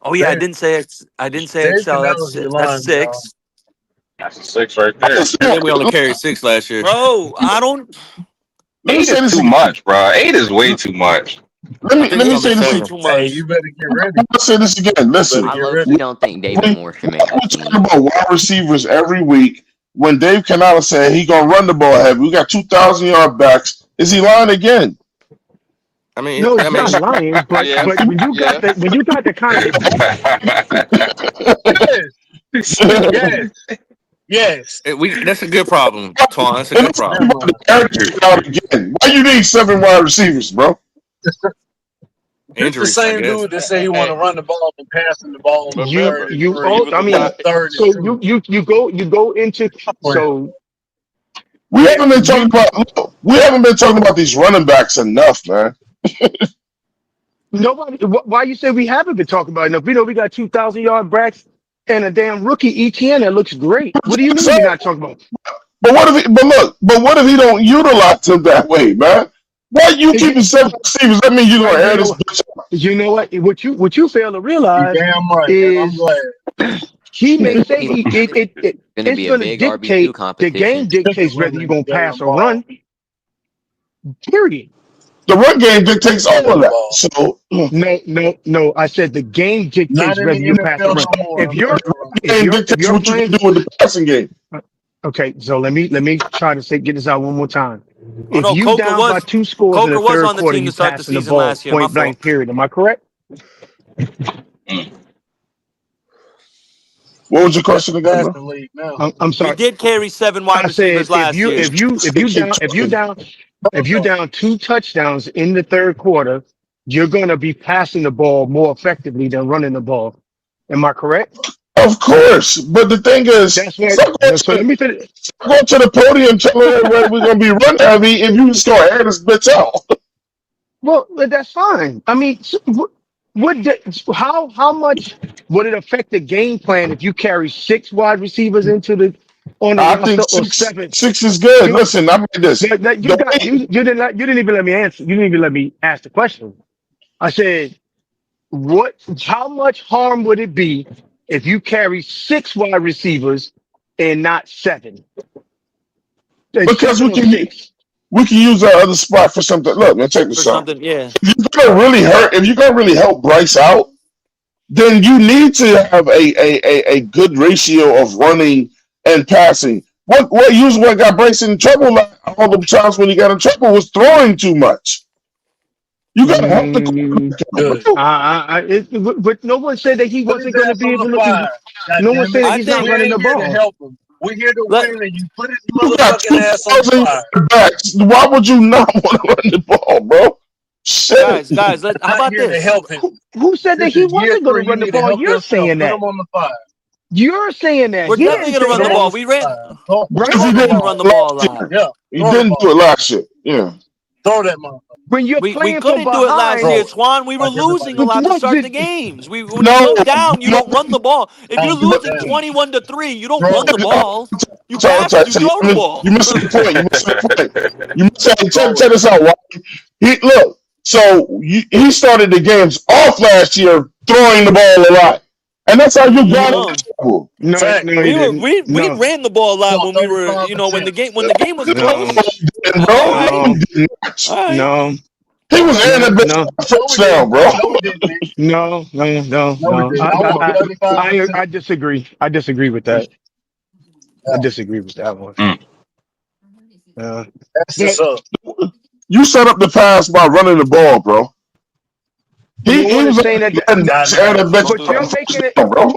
Oh yeah, I Dave, didn't say I didn't say Dave Excel. can That's never be that's lying, y'all. 6, That's a 6 right there. And then we only carried 6 last year. bro. I don't. Let me 8 say is this too again. much, bro. 8 is way too much. Let I me think let it's me gonna be say It's this way again. 7. too Hey, much. you better get ready. I'm gonna say this again. You Listen, better I get low ready. key don't think David Moore should make we that talking team. about wide receivers every week. When Dave Canales said he gonna run the ball heavy, we got 2,000-yard backs. Is he lying again? I mean, No, I he's not mean, lying, but Yes. when you got the kind of Yes. Yes. Yes. that's a good problem, Twan. That's a And good let's talk Never problem. about the mind. character out again. Why you need 7 wide receivers, bro? This the Injuries, I same guess. dude that said he want Hey, to run the ball and passing the ball on remember, third and he three, was a wide. third and so two. you go into so We haven't been talking you about these running backs enough, man. nobody why you say we haven't been talking about it enough? We know we got 2,000-yard backs and a damn rookie ETN that looks great. What do you mean So, we're not talking about? but what if he don't utilize him that way, man? Why you keeping 7 receivers? That mean you're Well, gonna air this bitch out. you know what you fail to You realize damn right, and I'm is glad. he may This say team gonna it's be a going to big RB2 dictate the competition. game dictates whether you're Running going to together pass the or ball. run. Period. The run game dictates all Together of the that. ball. So No. I said the game Not dictates in whether the you pass or NFL run. no more. If I'm you're telling you right if game you're if dictates you're what you can playing do with the passing game. okay, so let me try to get this out one more time. Oh If no, you down by 2 scores in the Coker was third on the quarter, team you to start the passing the season ball last year. My point blank. fault. Period. Am I correct? What was your question again, bro? passing league now. I'm We sorry. did carry 7 wide I said receivers last year. if you down 2 touchdowns in the third quarter, you're going to be passing the ball more effectively than running the ball. Am I correct? Of course, but the thing is, That's what. stop going So let me finish. to the podium telling everybody we're gonna be run heavy if you just gonna air this bitch out. Well, that's fine. I mean, how much would it affect the game plan if you carry 6 wide receivers into the on the I roster think or six 7? six is good. You Listen, I mean this. you got you didn't even let me answer. You didn't even let me ask the question. I said, how much harm would it be if you carry 6 wide receivers and not 7? Because 7 or 6. we can use that other spot for something. Look, man, check For this out. something, yeah. If you're gonna really help Bryce out, then you need to have a good ratio of running and passing. What got Bryce in trouble all the times when he got in trouble was throwing too much. You gotta help the Good. But no one said that he Put his wasn't going to ass be on the able to. fire. God No one damn said it. that I he's not think We running ain't the here to ball. help him. We're here to let win, and you put his You got motherfucking ass on the 2,000 fire. backs. Why would you not want to run the ball, bro? Shit. guys. How Not about here to this? help him. Who said that This he is year wasn't going to 3. You run the need to ball? help You're yourself. saying Put that. him on the fire. You're saying that. We're He definitely didn't gonna say run the Throw him that. on ball. the We ran. fire. Throw Bryce, Because he Totally didn't gonna do run it the ball a last lot. year. Yeah. He Throw the didn't do ball. it last year. Yeah. Throw that motherfucker. when you're We playing from couldn't do it last behind, year, Throw it. Swan. We were Like losing everybody a but else. lot to what start the did games. When you No, go down, you no. don't run the ball. If you're Oh, losing damn. 21-3, you don't Throw run it. the ball. You So pass and you throw the you ball. missing the point. You missing the point. You missing. Throw Check it. this out. Look. So he started the games off last year throwing the ball a lot, and that's how you got No, into trouble. Fact. no, he didn't. we No, ran the ball a lot Caught when we were 35 when attempts. the game was no, close. And bro, All no, right, he did not. all right. no, He was airing no, that bitch no, No, we first down, didn't. bro. No, we didn't, man. No, we no. didn't. I want 35 attempts. I disagree. I disagree with that. I Yeah, disagree with that one. Mm. Uh, that's but just up. You set up the pass by running the ball, bro. He was saying that, but you're making it, bro.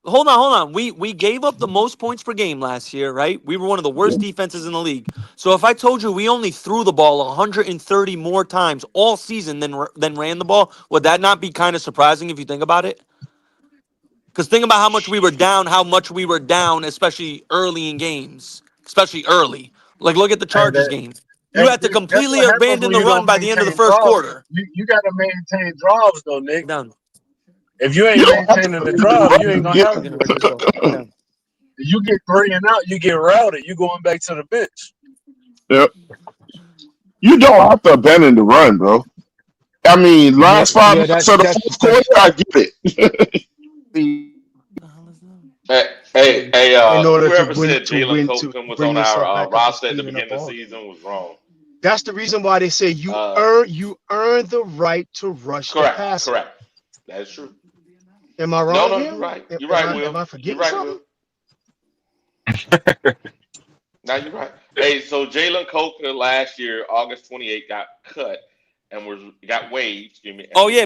Hold on. We gave up the most points per game last year, right? We were one of the worst defenses in the league. So if I told you we only threw the ball 130 more times all season than ran the ball, would that not be kind of surprising if you think about it? Because think about how much we were down, especially early in games, especially early. Like look at the Chargers game. You had to completely abandon the run by the end of the first quarter. You got to maintain drives, though, Nick. If you ain't maintaining the drive, you ain't gonna have it. You get 3 and out, you get routed. You going back to the bench. Yep. You don't have to abandon the run, bro. I mean, last 5 minutes of the fourth quarter, I get it. Hey, in order whoever to win, said to Jalen win, to Copeland was bring on yourself our back up roster to at the speed and beginning up of the all. season was wrong. That's the reason why they say you earn the right to rush the passer. Correct. That's true. Am I wrong? No, here? you're right. You're right, Will. Am I forgetting You're right, something? Will. Now you're right. Hey, so Jalen Copeland last year, August 28th, got cut and got waived.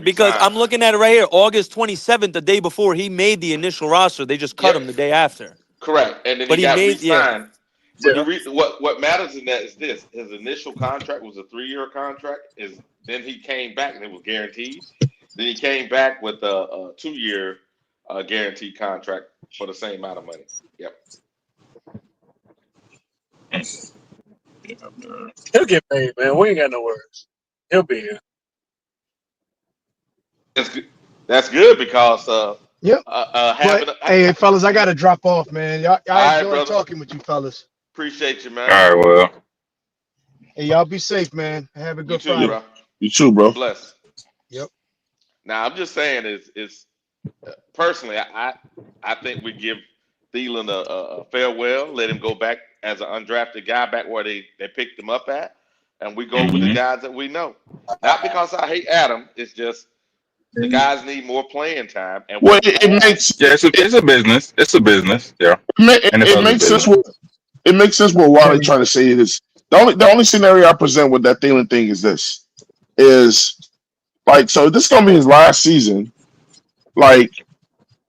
Because I'm looking at it right here. August 27th, the day before he made the initial roster, they just cut him the day after. Correct, and then he got re-signed. But what matters in that is this: his initial contract was a 3-year contract. Then he came back and it was guaranteed. Then he came back with a 2-year guaranteed contract for the same amount of money. Yep. He'll get paid, man. We ain't got no worries. He'll be here. That's good because hey, fellas, I gotta drop off, man. Y'all enjoy right, talking with you, fellas. Appreciate you, man. All right, well. Hey, y'all be safe, man. Have a good Friday. Bro. You too, bro. Bless. Yep. Now I'm just saying is personally, I think we give Thielen a farewell, let him go back as an undrafted guy back where they picked him up at, and we go with the guys that we know. Not because I hate Adam, it's just the guys need more playing time. And it makes it's a business. It's a business. Yeah. It makes sense. It makes sense. What Wally trying to say is the only scenario I present with that Thielen thing is this: is like, so this is gonna be his last season, like,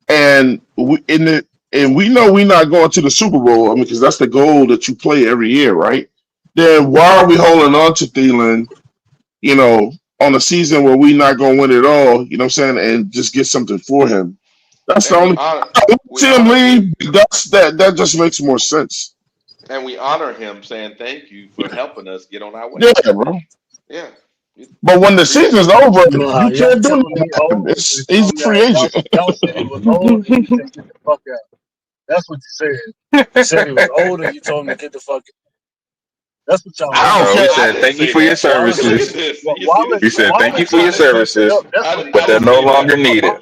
and we know we're not going to the Super Bowl. I mean, because that's the goal that you play every year, right? Then why are we holding on to Thielen? You know, on a season where we're not going to win it all, you know what I'm saying, and just get something for him. That's the only. See him leave. That just makes more sense. And we honor him, saying thank you for helping us get on our way. Yeah, bro. Yeah. But when the season's over, you can't do nothing. He's a free agent. Y'all said he was old, and you said get the fuck out. That's what you said. You said he was old, and you told him to get the fuck out. That's what y'all. We said thank you for your services. We said thank you for your services, but they're no longer needed.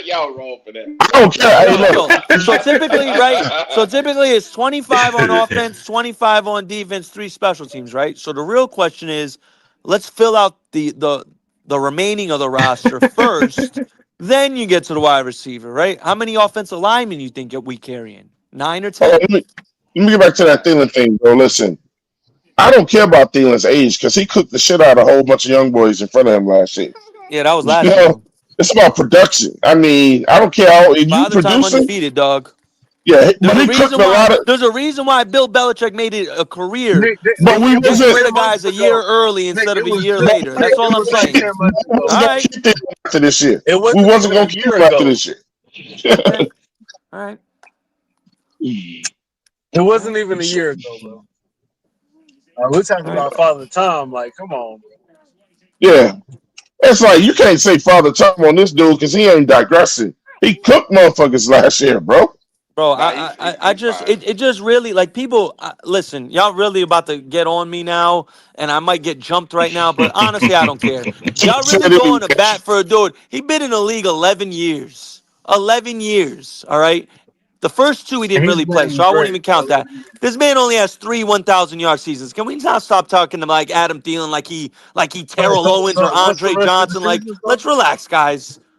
Y'all wrong for that. I don't care. So typically, right? So typically, it's 25 on offense, 25 on defense, 3 special teams, right? So the real question is, let's fill out the remaining of the roster first. Then you get to the wide receiver, right? How many offensive linemen you think we carrying? 9 or 10? Let me get back to that Thielen thing, bro. Listen, I don't care about Thielen's age because he cooked the shit out of a whole bunch of young boys in front of him last year. Yeah, that was last year. It's about production. I mean, I don't care how you produce undefeated, dog. Yeah, but he cooked a lot of. There's a reason why Bill Belichick made it a career. But we wasn't rid of guys a year early instead of a year later. That's all I'm saying. All right. After this year, we wasn't going to keep him after this year. All right. It wasn't even a year ago, bro. We're talking about Father Time. Like, come on, bro. Yeah. It's like you can't say Father Time on this dude because he ain't digressing. He cooked motherfuckers last year, bro. Bro, it just really, like, people, listen, y'all really about to get on me now, and I might get jumped right now, but honestly, I don't care. Y'all really going to bat for a dude. He been in the league 11 years. 11 years, all right? The first 2 he didn't really play, so I won't even count that. This man only has 3 1,000-yard seasons. Can we not stop talking to like Adam Thielen like he Terrell Owens or Andre Johnson? Like, let's relax, guys.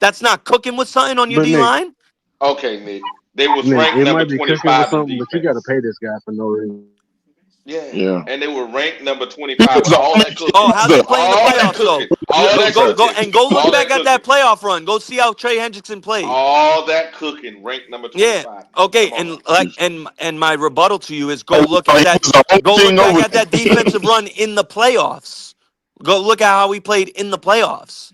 that's not cooking with something on your But D Nick, line? Okay, Nick. They was Nick, ranked it number might be cooking with 25 in something, but you got to defense. pay this guy for no reason. Yeah. And they were ranked number This 25 is with the all only that cooking. Oh, how they loser. play in the All that playoffs though? cooking. All that Go cooking. and go look All back that at that cooking. playoff run. Go see how Trey Hendrickson played. All that cooking ranked number Yeah. 25. Okay. Come on And now. my rebuttal to you is He go look at that. was the only Go look thing back over at that defensive run in the playoffs. Go look at how he played in the playoffs.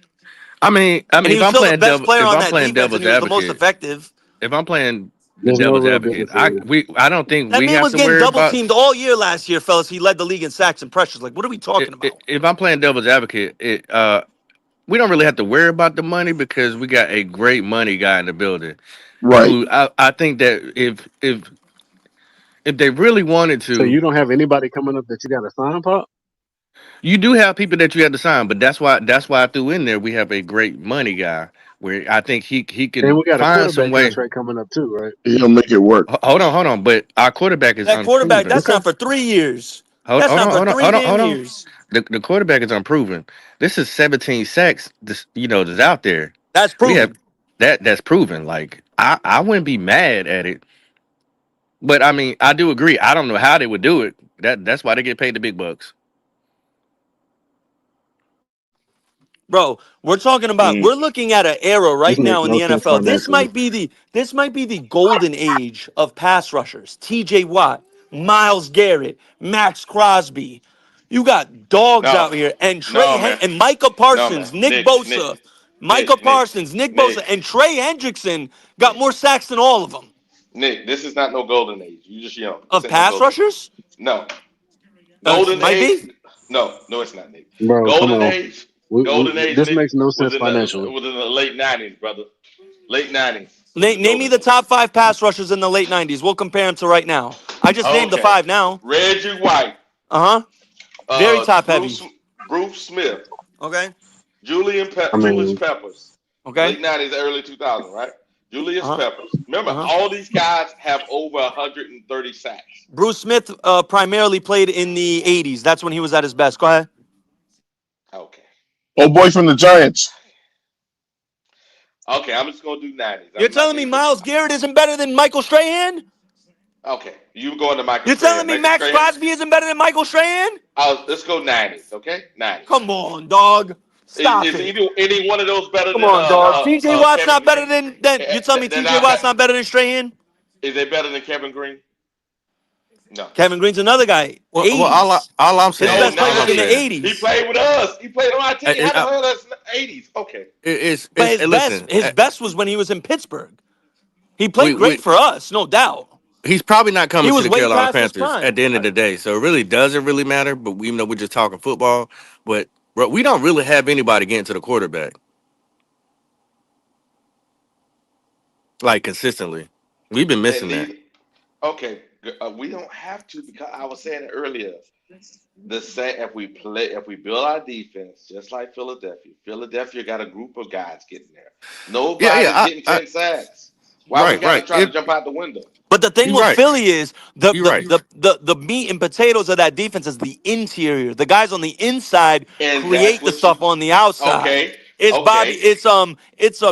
I mean, And he if was I'm still the playing best devil, player if on I'm that playing defense, and devil's he was the most advocate, effective. if I'm playing There's no devil's real advocate, benefit here. I don't think That we man have was to getting worry double about. teamed all year last year, fellas. He led the league in sacks and pressures. Like, what are we talking about? If I'm playing devil's advocate, we don't really have to worry about the money because we got a great money guy in the building. right. Who I think that if they really wanted So to, you don't have anybody coming up that you got to sign, Pop? you do have people that you have to sign, but that's why I threw in there. We have a great money guy where I think he And can we got a find some quarterback way. contract coming up too, right? He'll make it work. Hold on. But our quarterback is That quarterback, unproven. that's Okay. not for 3 years. Hold, That's hold not on, for hold on, three hold on, damn hold on. years. The quarterback is unproven. This is 17 sacks. That's out there. That's We have proven. that's proven. Like I wouldn't be mad at it, but I mean I do agree. I don't know how they would do it. That's why they get paid the big bucks. Bro, we're looking at an era This right makes now in no the sense NFL. financially. This might be the golden age of pass rushers. TJ Watt, Miles Garrett, Max Crosby. You got dogs No. out here, and No, man. and Micah No, man. Parsons, Nick Bosa, Nick. and Trey Hendrickson got more sacks than all of them Nick, this is not no golden age. You just young. This of ain't no pass golden age. rushers. No. Golden Might age. be. No, it's not, Nick. Bro, come Golden on. age. Golden age, This Nick, makes no was sense in financially. the late 90s, brother. Late 90s was the Name me golden the age. top 5 pass rushers in the late '90s. We'll compare them to right now. I just named the Okay. 5 now. Reggie White. Very top heavy. Bruce Smith. Okay. I Julius mean, Peppers. Okay. Late 90s, early 2000s, right? Julius Uh huh. Peppers. Remember, Uh huh. all these guys have over 130 sacks. Bruce Smith primarily played in the '80s. That's when he was at his best. Go ahead. Okay. Oh boy from the Giants. Okay, I'm just gonna do 90s. You're telling me Miles Garrett isn't better than Michael Strahan? Okay, you going to Michael You're telling Strahan. me Michael Max Strahan. Crosby isn't better than Michael Strahan? Let's go 90s, okay? 90s. Come on, dog. Stop Is it. any one of those better Come than on, dog. TJ Watt's Kevin not better Green? than you tell me TJ Watt's not better than Strahan? Is they better than Kevin Green? No. Kevin Green's another guy. Well, 80s. all I'm His saying, best play was in the 90s. 80s. He played with us. He played on our team. it- How the hell that's 80s? Okay. But his listen. best was when he was in Pittsburgh. He played We great for us, no doubt. He's probably not He coming to was the way Carolina past his Panthers prime. at the end of the day. So it really doesn't really matter. But even though we're just talking football, but bro, we don't really have anybody getting to the quarterback like consistently. We've been And missing that. okay, we don't have to because I was saying it earlier. If we build our defense just like Philadelphia got a group of guys getting there. Nobody's getting 10 sacks. Why we gotta try to jump out the window? But the thing with Philly is right. the meat and potatoes of that defense is the interior. The guys on the inside And create the stuff on the outside. Okay. It's Bobby. It's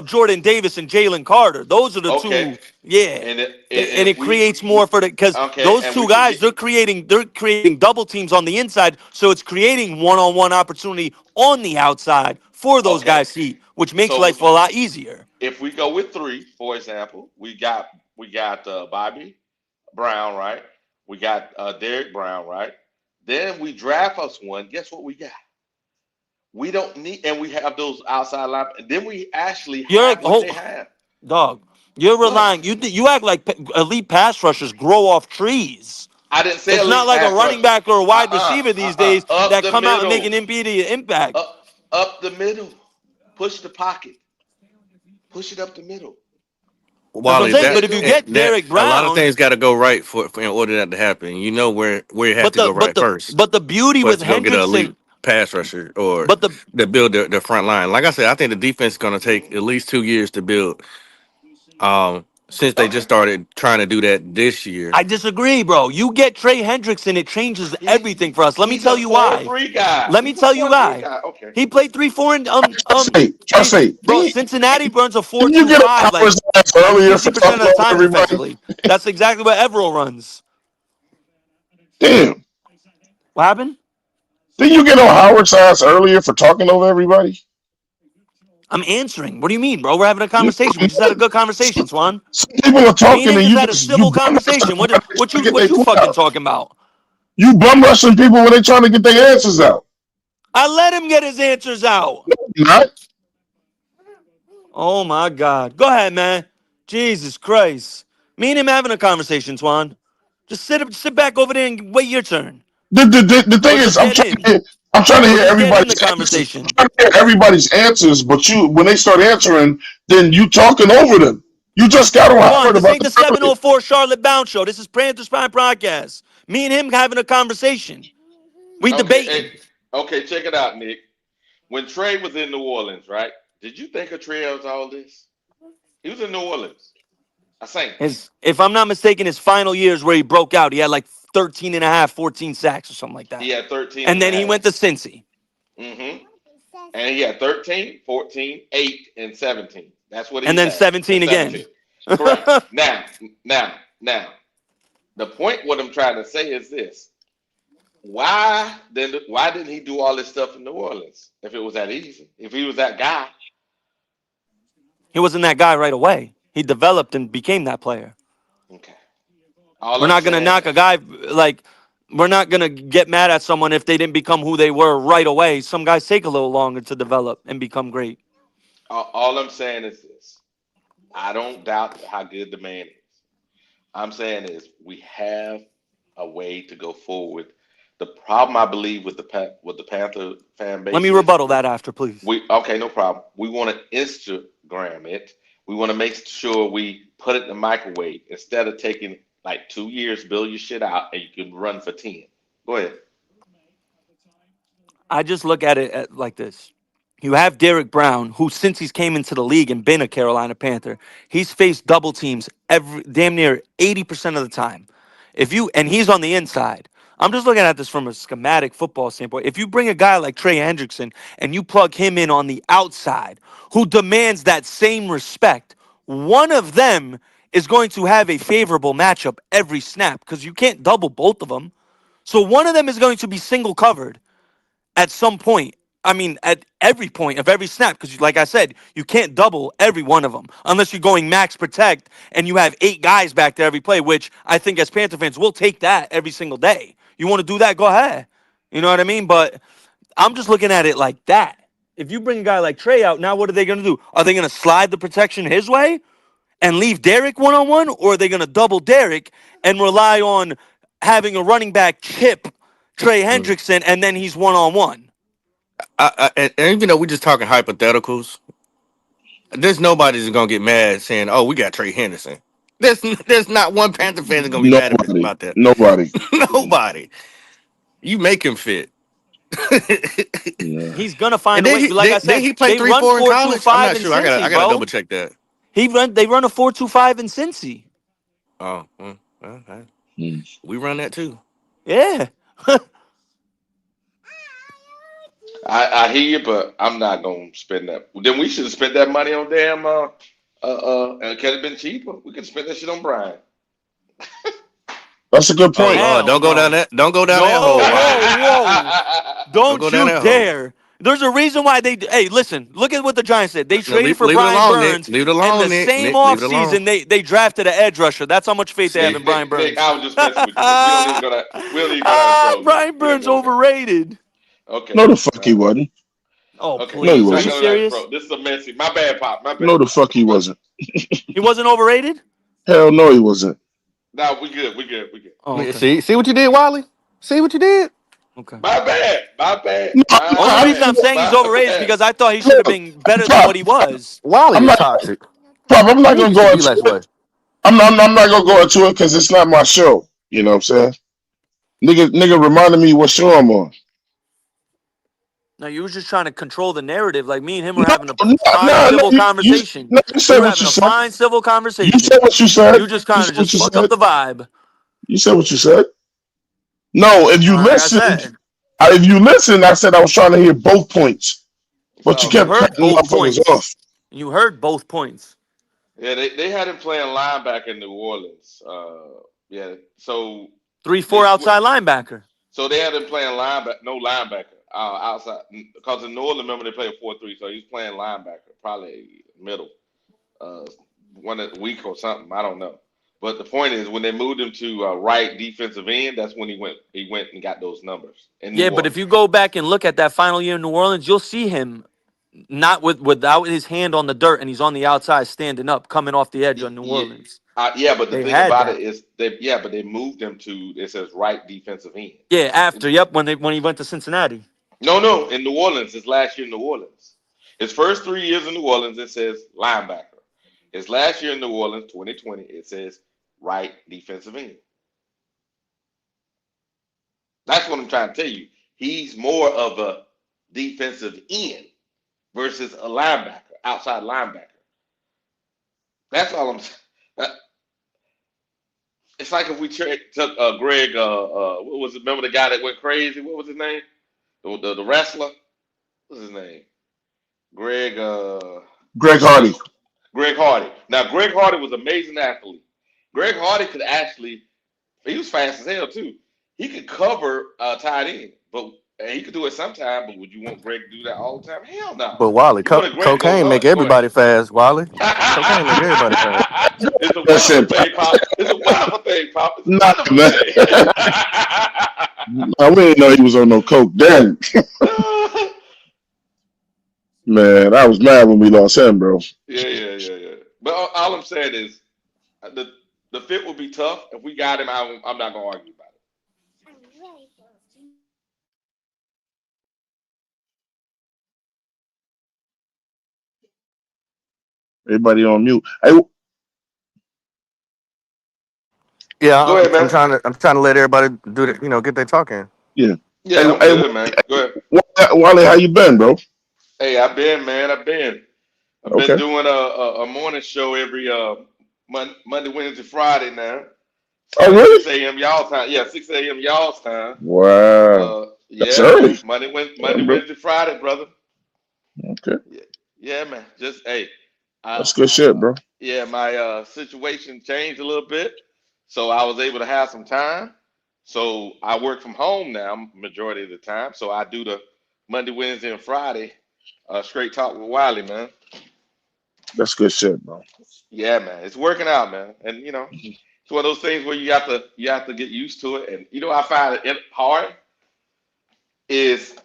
Jordan Davis and Jalen Carter. Those are the Okay. two. Yeah. And it creates more for the because those two guys they're creating double teams on the inside, so it's creating one-on-one opportunity on the outside for those guys to eat, which makes life a lot easier. If we go with 3, for example, we got Bobby Brown, right? We got Derek Brown, right? Then we draft us one. Guess what we got? We don't need, and we have those outside line. And then we actually have what they have. Dog, you're relying. You act like elite pass rushers grow off trees. I didn't say it's not like a running back or a wide receiver these days that come out and make an immediate impact. Up the middle, push the pocket, push it up the middle. Wally, but if you get Derek Brown, a lot of things got to go right for in order that to happen. You know where it has to go right first. But the beauty with go get an Hendrickson, elite pass rusher or to build the front line. Like I said, I think the defense is going to take at least 2 years to build. Since they just started trying to do that this year. I disagree, bro. You get Trey Hendrickson, it changes everything for us. Let me tell you why. Let me tell you why. Okay. He played 3-4 I bro. Cincinnati burns a 4-2-5 like earlier 50% of the time defensively. That's exactly what Evero runs. Damn. What happened? Didn't you get on Howard's ass earlier for talking over everybody? I'm answering. What do you mean, bro? We're having a conversation. We just had a good conversation, Swan. Some people are Me and talking him and just you had a just you civil bum rushing conversation. them when they trying to get What their you point fucking out. talking about? You bum rushing people when they trying to get their answers out. I let him get his answers out. Not. Oh my God. Go ahead, man. Jesus Christ. Me and him having a conversation, Swan. Just sit back over there and wait your turn. The thing Or is, just get in. I'm trying to Or hear just get in the everybody's answers. conversation. I'm trying to hear everybody's answers, but when they start answering, then you talking over them. You just got on Swan, Howard this about ain't this the earlier. 704 Charlotte Bounce Show. This is Panthers Prime Podcast. Me and him having a conversation. We debating. Okay, check it out, Nick. When Trey was in New Orleans, right? Did you think of Trey as all this? He was in New Orleans. I think. If I'm not mistaken, his final years where he broke out, he had like 13 and a half, 14 sacks or something like that. He had 13 And and a then he half. went to Cincy. Mm-hmm. And he had 13, 14, 8, and 17. That's what he And then had. 17 again. Correct. Now. The point what I'm trying to say is this. Why didn't he do all this stuff in New Orleans if it was that easy? If he was that guy? He wasn't that guy right away. He developed and became that player. Okay. We're not going to knock a guy like we're not going to get mad at someone if they didn't become who they were right away. Some guys take a little longer to develop and become great. All I'm saying is this. I don't doubt how good the man is. I'm saying is we have a way to go forward. The problem I believe with the Panther fan base Let me is rebuttal that after, please. No problem. We want to Instagram it. We want to make sure we put it in the microwave instead of taking like 2 years, build your shit out, and you can run for 10. Go ahead. I just look at it like this. You have Derek Brown, who since he's came into the league and been a Carolina Panther, he's faced double teams damn near 80% of the time. And he's on the inside. I'm just looking at this from a schematic football standpoint. If you bring a guy like Trey Hendrickson and you plug him in on the outside, who demands that same respect, one of them is going to have a favorable matchup every snap because you can't double both of them. So one of them is going to be single covered at some point. I mean, at every point of every snap, because like I said, you can't double every one of them unless you're going max protect and you have 8 guys back there every play, which I think as Panther fans, we'll take that every single day. You want to do that? Go ahead. You know what I mean? But I'm just looking at it like that. If you bring a guy like Trey out, now what are they going to do? Are they going to slide the protection his way and leave Derek one-on-one, or are they going to double Derek and rely on having a running back chip Trey Hendrickson and then he's one-on-one? And even though we're just talking hypotheticals, there's nobody's gonna get mad saying, "Oh, we got Trey Henderson." There's not one Panther fan that's gonna be mad about that. Nobody. Nobody. You make him fit. Yeah. He's gonna find a And way. Like I said, he play they run 3-4 in college. I'm 4-2-5 not in sure. I Cincy, gotta bro. double check that. They run a 4-2-5 in Cincy. Oh, well, we run that too. Yeah. I hear you, but I'm not gonna spend that. Then we should have spent that money on damn and could have been cheaper. We could spend that shit on Brian. That's a good Oh point. Lord, don't go down that. Don't go down that hole. Whoa. Don't go down you that dare. There's a reason why hey, listen, look at what the Giants did. They traded for leave it Brian alone, Burns. Nick. Leave it And alone, the Nick. same Leave it alone. offseason, they drafted an edge rusher. That's how much faith they have in Brian Burns. Nick, I was just messing with you. Nick. We don't even go down the road. Brian Burns overrated. Okay. No, the fuck he wasn't. Oh, Okay. No, he please. Are you wasn't. serious? This is a messy. My bad, Pop. My bad. No, the fuck he wasn't. He wasn't overrated? Hell no, he wasn't. No, we good. We good. Oh, okay. See what you did, Wiley? See what you did? Okay. My bad. No, Only reason I'm saying he's overrated is because I thought he should have been better than what he was. Wiley is not toxic. Pop, I'm not He gonna used to go be into less it. way. I'm not gonna go into it because it's not my show. You know what I'm saying? Nigga reminded me what show I'm on. No, you were just trying to control the narrative. Like me and him were having a No, fine civil conversation. You said We were what having you a said. fine civil conversation. You said what you said. You just kind of just fucked up the vibe. You said what you said. No, if you Like I listened, said, I said I was trying to hear both points, but you kept heard cutting both motherfuckers points. off. You heard both points. Yeah, they had him playing linebacker in New Orleans. Yeah, so 3-4 outside linebacker. So they had him playing linebacker outside because in New Orleans, remember they played 4-3, so he's playing linebacker, probably middle, one week or something. I don't know. But the point is, when they moved him to right defensive end, that's when he went and got those numbers in New Yeah, but Orleans. if you go back and look at that final year in New Orleans, you'll see him not without his hand on the dirt, and he's on the outside standing up, coming off the edge on New Orleans. Yeah, but the They thing had about that. it is, but they moved him to it says right defensive end. Yeah, after when he went to Cincinnati. No, in New Orleans, his last year in New Orleans. His first 3 years in New Orleans, it says linebacker. His last year in New Orleans, 2020, it says right defensive end. That's what I'm trying to tell you. He's more of a defensive end versus a linebacker, outside linebacker. That's all I'm saying. It's like if we took Greg, what was it? Remember the guy that went crazy? What was his name? The wrestler? What's his name? Greg Hardy. Greg Hardy. Now, Greg Hardy was an amazing athlete. Greg Hardy could actually, he was fast as hell too. He could cover tight end, but he could do it sometime. But would you want Greg to do that all the time? Hell no. But Wally, You wanted Greg to go cocaine make hunt. Go ahead. everybody fast. Wally, cocaine make everybody fast. It's a wonderful thing, Pop. It's a wonderful thing, Pop. It's a wonderful thing. I didn't know he was on no coke. Damn. Man, I was mad when we lost him, bro. Yeah. But all I'm saying is the fit will be tough. If we got him, I'm not gonna argue about it. Everybody on mute. Yeah, Go ahead, man. I'm trying to let everybody do that. Get their talk in. Yeah. I'm good, man. Go ahead. Wally, how you been, bro? Hey, I've been doing a morning show every Monday, Wednesday, Friday now. Oh, really? 6 a.m. y'all time. Yeah, 6 a.m. y'all's time. Wow. That's early. Monday, Wednesday, Friday, brother. Okay. Yeah, man. Just that's good shit, bro. Yeah, my situation changed a little bit, so I was able to have some time. So I work from home now majority of the time. So I do the Monday, Wednesday, and Friday straight talk with Wiley, man. That's good shit, bro. Yeah, man. It's working out, man. And it's one of those things where you have to get used to it. And I find it hard is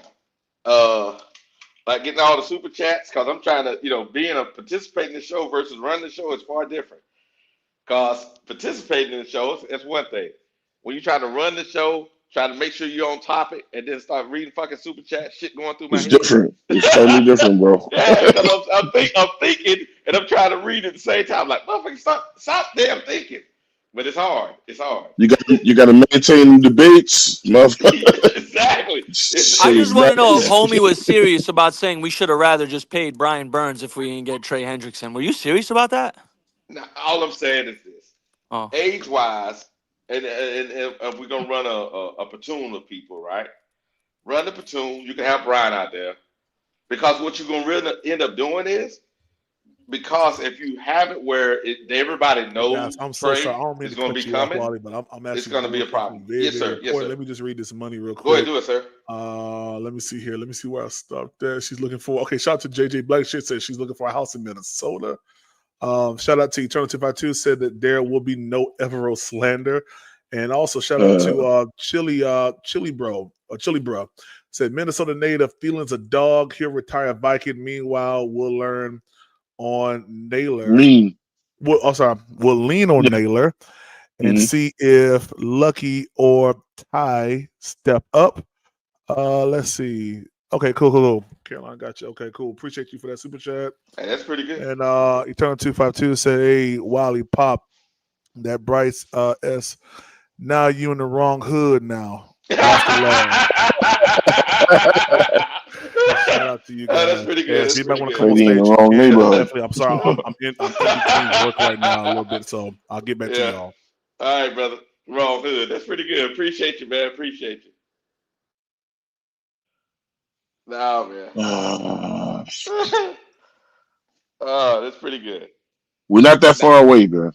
like getting all the super chats because I'm trying to, being a participate in the show versus running the show is far different. Because participating in the show is one thing. When you try to run the show, try to make sure you're on topic, and then start reading fucking super chat, shit going through my head. It's different. It's totally different, bro. Yeah, because I'm thinking, and I'm trying to read at the same time. Like, motherfucker, stop damn thinking. But it's hard. It's hard. You got to maintain debates, motherfucker. Exactly. I just want to know if Homie was serious about saying we should have rather just paid Brian Burns if we didn't get Trey Hendrickson. Were you serious about that? Now, all I'm saying is this: age-wise, and if we're gonna run a platoon of people, right? Run the platoon. You can have Brian out there, because what you're gonna really end up doing is, because if you have it where everybody knows I'm so sorry. I don't mean is to going to cut be you off, coming, Wally, but I'm actually it's going to be a problem. Very, Yes, sir. very Yes, sir. Let me just read this money real quick. Go ahead, do it, sir. Let me see here. Let me see where I stopped there. She's looking for. Okay, shout out to JJ Black. She said she's looking for a house in Minnesota. Shout out to Eternal 252 said that there will be no Evero slander, and also shout out to Chili Bro said Minnesota native Thielen's a dog. He'll retire Viking. Meanwhile, we'll learn on Naylor. We'll lean on Naylor and see if Lucky or Ty step up. Let's see. Okay, cool. Caroline got you. Okay, cool. Appreciate you for that super chat. Hey, that's pretty good. And Eternal 252 said, "Hey, Wally Pop, that Bryce S. Now you in the wrong hood now." Shout out to you guys. That's pretty good. If anybody want to come on stage, definitely. I'm sorry. I'm in between work right now a little bit, so I'll get back to y'all. All right, brother. Wrong hood. That's pretty good. Appreciate you, man. Appreciate you. No, man. Oh, that's pretty good. We're not that far away, man.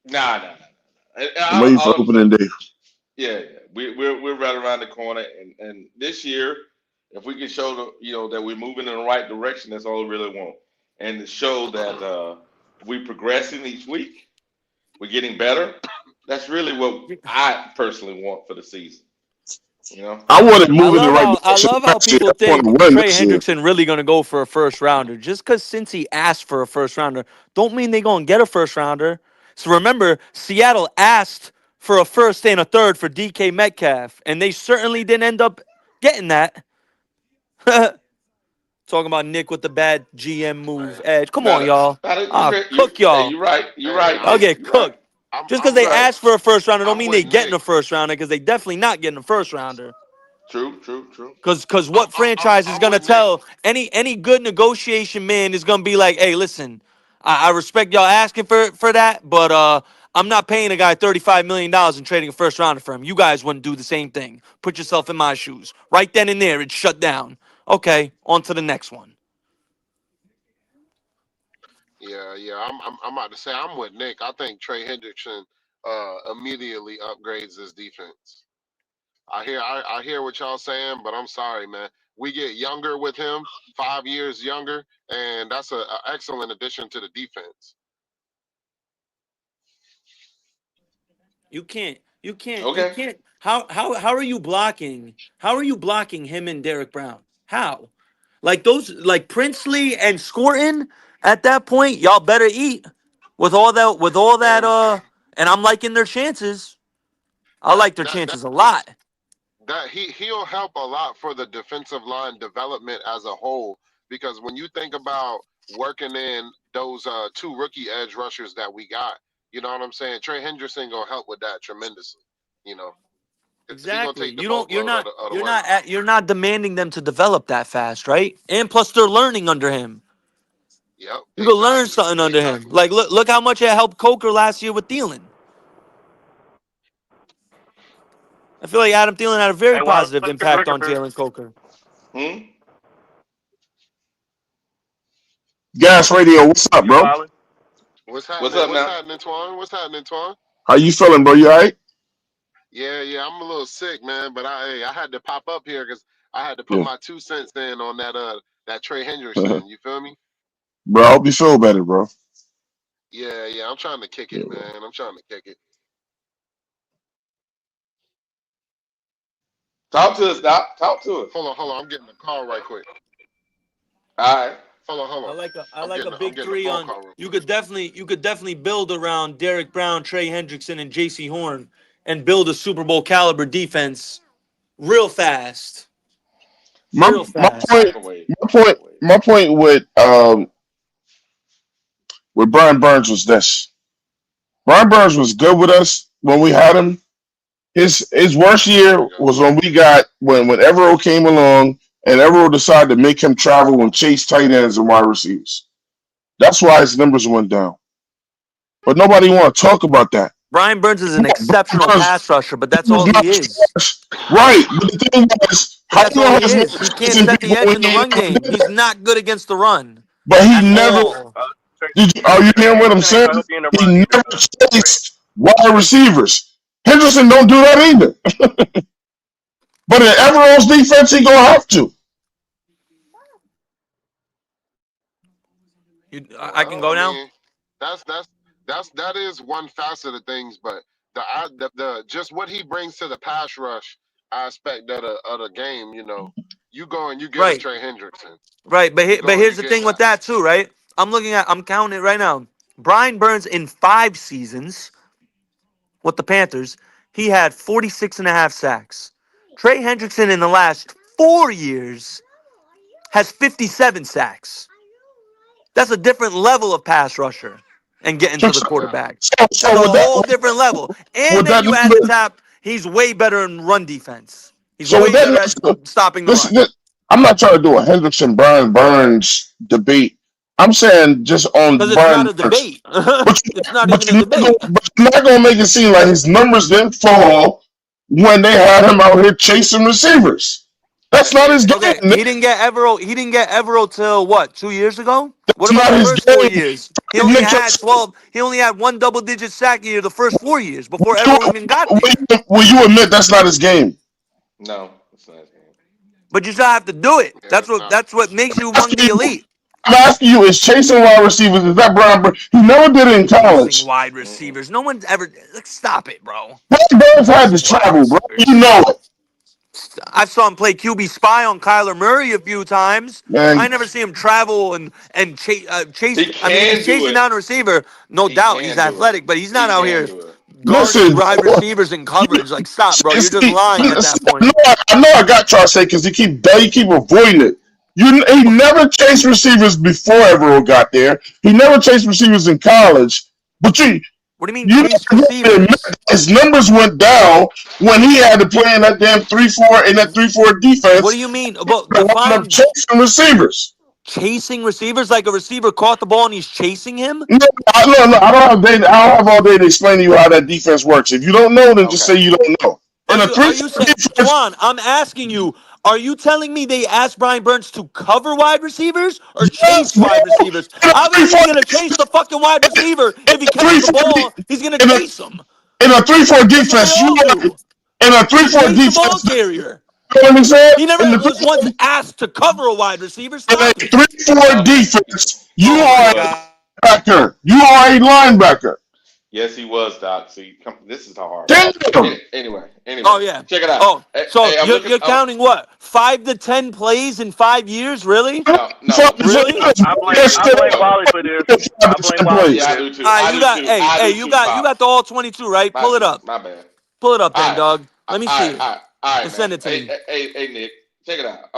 Nah. I'm waiting for opening day. Yeah, we're right around the corner, and this year, if we can show that we're moving in the right direction, that's all we really want, and to show that we're progressing each week, we're getting better. That's really what I personally want for the season. I want to move in the right I direction. love how Next year, people I want think to win Trey this year. Hendrickson really going to go for a first rounder. Just because Cincy asked for a first rounder, don't mean they're going to get a first rounder. So remember, Seattle asked for a first and a third for DK Metcalf, and they certainly didn't end up getting that. Talking about Nick with the bad GM move edge. Come on, y'all. I'll cook y'all. You're right. You're right, I'll Nick. get You're right. cooked. Just because they asked for a first rounder don't I'm mean with they getting a Nick. first rounder, because they definitely not getting a first rounder. True. Because what franchise is I'm gonna with Nick. tell any good negotiation man is gonna be like, hey, listen, I respect y'all asking for that, but I'm not paying a guy $35 million and trading a first rounder for him. You guys wouldn't do the same thing. Put yourself in my shoes. Right then and there, it's shut down. Okay, on to the next one. Yeah. I'm about to say I'm with Nick. I think Trey Hendrickson immediately upgrades his defense. I hear what y'all saying, but I'm sorry, man. We get younger with him, 5 years younger, and that's an excellent addition to the defense. You can't. Okay. How are you blocking? How are you blocking him and Derek Brown? How? Like those, like Princely and Scorton at that point, y'all better eat with all that. And And I'm liking their chances. I that like their that that chances a lot. that he'll help a lot for the defensive line development as a whole, because when you think about working in those two rookie edge rushers that we got, you know what I'm saying? Trey Hendrickson gonna help with that tremendously. You know, 'cause he gonna Exactly. take the bulk You're load not. of the work. You're not demanding them to develop that fast, right? And plus, they're learning under him. Yep, You can learn exactly, something under him. exactly. Like look how much it helped Coker last year with Thielen. I feel like Adam Thielen had a very Hey, why positive what's the impact on record? Jalen Coker. Gas Radio, what's up, You bro? Holland? What's What's happening? up What's now? happening, Twan? What's happening, Twan? How you feeling, bro? You all right? Yeah, I'm a little sick, man, but I had to pop up here because I had to put Yeah. my 2 cents in on that Trey Hendrickson. You feel me? Bro, I hope you feel better, bro. Yeah, I'm trying to kick Yeah, it, bro. man. I'm trying to kick it. Talk to us, Doc. Talk to us. Hold on. I'm getting the call right quick. All right. Hold I on. like I'm a getting big a three phone on. call real You quick. could definitely build around Derek Brown, Trey Hendrickson, and J.C. Horn, and build a Super Bowl caliber defense real fast. My Real my fast. point Microwave. my point with Brian Burns was this. Brian Burns was good with us when we had him. His worst year was when when Evero came along and Evero decided to make him travel and chase tight ends and wide receivers. That's why his numbers went down. But nobody want to talk about that. Brian Burns is an exceptional Burns pass rusher, but that's was all not he is. trash. Right. But the thing was, But how that's you all gonna he have more is. He can't chasing set the people edge when in the he run ain't never game. did He's that? not good against the run But he at never all. are you hearing what I'm Hendrickson ain't saying? gonna help you in the He run either, never though. chased wide receivers. Henderson don't do that either. But in Everall's defense, he gonna have to. I can Well, go I now. mean, that is one facet of things, but the just what he brings to the pass rush aspect of the game, you go and you get a Right, Trey Hendrickson. right. You But go and you here's the get thing with that. that too, right? I'm counting it right now. Brian Burns in 5 seasons with the Panthers, he had 46 and a half sacks. Trey Hendrickson in the last 4 years has 57 sacks. That's a different level of pass rusher and getting to the quarterback. That's So a with that whole different level. And with then that you add the number, tap, he's way better in run defense. He's so with way that better at number, stopping the run. I'm not trying to do a Hendrickson Brian Burns debate. I'm saying just on Because it's not Brian a Burns. debate. But It's not even a debate. you're not gonna make it seem like his numbers didn't fall when they had him out here chasing receivers. That's not his game. Okay, he didn't get Evero. He didn't get Evero till what? 2 years ago. What That's about not the his first 4 game. years? He only had 12. He only had one double-digit sack year the first 4 years before Evero even got there. Will you admit that's not his game? No, it's not his game. But you still have to do it. Yeah, That's what makes you among the elite. I'm asking you, is chasing wide receivers, is that Brian Burns? He never did it in college. Chasing wide receivers. No one's ever. Stop it, bro. Brian Burns had to travel, bro. You know it. I saw him play QB spy on Kyler Murray a few times. Man. I never see him travel and chase. He I mean, he's can do chasing it. down a receiver, no doubt. He's can do athletic, but he's not He out can here do it. guarding wide receivers in coverage. Like, stop, bro. You're just lying at that point. I know I got y'all say because he keep avoiding it. He never chased receivers before Evero got there. He never chased receivers in college. But what do you mean chase receivers? His numbers went down when he had to play in that damn 3-4 in that 3-4 defense. What do you mean? About define chasing receivers. Chasing receivers, like a receiver caught the ball and he's chasing him? No. I don't have all day to explain to you how that defense works. If you don't know, then just say you don't know. Juan, I'm asking you, are you telling me they asked Brian Burns to cover wide receivers or chase wide receivers? Obviously, he's going to chase the fucking wide receiver. If he catches the ball, he's going to chase him. In a 3-4 defense, in a 3-4 defense, ball carrier. You know what I'm saying? He never was once asked to cover a wide receiver. In a 3-4 defense, you are a linebacker. You are a linebacker. Yes, he was, Doc. See, this is the hard. Anyway. Oh yeah. Check it out. Oh, so you're counting what? 5 to 10 plays in 5 years? Really? No. Really? I blame Wally for this. I blame Wally. Yeah, I do too. You got the all 22, right? Pull it up. My bad. Pull it up, then, dog. Let me see it. All right, and send it to me. Hey, Nick, check it out.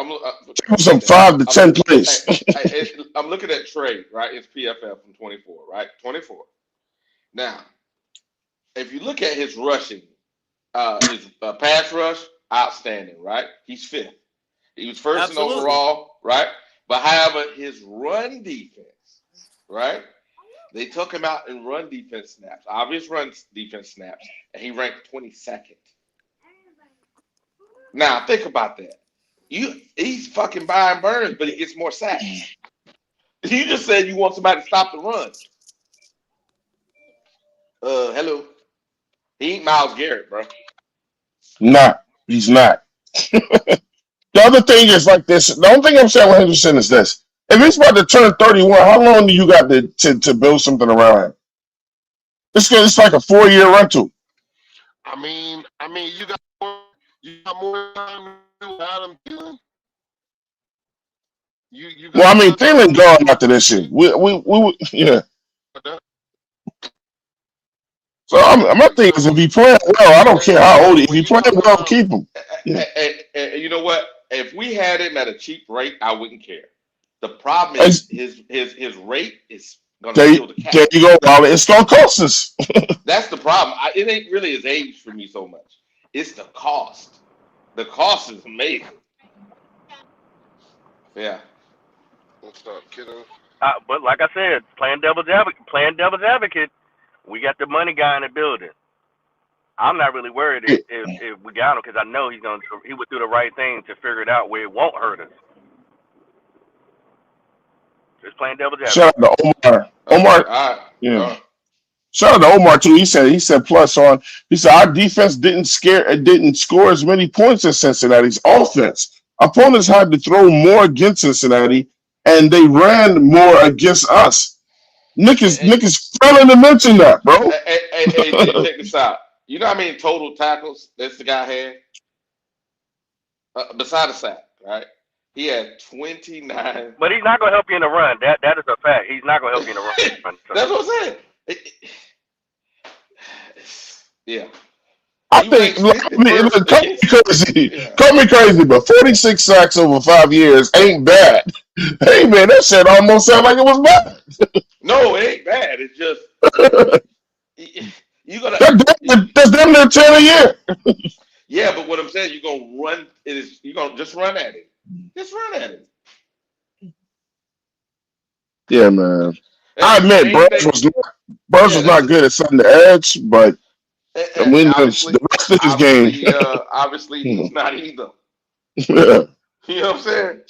Some 5 to 10 plays. I'm looking at Trey, right? It's PFF from 24, right? 24. Now, if you look at his rushing, his pass rush, outstanding, right? He's 5th. He was first in overall, right? But however, his run defense, right? They took him out in run defense snaps, obvious run defense snaps, and he ranked 22nd. Now, think about that. He's fucking Brian Burns, but he gets more sacks. You just said you want somebody to stop the run. Hello. He ain't Myles Garrett, bro. Nah, he's not. The other thing is like this. The only thing I'm saying with Henderson is this. If he's about to turn 31, how long do you got to build something around him? It's like a 4-year rental. I mean, you got more time to do Adam Thielen. Thielen gone after this shit. We yeah. So my thing is, if he playing well, I don't care how old he is. If he playing well, keep him. Yeah. You know what? If we had him at a cheap rate, I wouldn't care. The problem is his rate is going to kill the cap. There you go, Wally. It's going to cost us. That's the problem. It ain't really his age for me so much. It's the cost. The cost is amazing. Yeah. What's up, kiddo? But like I said, playing devil's advocate, we got the money guy in the building. I'm not really worried if we got him because I know he would do the right thing to figure it out where it won't hurt us. Just playing devil's advocate. Shout out to Omar. Yeah. Shout out to Omar too. He said plus on. He said our defense didn't score as many points as Cincinnati's offense. Opponents had to throw more against Cincinnati, and they ran more against us. Nick is failing to mention that, bro. Hey, check this out. You know how many total tackles this guy had? Beside a sack, right? He had 29. But he's not going to help you in the run. That is a fact. He's not going to help you in the run. That's what I'm saying. Yeah. I think, call me crazy, but 46 sacks over 5 years ain't bad. Hey, man, that shit almost sounded like it was bad. No, it ain't bad. It's just you gotta. That's damn near 10 a year. Yeah, but what I'm saying, you're gonna run. You're gonna just run at it. Just run at it. Yeah, man. I admit, Burns was not good at setting the edge, but the rest of his game. Obviously, he's not either. Yeah. You know what I'm saying?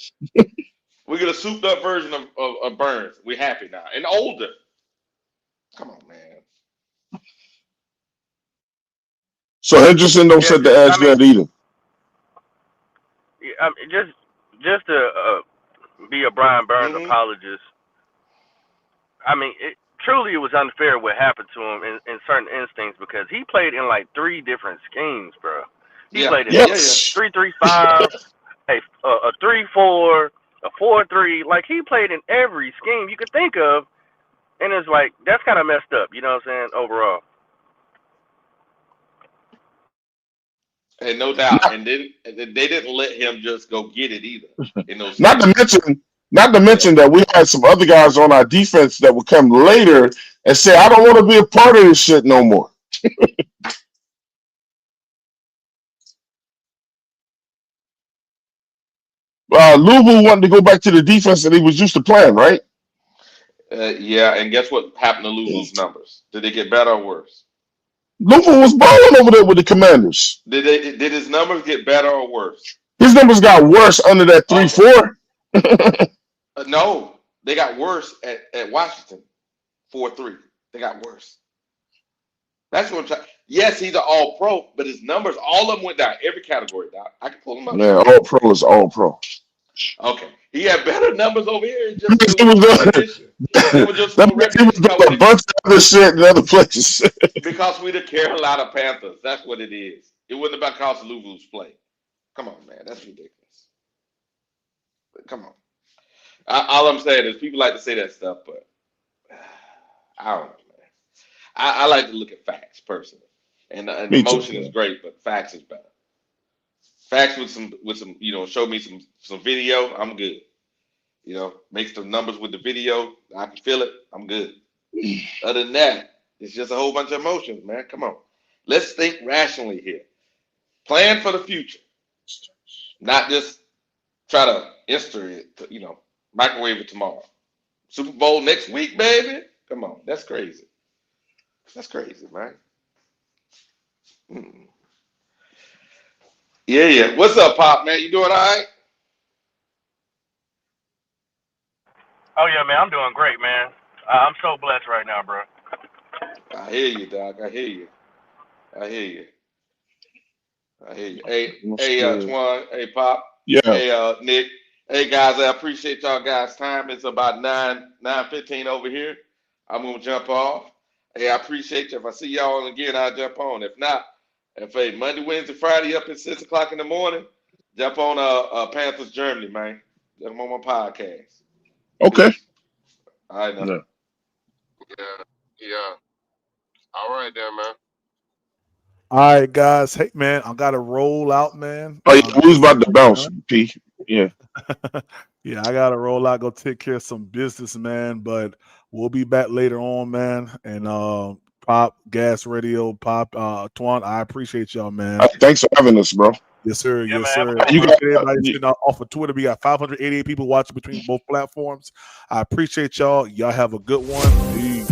We get a souped up version of Burns. We're happy now. And older. Come on, man. So Henderson don't set the edge that either. Just to be a Brian Burns apologist. I mean, truly it was unfair what happened to him in certain instincts because he played in like 3 different schemes, bro. He played in 3-3-5, a 3-4, a 4-3. Like he played in every scheme you could think of, and it's like that's kind of messed up. You know what I'm saying? Overall. And no doubt, and then they didn't let him just go get it either. In those Not to mention that we had some other guys on our defense that would come later and say, "I don't want to be a part of this shit no more." Louisville wanted to go back to the defense that he was used to playing, right? Yeah, and guess what happened to Louisville's numbers? Did they get better or worse? Louisville was balling over there with the Commanders. Did his numbers get better or worse? His numbers got worse under that 3-4. No, they got worse at Washington, 4-3. They got worse. That's what I'm trying. Yes, he's an All-Pro, but his numbers, all of them went down. Every category, Doc. I can pull them up. Man, All-Pro is All-Pro. Okay, he had better numbers over here. He was doing a bunch of other shit in other places. Because we the Carolina Panthers. That's what it is. It wasn't about because Louisville's play. Come on, man. That's ridiculous. Come on. All I'm saying is people like to say that stuff, but I don't know, man. I like to look at facts personally, and emotion is great, but facts is better. Facts with some show me some video. I'm good. Make some numbers with the video. I can feel it. I'm good. Other than that, it's just a whole bunch of emotions, man. Come on, let's think rationally here. Plan for the future, not just try to insert it. Microwave it tomorrow. Super Bowl next week, baby. Come on, that's crazy. That's crazy, man. Yeah. What's up, Pop, man? You doing all right? Oh yeah, man. I'm doing great, man. I'm so blessed right now, bro. I hear you, Doc. I hear you. Hey, Twan. Hey, Pop. Yeah. Hey, Nick. Hey, guys. I appreciate y'all guys' time. It's about 9:15 over here. I'm gonna jump off. Hey, I appreciate you. If I see y'all again, I'll jump on. If not, Monday, Wednesday, Friday up at 6 o'clock in the morning, jump on Panthers Germany, man. Jump on my podcast. Okay. All right, now. Yeah. All right, then, man. All right, guys. Hey, man, I got to roll out, man. Oh, yeah, who's about to bounce, P? Yeah. Yeah, I got to roll out, go take care of some business, man. But we'll be back later on, man. And Pop, Gas Radio, Pop, Twan, I appreciate y'all, man. Thanks for having us, bro. Yes, sir. Yeah, yes, man. sir. You got everybody off of Twitter. We got 588 people watching between both platforms. I appreciate y'all. Y'all have a good one. Peace.